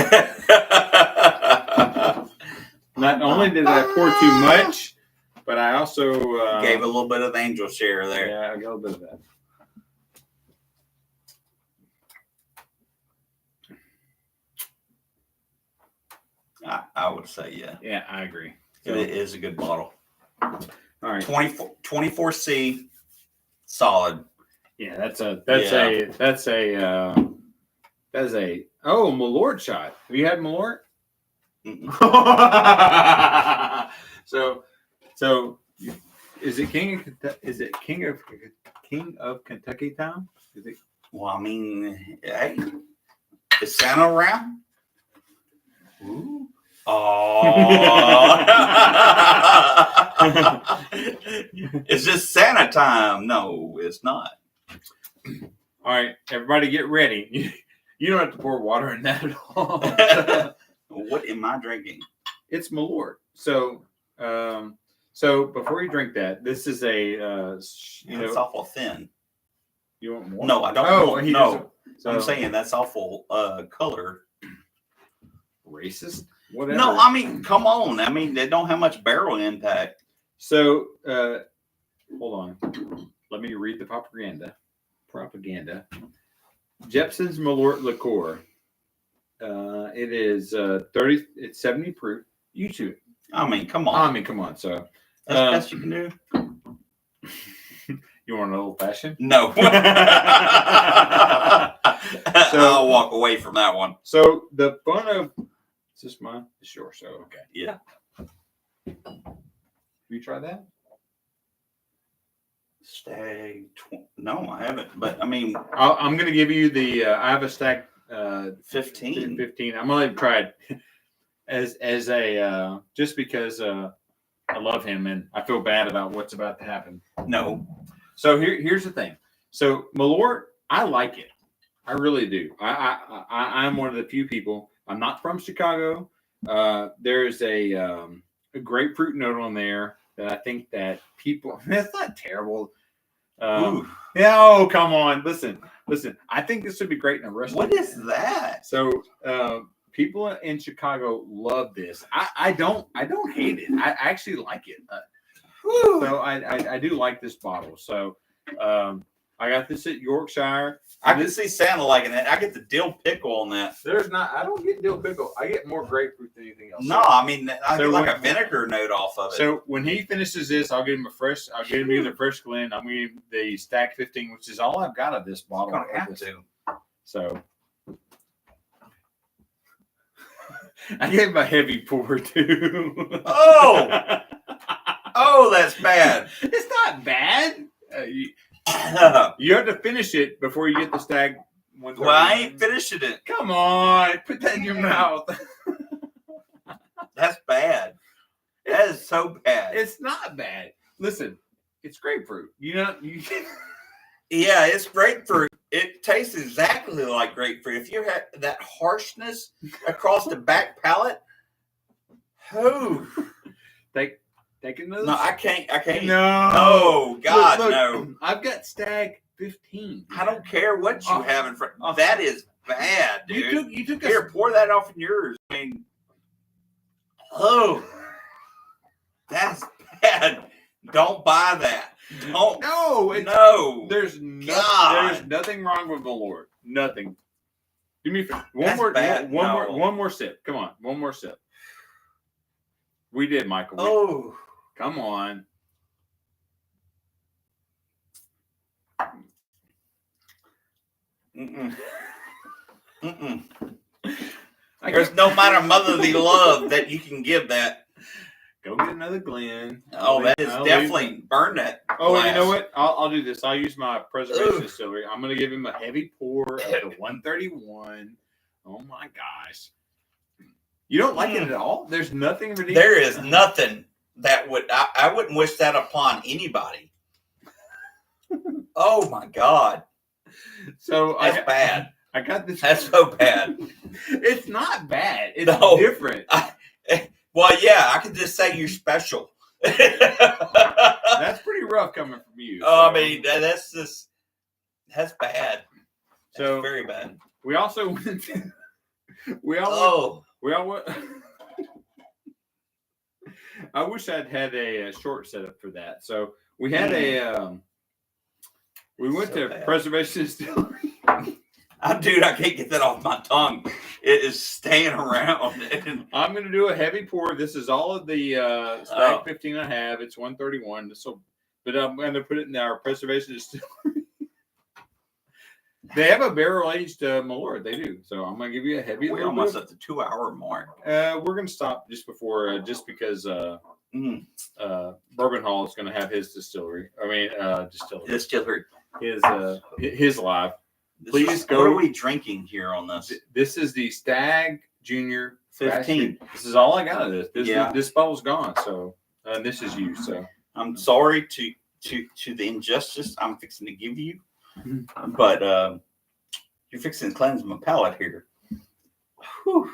Not only did I pour too much, but I also gave a little bit of angel share there. Yeah, I got a little bit of that. I would say, yeah. Yeah, I agree. It is a good bottle. All right. 24C, solid. Yeah, that's a Malort shot. Have you had Malort? so is it King of Kentucky time? Is it? Well, I mean, hey, is Santa around? Ooh. Oh. Is this Santa time? No, it's not. All right, everybody get ready. You don't have to pour water in that at all. What am I drinking? It's Malort. So before you drink that, this is a It's awful thin. You want more? No, I don't. Oh, no. So I'm saying that's awful color. Racist? Whatever. No, I mean, come on. I mean, they don't have much barrel impact. So hold on. Let me read the propaganda. Jepsons Malort liqueur. It is 30. It's 70 proof. You too. I mean, come on. So that's the best you can do. You want an old fashioned? No. I'll walk away from that one. So the fun of is this mine? It's yours. So okay. Yeah. Have you tried that? Stag. No, I haven't. But I mean, I'm going to give you the. I have a Stag 15. 15. I'm going to try it as a just because I love him and I feel bad about what's about to happen. No. So here's the thing. So Malort, I like it. I really do. I'm one of the few people. I'm not from Chicago. There's a grapefruit note on there that I think that people. That's not terrible. Yeah. Oh, come on. Listen. I think this would be great in a restaurant. What is that? So people in Chicago love this. I don't hate it. I actually like it. So I do like this bottle. So I got this at Yorkshire. I can see Santa liking it. I get the dill pickle on that. I don't get dill pickle. I get more grapefruit than anything else. No, I mean I get like a vinegar note off of it. So when he finishes this, I'll give him either fresh Glen. I'm going to give him the Stag 15, which is all I've got of this bottle. You're gonna have to. So I gave him a heavy pour too. Oh, that's bad. It's not bad. You have to finish it before you get the Stag 130. Well, I ain't finishing it. Come on, put that in your mouth. That's bad. That is so bad. It's not bad. Listen, it's grapefruit. Yeah, it's grapefruit. It tastes exactly like grapefruit. If you had that harshness across the back palate, Take another. No, I can't. No. Oh, God, look, no. I've got Stag 15. I don't care what you have in front. That is bad, dude. You took Here, pour that off in yours. I mean, that's bad. Don't buy that. Don't. No. There's nothing wrong with Malort. Nothing. Give me one more sip. Come on, one more sip. We did, Michael. Come on. There's no amount of motherly love that you can give that. Go get another Glen. That is definitely burn that. Glass. You know what? I'll do this. I'll use my preservation distillery. I'm going to give him a heavy pour of the 131. Oh my gosh. You don't like it at all? There's nothing ridiculous. There is nothing that I wouldn't wish that upon anybody. Oh my God. So that's bad. I got this. That's so bad. It's not bad. It's different. Well, yeah, I can just say you're special. That's pretty rough coming from you. I mean, that's bad. So very bad. We also went to, I wish I'd had a short setup for that. So we had we went to Preservation Distillery. Dude, I can't get that off my tongue. It is staying around. I'm going to do a heavy pour. This is all of the Stag 15 I have. It's 131. But I'm going to put it in our preservation distillery. They have a barrel-aged Malort. They do. So I'm going to give you a heavy. We're almost at the 2-hour mark. We're going to stop just before, just because Bourbon Hall is going to have his distillery. Distillery. His live. Please go. What are we drinking here on this? This is the Stag Junior 15. This is all I got of this. This bottle's gone. So this is you. So I'm sorry to the injustice I'm fixing to give you, but you're fixing to cleanse my palate here. Whew.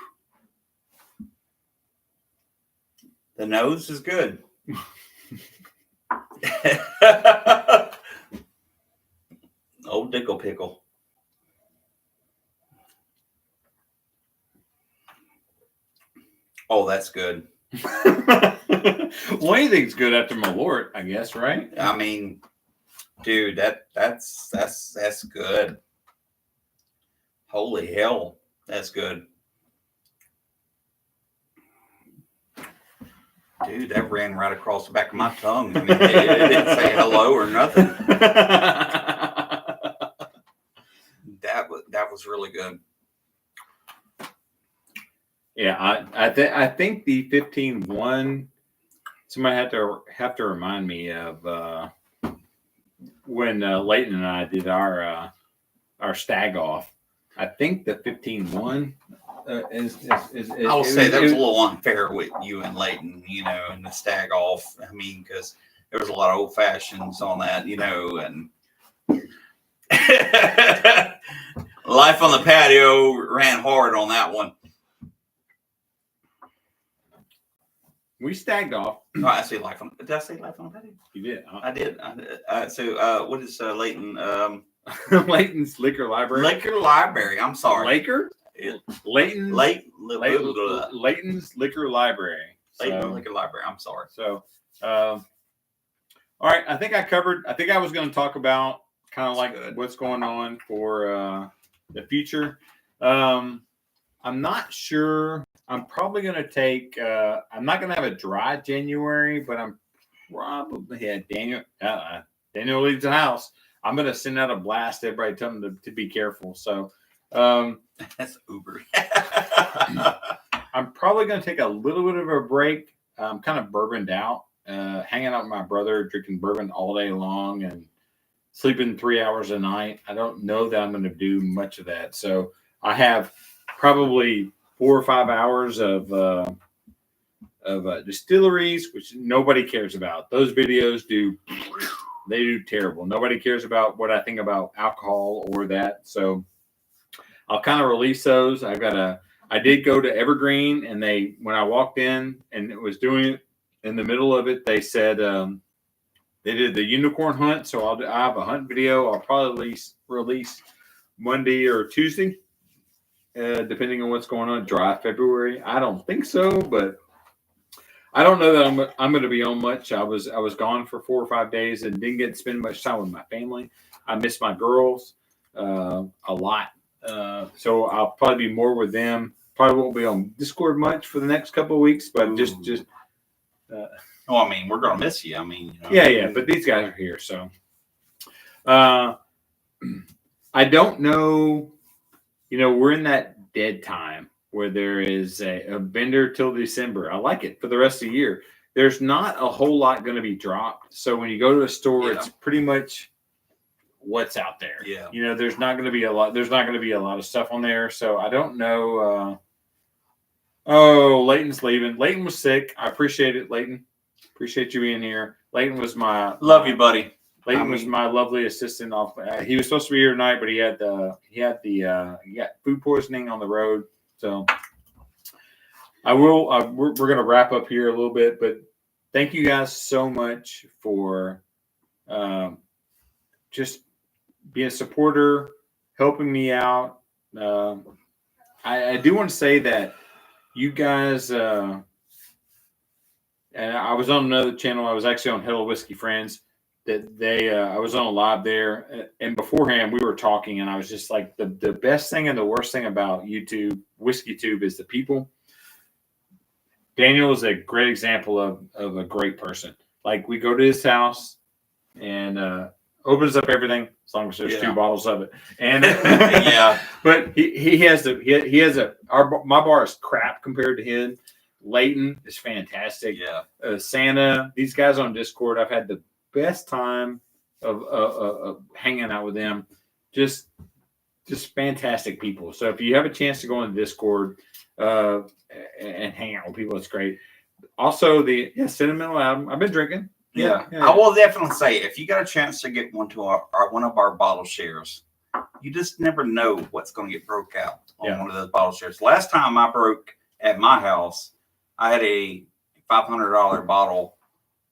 The nose is good. Old Dickle Pickle. Oh, that's good. Well, anything's good after Malort, I guess, right? I mean, dude, that's good. Holy hell, that's good. Dude, that ran right across the back of my tongue. I mean, it didn't say hello or nothing. That was really good. Yeah, I think the 15-1. Somebody have to remind me of when Leighton and I did our Stag off. I think the 15-1 is. I'll say that was a little unfair with you and Leighton, and the Stag off. I mean, because there was a lot of old fashions on that, and life on the patio ran hard on that one. We stagged off. Oh, I say life on. Did I say life on the patio? You did. I did. So, what is Leighton? Leighton's Liquor Library. Liquor Library. I'm sorry. Leighton's Liquor Library. Leighton Liquor Library. I'm sorry. So, all right. I think I was going to talk about kind of like what's going on for the future. I'm not sure. I'm probably going to take. I'm not going to have a dry January, but I'm probably Daniel leaves the house. I'm going to send out a blast. Everybody tell them to be careful. So that's Uber. I'm probably going to take a little bit of a break. I'm kind of bourboned out, hanging out with my brother, drinking bourbon all day long and sleeping 3 hours a night. I don't know that I'm going to do much of that. So I have probably 4 or 5 hours of distilleries, which nobody cares about. Those videos do terrible. Nobody cares about what I think about alcohol or that. So I'll kind of release those. I did go to Evergreen, and when I walked in and it was doing it in the middle of it, they said they did the unicorn hunt. So I have a hunt video. I'll probably release Monday or Tuesday. Depending on what's going on, dry February. I don't think so, but I don't know that I'm going to be on much. I was gone for 4 or 5 days and didn't get to spend much time with my family. I miss my girls a lot, so I'll probably be more with them. Probably won't be on Discord much for the next couple of weeks, but just. I mean, we're gonna miss you. I mean, yeah, but these guys are here, so. I don't know. We're in that dead time where there is a vendor till December. I like it for the rest of the year. There's not a whole lot going to be dropped. So when you go to a store, it's pretty much what's out there. Yeah. There's not going to be a lot. There's not going to be a lot of stuff on there. So I don't know. Leighton's leaving. Leighton was sick. I appreciate it, Leighton. Appreciate you being here. Leighton was love you, buddy. Leighton was my lovely assistant. He was supposed to be here tonight, but he got food poisoning on the road. So we're going to wrap up here a little bit, but thank you guys so much for just being a supporter, helping me out. I do want to say that you guys, and I was on another channel. I was actually on Hello Whiskey Friends. that they I was on live there, and beforehand we were talking, and I was just like, the best thing and the worst thing about YouTube Whiskey Tube is the people. Daniel is a great example of a great person. Like, we go to his house and opens up everything as long as there's 2 bottles of it, and but he has my bar is crap compared to his. Leighton is fantastic. Santa, these guys on Discord, I've had the best time of hanging out with them. Just fantastic people. So if you have a chance to go on Discord and hang out with people, it's great. Also, the Sentimental album, I've been drinking. Yeah. I will definitely say, if you got a chance to get one to one of our bottle shares, you just never know what's going to get broke out on one of those bottle shares. Last time I broke at my house, I had a $500 bottle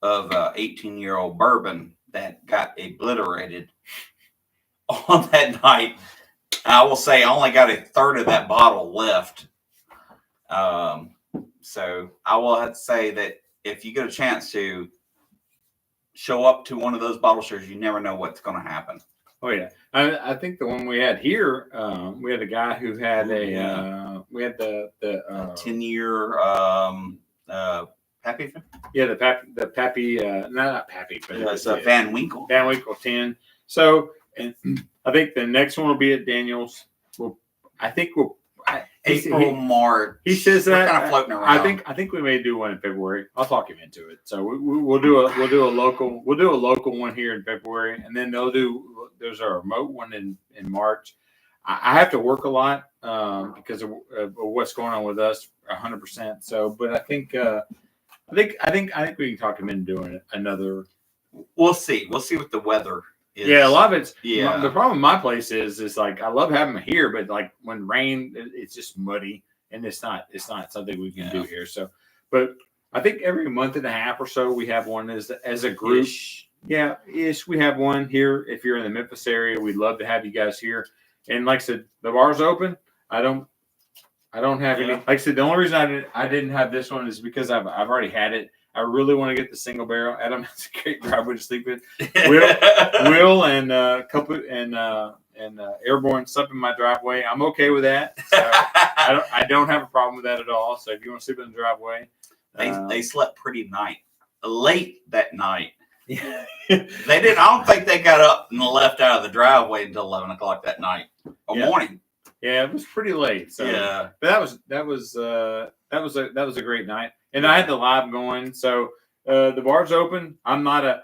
of 18-year-old bourbon that got obliterated on that night. I will say I only got a third of that bottle left. So I will have to say that if you get a chance to show up to one of those bottle shares, you never know what's going to happen. Oh yeah, I think the one we had here, we had a guy who had we had the 10-year Pappy. Yeah, the Pappy, not Pappy, but it's a Van Winkle. Van Winkle 10. So, and I think the next one will be at Daniel's. April, March. He says that. We're kind of floating around. I think we may do one in February. I'll talk him into it. So we'll do a local one here in February, and then there's a remote one in March. I have to work a lot because of what's going on with us 100%. So, but I think we can talk him into doing another. We'll see what the weather is. Yeah, a lot of it's the problem with my place is like, I love having them here, but like when rain, it's just muddy, and it's not something we can do here. So, but I think every month and a half or so we have one as a group. We have one here. If you're in the Memphis area, we'd love to have you guys here. And like I said, the bar's open. I don't have any. Like I said, the only reason I didn't have this one is because I've already had it. I really want to get the single barrel. Adam has a great driveway to sleep in. Will and couple and Airborne slept in my driveway. I'm okay with that. So I don't have a problem with that at all. So if you want to sleep in the driveway, they slept pretty late that night. They didn't. I don't think they got up and left out of the driveway until 11 o'clock that night or morning. Yeah, it was pretty late. So but that was a great night, and I had the live going. So the bar's open. I'm not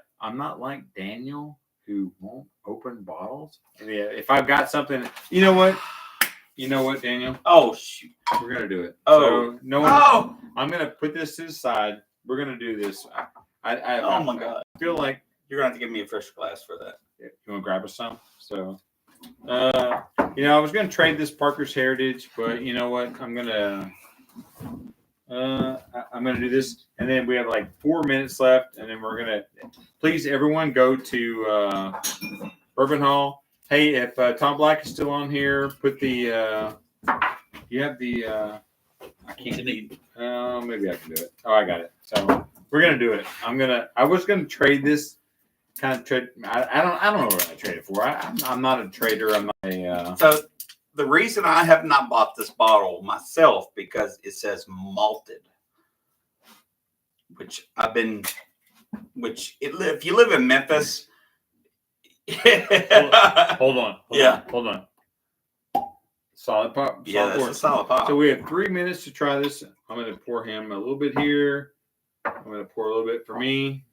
like Daniel, who won't open bottles. Yeah, if I've got something, you know what, Daniel? Oh shoot, we're gonna do it. Oh so, I'm gonna put this to the side. We're gonna do this. Oh my God, I feel like you're gonna have to give me a fresh glass for that. You want to grab us some? So, I was gonna trade this Parker's Heritage, but you know what? I'm gonna do this, and then we have like 4 minutes left, and then we're gonna please everyone go to Bourbon Hall. Hey, if Tom Black is still on here, put the you have the I can't maybe I can do it. Oh, I got it. So we're gonna do it. I was gonna trade this kind of trade. I don't know what I trade it for. I'm not a trader. I'm not a. So the reason I have not bought this bottle myself because it says malted, if you live in Memphis. Hold on. Solid pop. That's a solid pop. So we have 3 minutes to try this. I'm going to pour him a little bit here. I'm going to pour a little bit for me.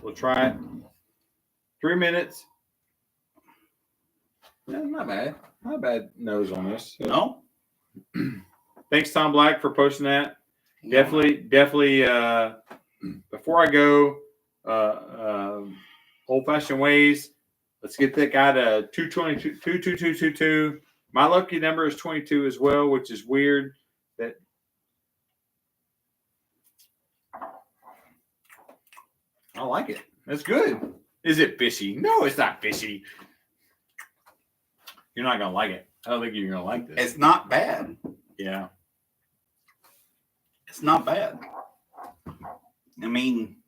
We'll try it. 3 minutes. Yeah, not bad. Not bad nose on this. So. No. Thanks, Tom Black, for posting that. Yeah. Definitely. Before I go, old-fashioned ways. Let's get that guy to 222. My lucky number is 22 as well, which is weird. That I like it. That's good. Is it fishy? No, it's not fishy. You're not gonna like it. I don't think you're gonna like this. It's not bad. Yeah. It's not bad. I mean,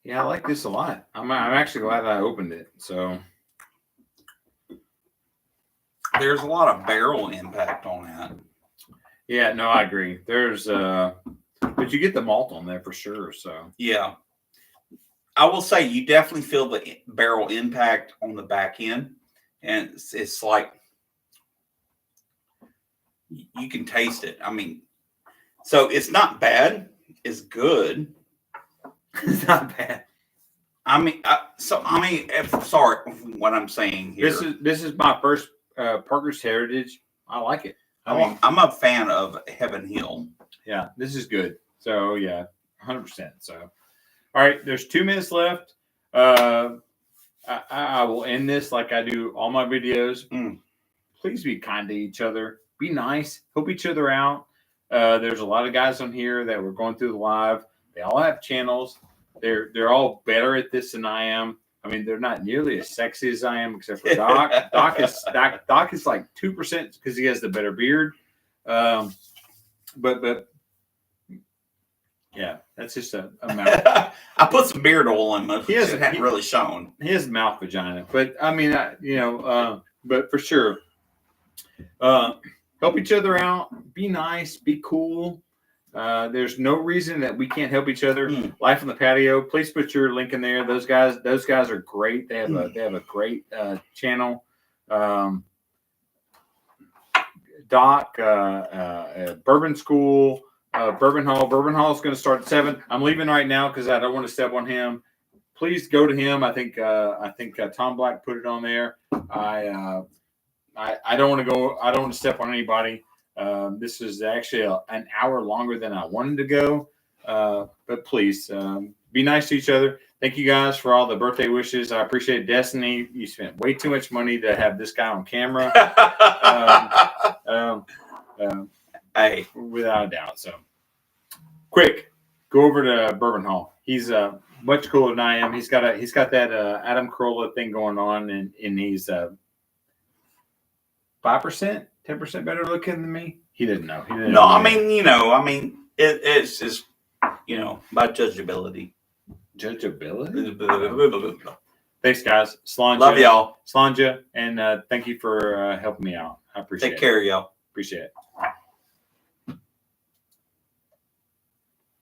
Yeah, I like this a lot. I'm actually glad that I opened it. So There's a lot of barrel impact on that. yeah, no, I agree. There's but you get the malt on there for sure. So Yeah. I will say you definitely feel the barrel impact on the back end. And it's like you can taste it. I mean, so it's not bad. It's good. it's not bad. I mean, sorry, what I'm saying here. This is my first Parker's Heritage. I like it. I'm a fan of Heaven Hill. Yeah, this is good. So yeah, 100%. So all right, there's 2 minutes left. I will end this like I do all my videos. Please be kind to each other. Be nice. Help each other out. There's a lot of guys on here that were going through the live. They all have channels. They're all better at this than I am. I mean, they're not nearly as sexy as I am, except for Doc. Doc is like 2% because he has the better beard. But yeah, that's just a mouth. I put some beard oil on him. He hadn't really shown. He has mouth vagina, but I mean, but for sure, help each other out. Be nice. Be cool. There's no reason that we can't help each other. Life on the Patio. Please put your link in there. Those guys are great. They have a great channel. Doc, Bourbon School, Bourbon Hall. Bourbon Hall is going to start at 7. I'm leaving right now because I don't want to step on him. Please go to him. I think Tom Black put it on there. I don't want to go. I don't want to step on anybody. This is actually an hour longer than I wanted to go. But please be nice to each other. Thank you guys for all the birthday wishes. I appreciate it. Destiny. You spent way too much money to have this guy on camera. Hey, without a doubt. So quick, go over to Bourbon Hall. He's much cooler than I am. He's got that Adam Carolla thing going on, and he's 5%, 10% better looking than me. He didn't know. I mean, it's just by judgeability. Thanks, guys. Slàinte. Love y'all. Slàinte, and thank you for helping me out. I appreciate it. Take care, y'all. Appreciate it.